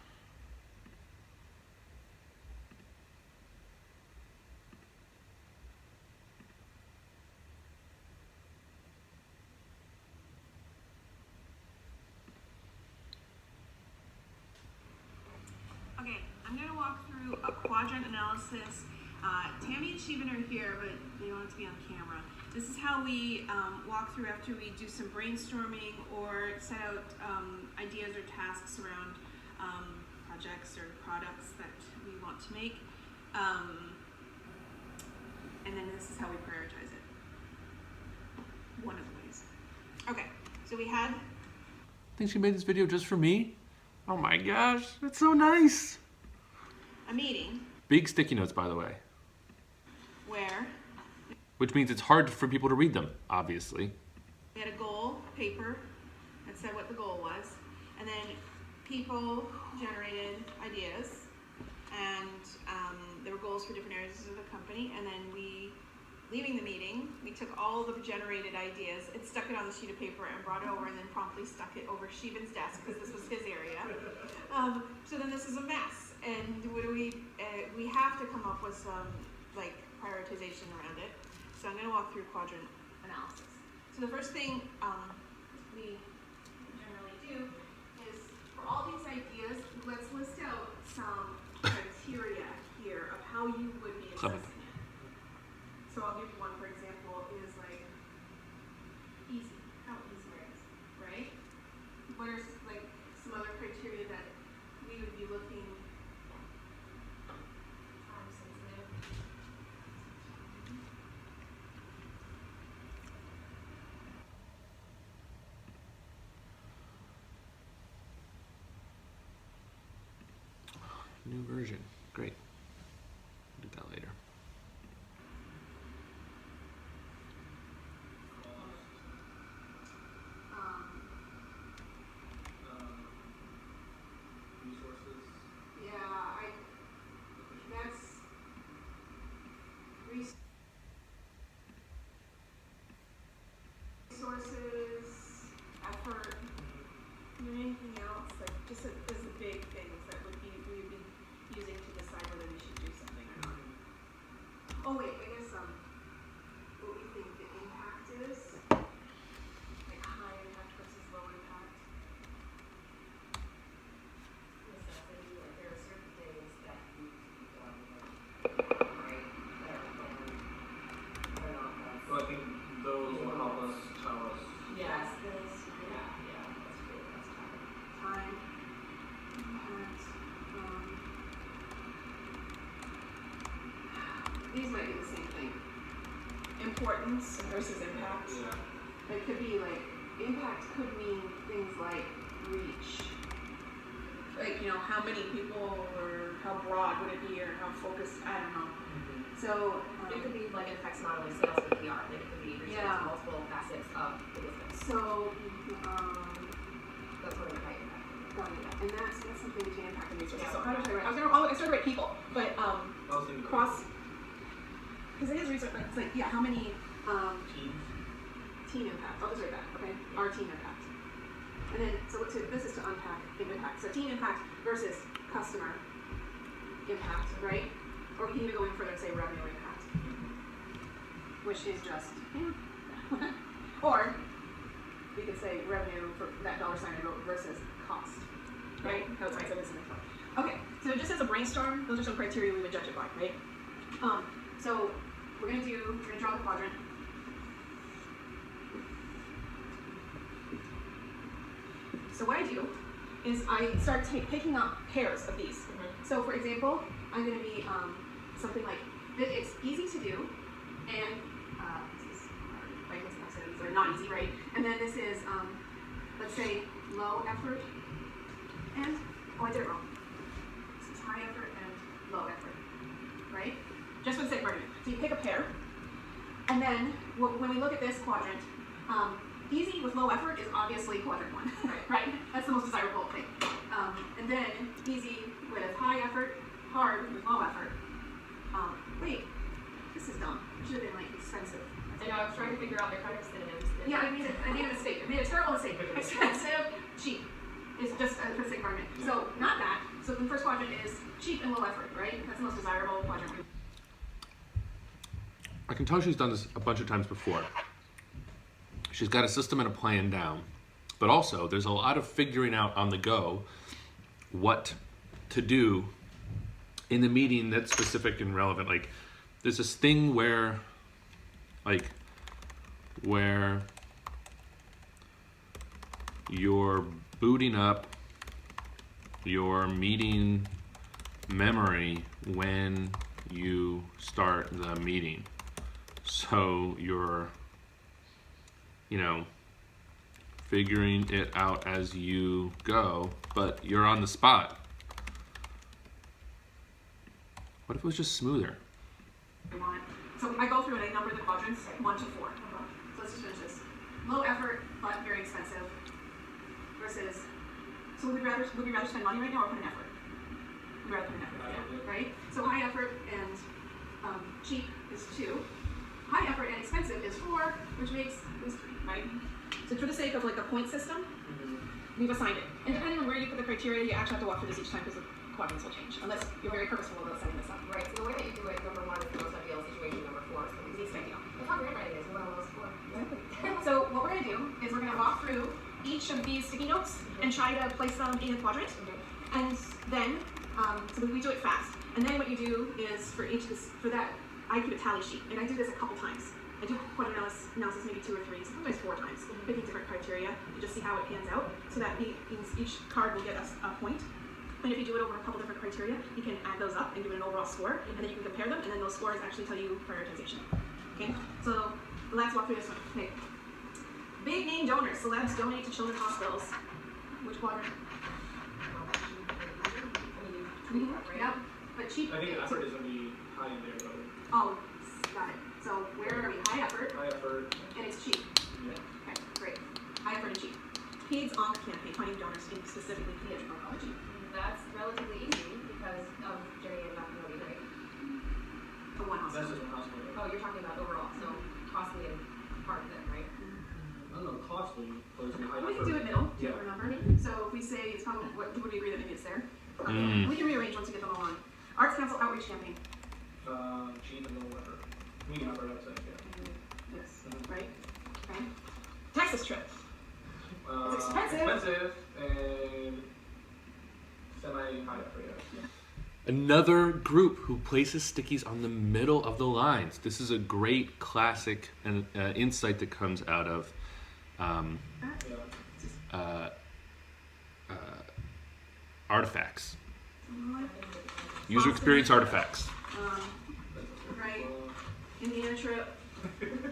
Okay, I'm going to walk through a quadrant analysis. Tammy and Sheevan are here, but they don't have to be on camera. This is how we walk through after we do some brainstorming or set out ideas or tasks around projects or products that we want to make. And then this is how we prioritize it. One of the ways. Okay, so we had... I think she made this video just for me. Oh my gosh, that's so nice. a meeting Big sticky notes, by the way. where Which means it's hard for people to read them, obviously. we had a goal, paper, that said what the goal was, and then people generated ideas, and there were goals for different areas of the company, and then leaving the meeting, we took all the generated ideas and stuck it on the sheet of paper and brought it over and then promptly stuck it over Sheevan's desk because this was his area. So then this is a mess, and what do we have to come up with some like prioritization around it. So I'm going to walk through quadrant analysis. So the first thing we generally do is for all these ideas, let's list out some criteria here of how you would be assessing it. So I'll give you one, for example, is like easy. How easy is, right? What are like some other criteria that we would be looking time sensitive? New version. Great. Do that later. Resources. Yeah, that's resources, effort, anything else, like just as the big things that we would be using to decide whether we should do something or not. Oh wait, I guess what we think the impact is, like high impact versus low impact. Necessity, like there are certain things that need to be done, right, that are not us. So I think those will help us tell us. Yes, those, yeah, that's good, that's time. Time, impact, these might be the same thing. Importance versus impact. Yeah. It could be like, impact could mean things like reach. Like, how many people or how broad would it be or how focused, I don't know. So, It could be like it affects not only sales but PR. Like it could be reaching Yeah. into multiple facets of the business. so, That's what it might impact. got it. And that's something between impact and resources. Yeah. So how do I write? I started to write people, but cross, because it is research. It's like, yeah, how many team impact? I'll just write that. Okay, our team impact. And then this is to unpack impact. So team impact versus customer impact, right? Or we can even go in further and say revenue impact, which is just, or we could say revenue for that dollar sign I wrote versus cost, right? Outside, so this is okay. So just as a brainstorm, those are some criteria we would judge it by, right? So we're gonna draw the quadrant. So what I do is I start picking up pairs of these. So for example, I'm going to be something like, it's easy to do, and this is like these are not easy, right? And then this is, let's say, low effort, and, oh, I did it wrong. This is high effort and low effort, right? Just for the sake of argument. So you pick a pair, and then when we look at this quadrant, easy with low effort is obviously quadrant 1, right? That's the most desirable thing. And then easy with high effort, hard with low effort. Wait, this is dumb. It should have been like expensive. I know, I was trying to figure out their kind of synonyms. Yeah, I made a mistake. I made a terrible mistake. Expensive, cheap is just for the sake of argument. So not that. So the first quadrant is cheap and low effort, right? That's the most desirable quadrant. I can tell she's done this a bunch of times before. She's got a system and a plan down, but also there's a lot of figuring out on the go what to do in the meeting that's specific and relevant. Like there's this thing where you're booting up your meeting memory when you start the meeting. So you're figuring it out as you go, but you're on the spot. What if it was just smoother? So I go through and I number the quadrants 1 to 4. So let's just finish this. Low effort, but very expensive. Versus, so would we rather spend money right now or put an effort? We'd rather put an effort, yeah, right? So high effort and cheap is 2. High effort and expensive is 4, which makes is 3, right? So for the sake of like a point system, we've assigned it. And depending on where you put the criteria, you actually have to walk through this each time because the quadrants will change, unless you're very purposeful about setting this up. Right, so the way that you do it, number 1 is the most ideal situation, number 4 is the least ideal. That's how great writing is, what all those 4. So what we're going to do is we're going to walk through each of these sticky notes and try to place them in a quadrant. And then, so we do it fast. And then what you do is for that, I keep a tally sheet. And I do this a couple times. I do quadrant analysis maybe 2 or 3, sometimes 4 times, picking different criteria to just see how it pans out. So that means each card will get us a point. And if you do it over a couple different criteria, you can add those up and give it an overall score, and then you can compare them, and then those scores actually tell you prioritization. Okay, so let's walk through this one. Okay. Big name donors. Celebs donate to children's hospitals. Which quadrant? Yep. But cheap. I think effort is going to be high in there, though. Oh, got it. So where are we? High effort. High effort. And it's cheap. Yeah. Okay, great. High effort and cheap. PAID's ONC campaign, finding donors in specifically pediatric oncology. That's relatively easy because of Jenny and Backlog, right? For one That's hospital. just one hospital. Oh, you're talking about overall, so costly and hard then, right? I don't know, costly, but it's high We can effort. do it middle. Do you Yeah. remember? So if we say it's probably, would we agree that maybe it's there? We can rearrange once we get them all on. Arts Council outreach campaign. Cheap and low effort. Medium effort, I would say, yeah. Yes, right? Okay. Texas trip. It's expensive. Expensive and semi-high effort, yeah. Another group who places stickies on the middle of the lines. This is a great classic and insight that comes out of Yeah. artifacts, user experience artifacts. Right. Indiana trip. All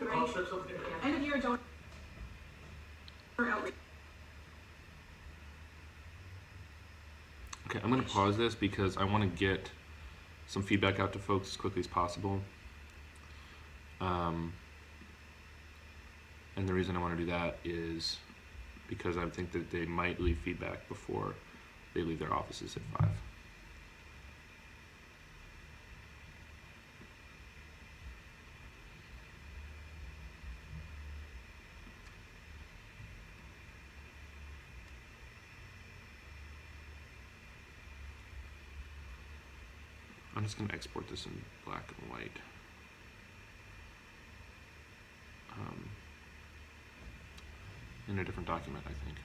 Right. trips up there. End of year donor outreach. Okay, I'm going to pause this because I want to get some feedback out to folks as quickly as possible. And the reason I want to do that is because I think that they might leave feedback before they leave their offices at 5. I'm just going to export this in black and white. In a different document, I think.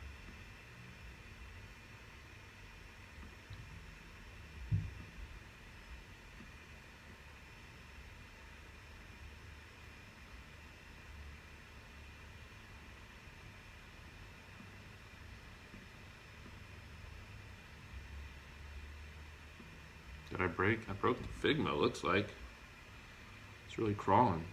Did I break? I broke the Figma, looks like. It's really crawling.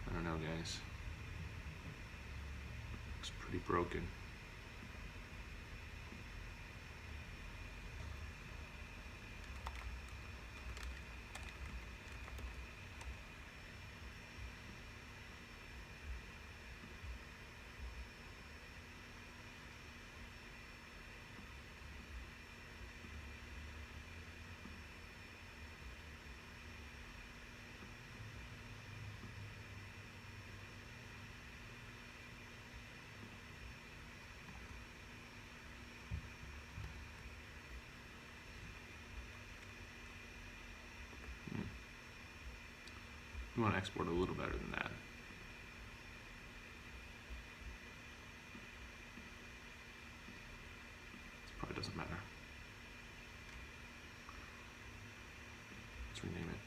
I don't know, guys. Looks pretty broken. We want to export a little better than that. This probably doesn't matter. Let's rename it.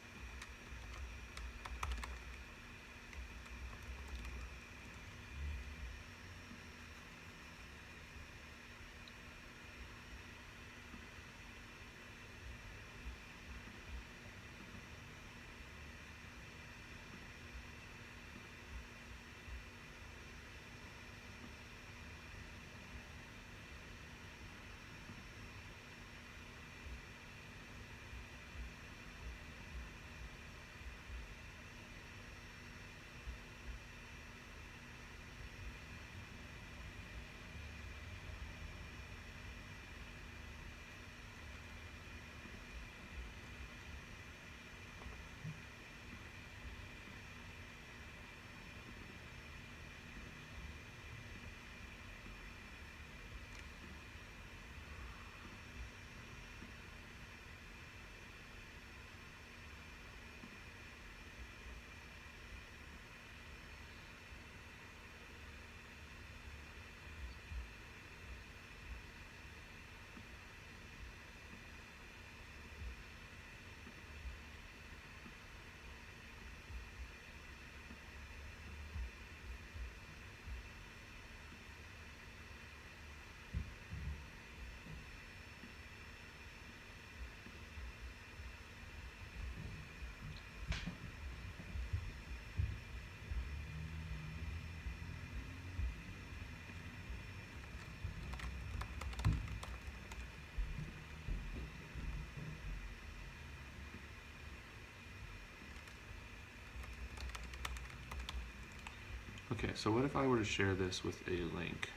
Okay, so what if I were to share this with a link?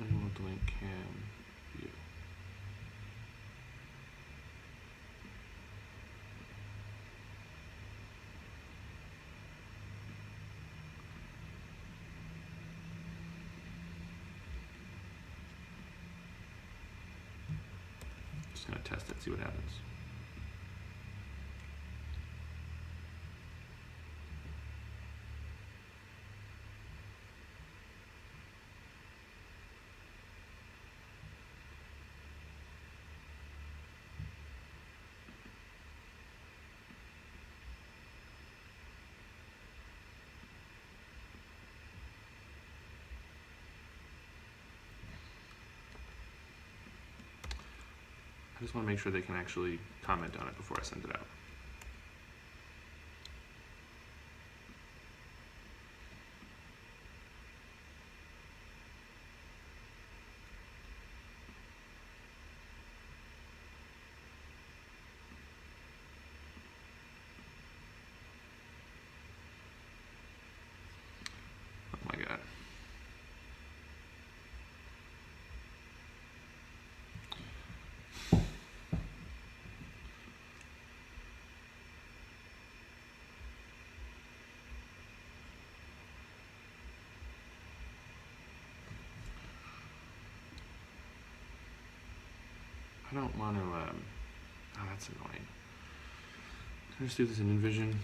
Anyone with the link can view. Just gonna test it, see what happens. I just want to make sure they can actually comment on it before I send it out. I don't want to, oh, that's annoying. Can I just do this in InVision?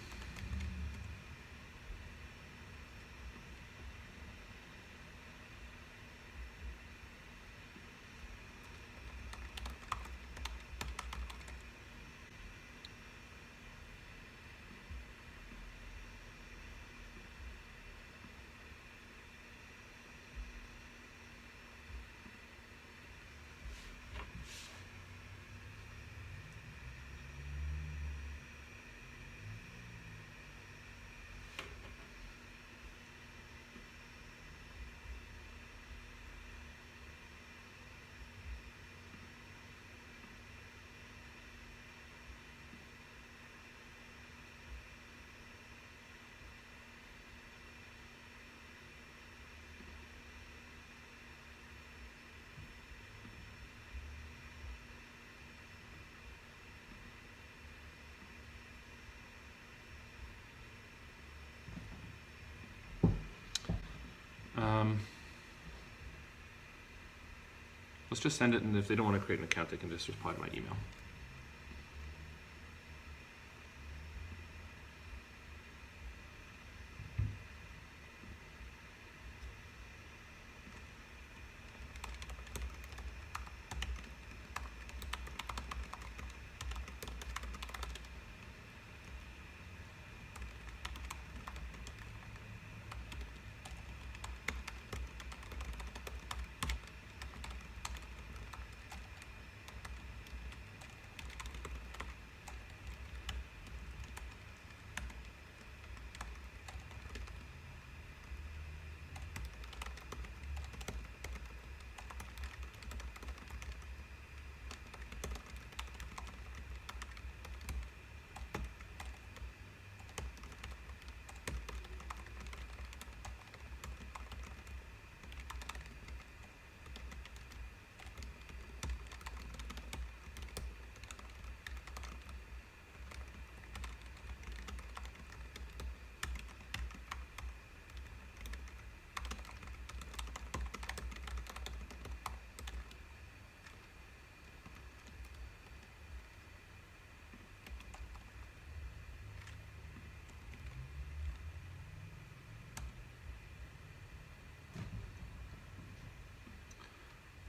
Let's just send it, and if they don't want to create an account, they can just reply to my email.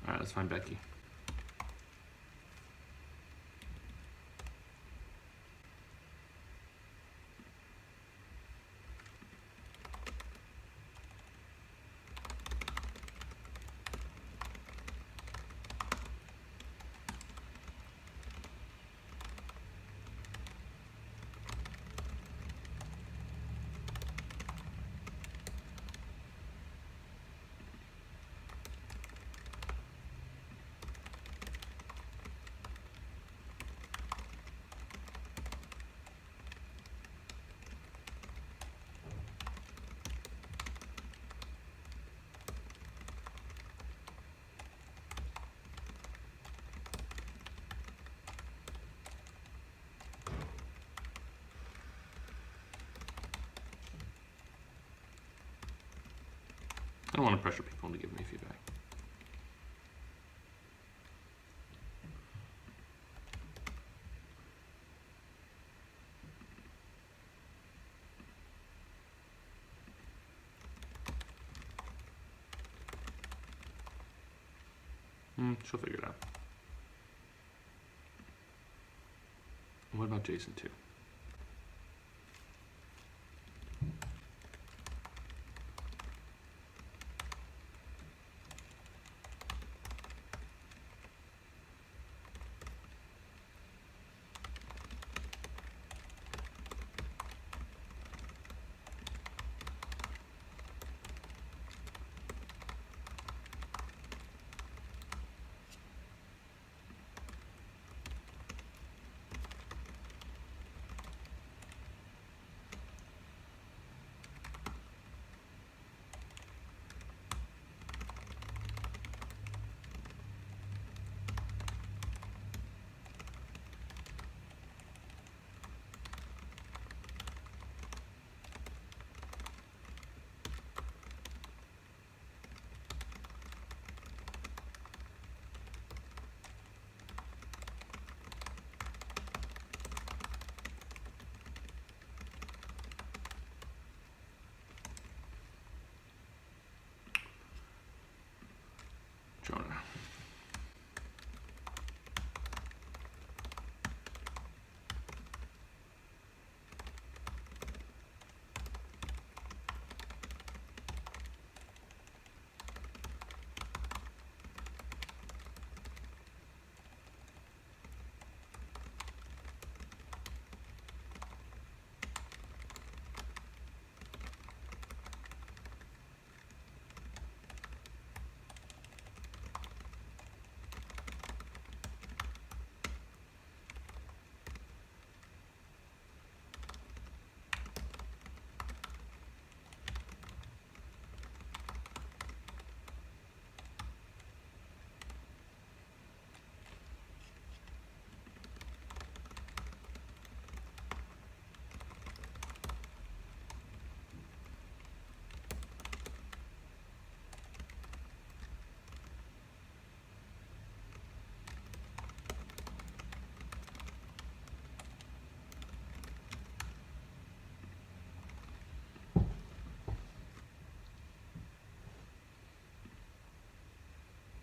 All right, let's find Becky. I don't want to pressure people into giving me feedback. She'll figure it out. And what about Jason too?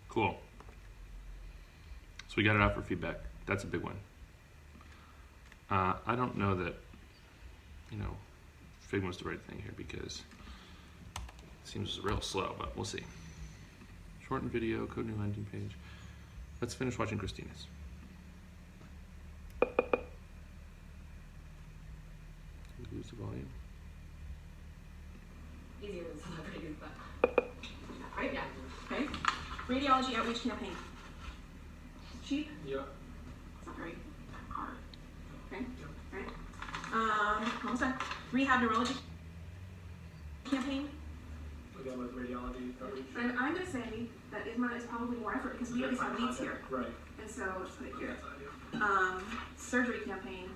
Cool. So we got it out for feedback. That's a big one. I don't know that, Figma's the right thing here because it seems real slow, but we'll see. Shorten video, code new landing page. Let's finish watching Christina's. Lose the volume. Easier than celebrities, but. Right? Yeah. Okay. Radiology outreach campaign. Cheap? Yeah. It's not very hard. Okay? Right? Almost done. Rehab neurology campaign. Again with radiology coverage. And I'm going to say that ISMA is probably more effort because we at least have leads here. Right. And so let's put it here. That's ideal. Surgery campaign.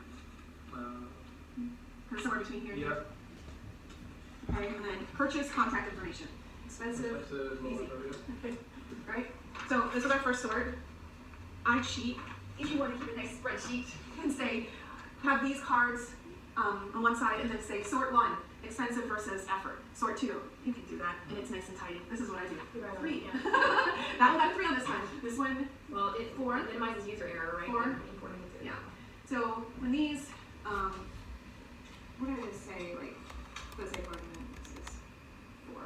Somewhere between here and Yeah. here. Okay, and then purchase contact information. Expensive, easy. Okay, right? So this is our first sort. I cheat. If you want to keep a nice spreadsheet, you can say, have these cards on one side and then say sort 1, expensive versus effort. Sort 2, you can do that, and it's nice and tidy. This is what I do. 3. That will have 3 on this one. This one, Well, it 4. minimizes user error, right? 4. Importing it to. Yeah. So when these, we're going to say like, let's say for argument, this is 4.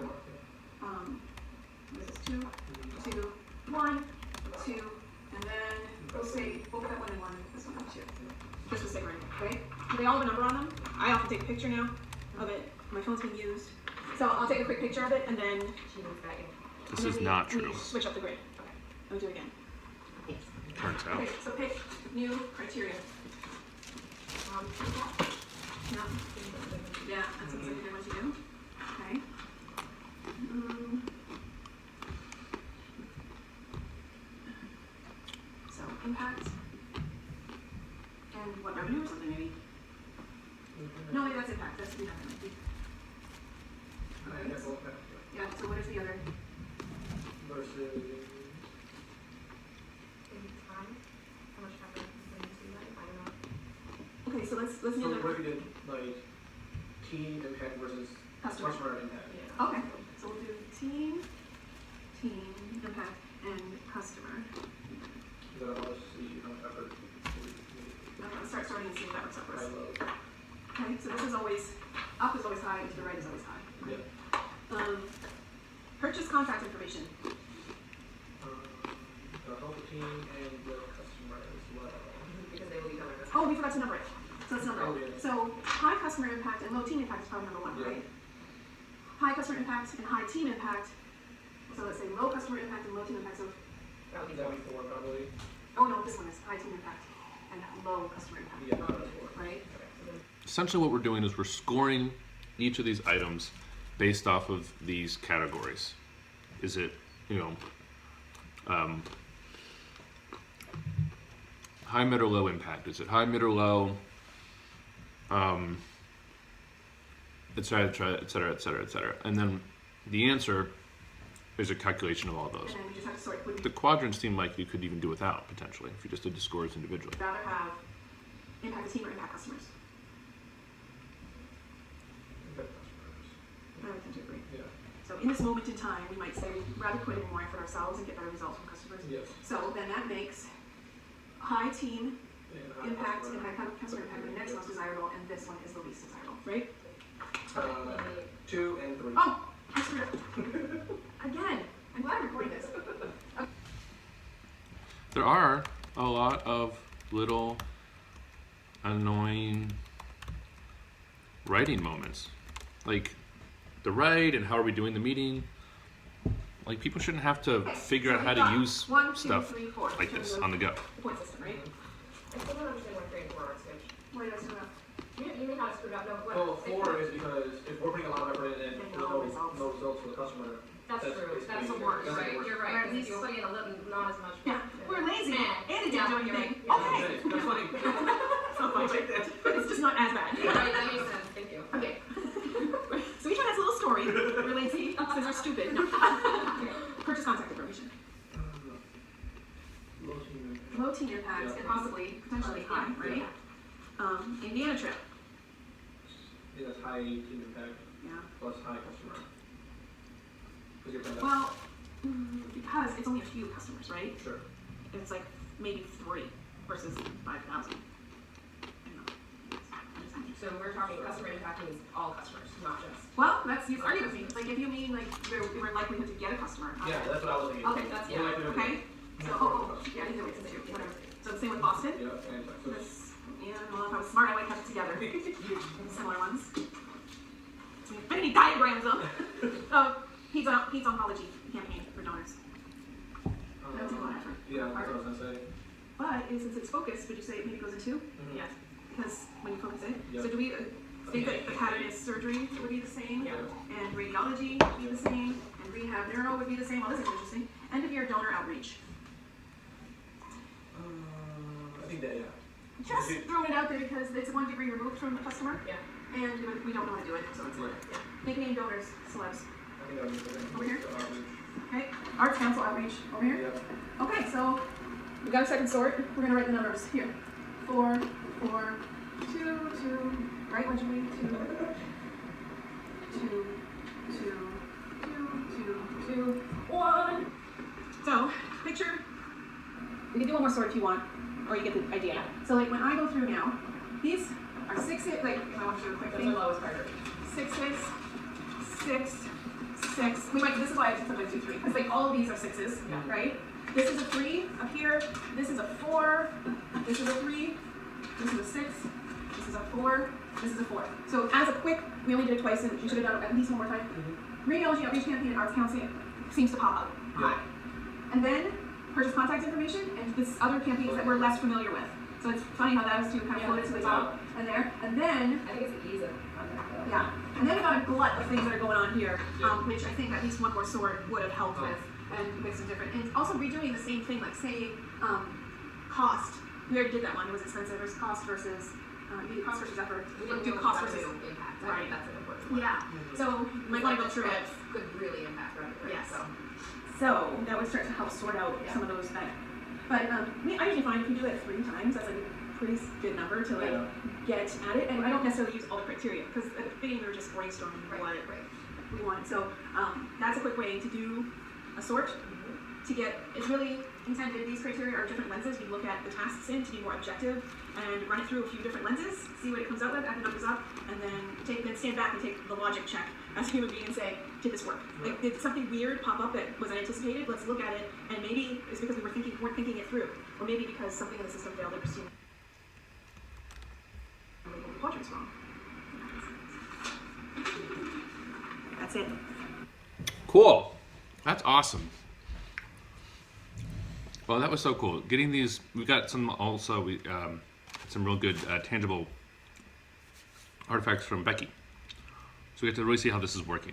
This is 2, 2, 1, 2, and then we'll say, we'll put that one in 1, this one in 2. Just for sake of argument, okay? Do they all have a number on them? I often take a picture now of it. My phone's being used. So I'll take a quick picture of it and then. She needs that, This and is then not we true. switch up the grid. Okay. Let me do it again. Turns out. Okay, so pick new criteria. No. Yeah, that's exactly what you do. Okay. So impact and what revenue or something maybe? No, maybe that's impact. That's impact. Yeah. So what is the other? Versus. Time? How much effort is going into that? I don't know. Okay, so let's So do what if the we did like team impact versus customer. impact? Yeah. Okay. So we'll do team, impact, and customer. That allows us to see how much effort Okay, let's start sorting and see if that works out for us. high low. Okay, so this is always, up is always high, and to the right is always high. Yeah. Purchase contact information. That'll help the team and the customer as well. Because they will be covering this. Oh, we forgot to number it. So let's number Oh, it. yeah. So high customer impact and low team impact is probably number 1, Yeah. right? High customer impact and high team impact. So let's say low customer impact and low team impact. So, That would be That'd be 4 probably. oh no, this one is high team impact and low customer impact. Yeah, that's 4. Right? Essentially what we're doing is we're scoring each of these items based off of these categories. Is it, high, mid, or low impact? Is it high, mid, or low? Et cetera, et cetera, et cetera, et cetera. And then the answer is a calculation of all those. And then we just have to sort. Would The quadrants seem like you could even do without, potentially, if you just did the scores individually. you rather have impact team or impact customers? Impact customers. I would tend to agree. Yeah. So in this moment in time, we might say we'd rather put in more effort ourselves and get better results from customers. Yes. So then that makes high team And high impact customer. and high customer impact the next most desirable, and this one is the least desirable, right? 2 and 3. Oh, I screwed up. Again, I'm glad I'm recording this. There are a lot of little annoying writing moments. Like the write and how are we doing the meeting. Like people shouldn't have to Okay, figure so out how we've to got use 1, 2, stuff 3, 4 like in terms this of on the go. the point system, right? I still don't understand why 3 and 4 are switched. Why did I screw up? You may not have screwed up, no, what? Well, 4 is because if we're putting a lot of effort in and And there's no results. no results for the customer. That's true, basically- that's the worst, that's the right, worst. you're Or at right, because least- if you're putting in a little, not as much. Yeah, we're lazy Yeah. and it didn't Yeah, do you're anything. right. Okay. That's funny. It's not funny. Take that. It's just not as bad. You're right, that makes sense, thank you. Okay. So each one has a little story. We're lazy because we're stupid. No. Purchase contact information. Low team impact. Low team impact Yeah. and possibly, potentially high, right? Indiana trip. Yeah, that's high team impact Yeah. plus high customer. Because you're putting that. Well, because it's only a few customers, right? Sure. It's like maybe 3 versus 5,000. So we're talking customer impact means all customers, not just. Well, that's the argument thing. Like if you mean like we're likelihood to get a customer. Yeah, that's what I was thinking. Okay, that's More likely to- okay. So yeah, either way, it's a 2, whatever. So the same with Boston. Yeah, and so This, yeah, well, if I was smart, I might have it together. Similar ones. I need diagrams of pizza oncology campaign for donors. That would take a lot of effort. yeah, that's what I was gonna say. But since it's focused, would you say it maybe goes in 2? Mhm. Yeah. Because when you focus it. Yep. So do we think that the pattern is surgery would be the same? Yeah. And radiology would be the same? And rehab neuro would be the same? Well, this is interesting. End of year donor outreach. I think that, yeah. Just throwing it out there because it's 1 degree removed from the customer. Yeah. And we don't know how to do it, so it's Right. yeah. Nickname donors, celebs. I think that would be the Over here? the outreach. Okay. Arts Council outreach over here. Yeah. Okay, so we got a second sort. We're gonna write the numbers here. 4, 4, 2, 2. Right? What'd you read? 2, 2, 2, 2, 2, 2, 1. So picture. We can do one more sort if you want, or you get the idea. So like when I go through now, these are 6s. Like if I want to do a quick That's thing. the lowest priority. 6s, 6, 6. We might. This is why I sometimes do 3 because like all of these are 6s, Yeah. right? This is a 3 up here. This is a 4. This is a 3. This is a 6. This is a 4. This is a 4. So as a quick, we only did it twice, and we should have done it at least one more time. Radiology outreach campaign and arts counseling seems to pop up. Yeah. And then purchase contact information and this other campaigns that we're less familiar with. So it's funny how that has to kind of float to the top and there. And then I think it's the ease of contact though. yeah. And then we got a glut of things that are going on here, Yeah. which I think at least one more sort would have helped with and with some different. And also redoing the same thing, like say cost. We already did that one. It was expensive versus cost versus cost versus effort. We didn't Do do cost revenue versus impact. I right. think that's an important one. yeah. So you might want to go through it. Could really impact revenue. Right? Yes. So. So that would start to help sort out some of those that. But I mean, I usually find if you do it 3 times, that's like a pretty good number to like get at it. And I don't necessarily use all the criteria because at the beginning we were just brainstorming what we wanted. So that's a quick way to do a sort. To get, it's really intended, these criteria are different lenses. You look at the tasks in to be more objective and run it through a few different lenses, see what it comes out with, add the numbers up, and then stand back and take the logic check as a human being and say, did this work? Like, did something weird pop up that was unanticipated? Let's look at it, and maybe it's because we weren't thinking it through, or maybe because something in the system failed to pursue the quadrants wrong. That's it. Cool. That's awesome. Well, that was so cool. Getting these, we got some also, some real good tangible artifacts from Becky. So we get to really see how this is working.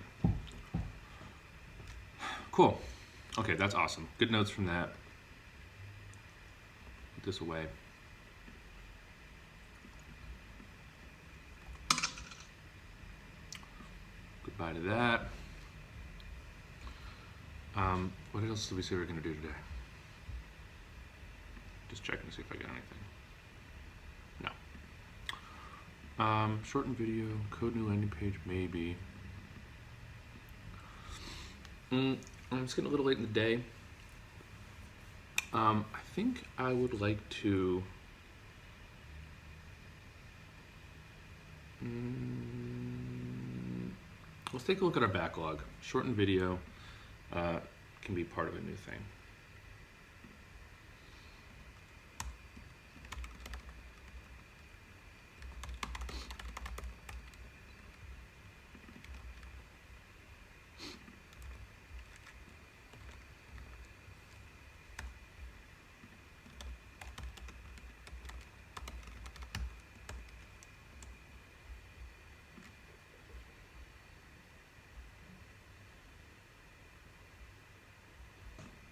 Cool. Okay, that's awesome. Good notes from that. Put this away. Goodbye to that. What else did we say we were going to do today? Just checking to see if I got anything. No. Shorten video, code new landing page, maybe. It's getting a little late in the day. I think I would like to. Let's take a look at our backlog. Shorten video can be part of a new thing.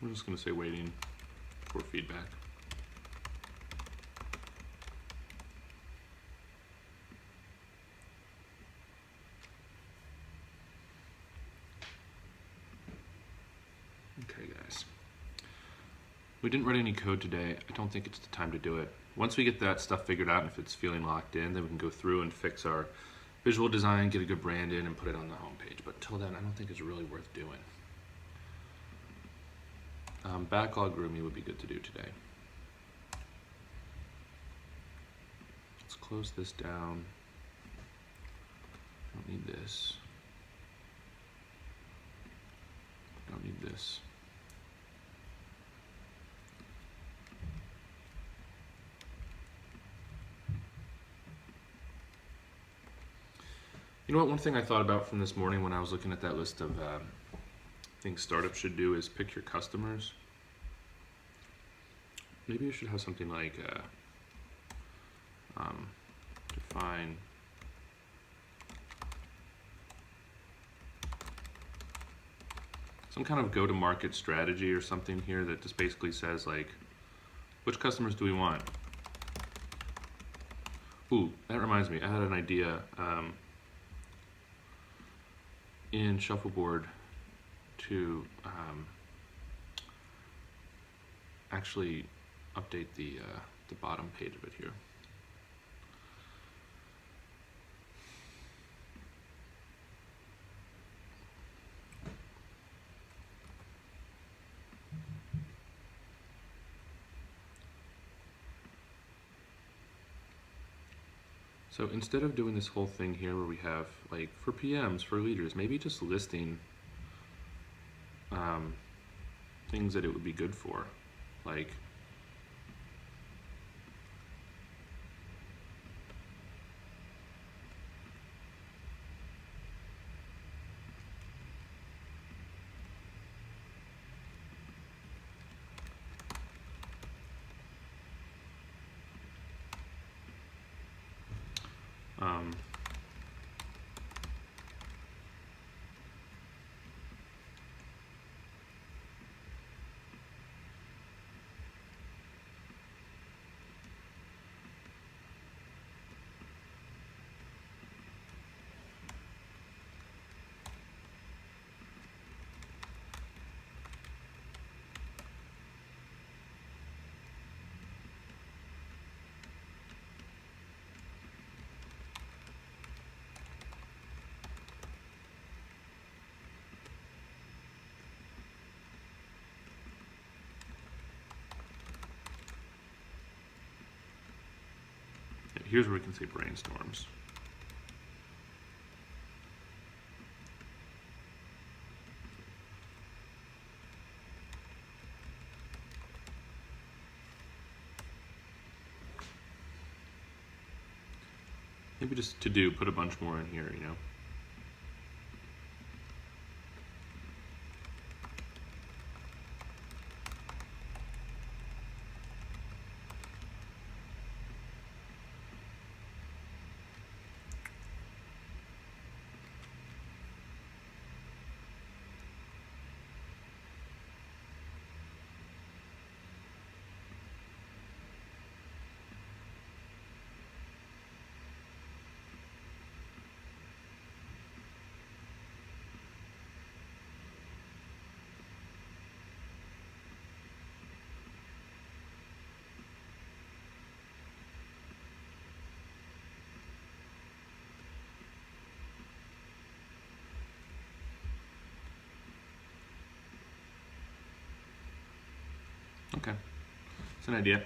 I'm just going to say waiting for feedback. Okay, guys. We didn't write any code today. I don't think it's the time to do it. Once we get that stuff figured out and if it's feeling locked in, then we can go through and fix our visual design, get a good brand in, and put it on the homepage. But until then, I don't think it's really worth doing. Backlog grooming would be good to do today. Let's close this down. Don't need this. Don't need this. You know what, one thing I thought about from this morning when I was looking at that list of things startups should do is pick your customers. Maybe you should have something like define some kind of go-to-market strategy or something here that just basically says, like, which customers do we want? Ooh, that reminds me, I had an idea in Shuffleboard to actually update the bottom page of it here. So instead of doing this whole thing here where we have, like, for PMs, for leaders, maybe just listing things that it would be good for, like here's where we can say brainstorms. Maybe just to do, put a bunch more in here, you know. Okay, it's an idea.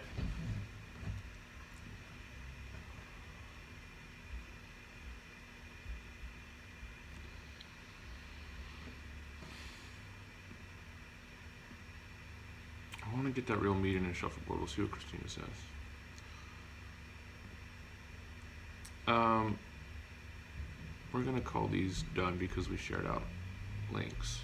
I want to get that real meeting in Shuffleboard. We'll see what Christina says. We're gonna call these done because we shared out links.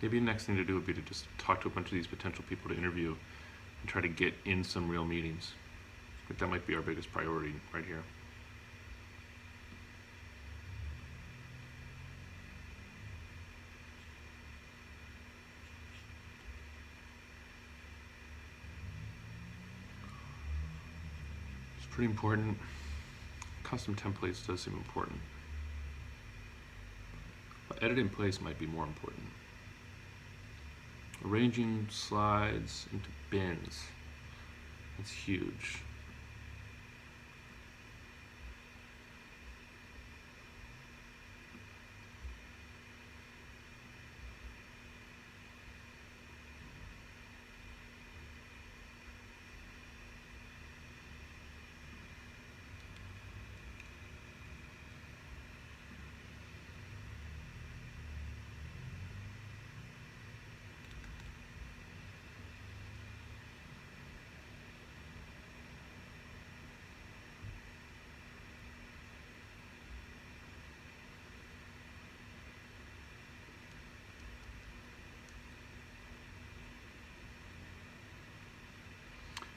Maybe the next thing to do would be to just talk to a bunch of these potential people to interview and try to get in some real meetings. I think that might be our biggest priority right here. pretty important. Custom templates does seem important. But edit in place might be more important. Arranging slides into bins. That's huge.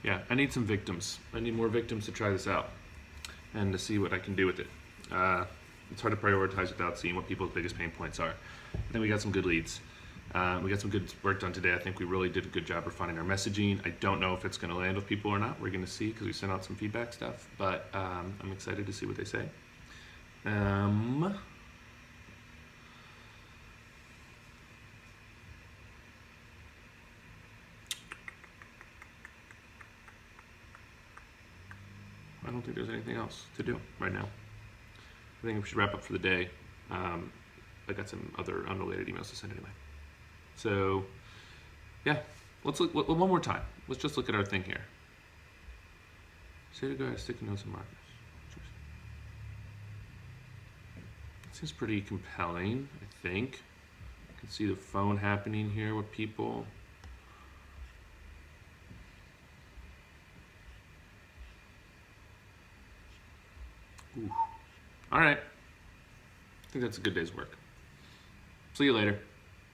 Yeah, I need some victims. I need more victims to try this out and to see what I can do with it. It's hard to prioritize without seeing what people's biggest pain points are. I think we got some good leads. We got some good work done today. I think we really did a good job refining our messaging. I don't know if it's going to land with people or not. We're going to see because we sent out some feedback stuff, but I'm excited to see what they say. I don't think there's anything else to do right now. I think we should wrap up for the day. I got some other unrelated emails to send anyway. So, yeah, let's look one more time. Let's just look at our thing here. Say to guys, sticky notes and markers. Seems pretty compelling, I think. I can see the phone happening here with people. Ooh. All right. I think that's a good day's work. See you later.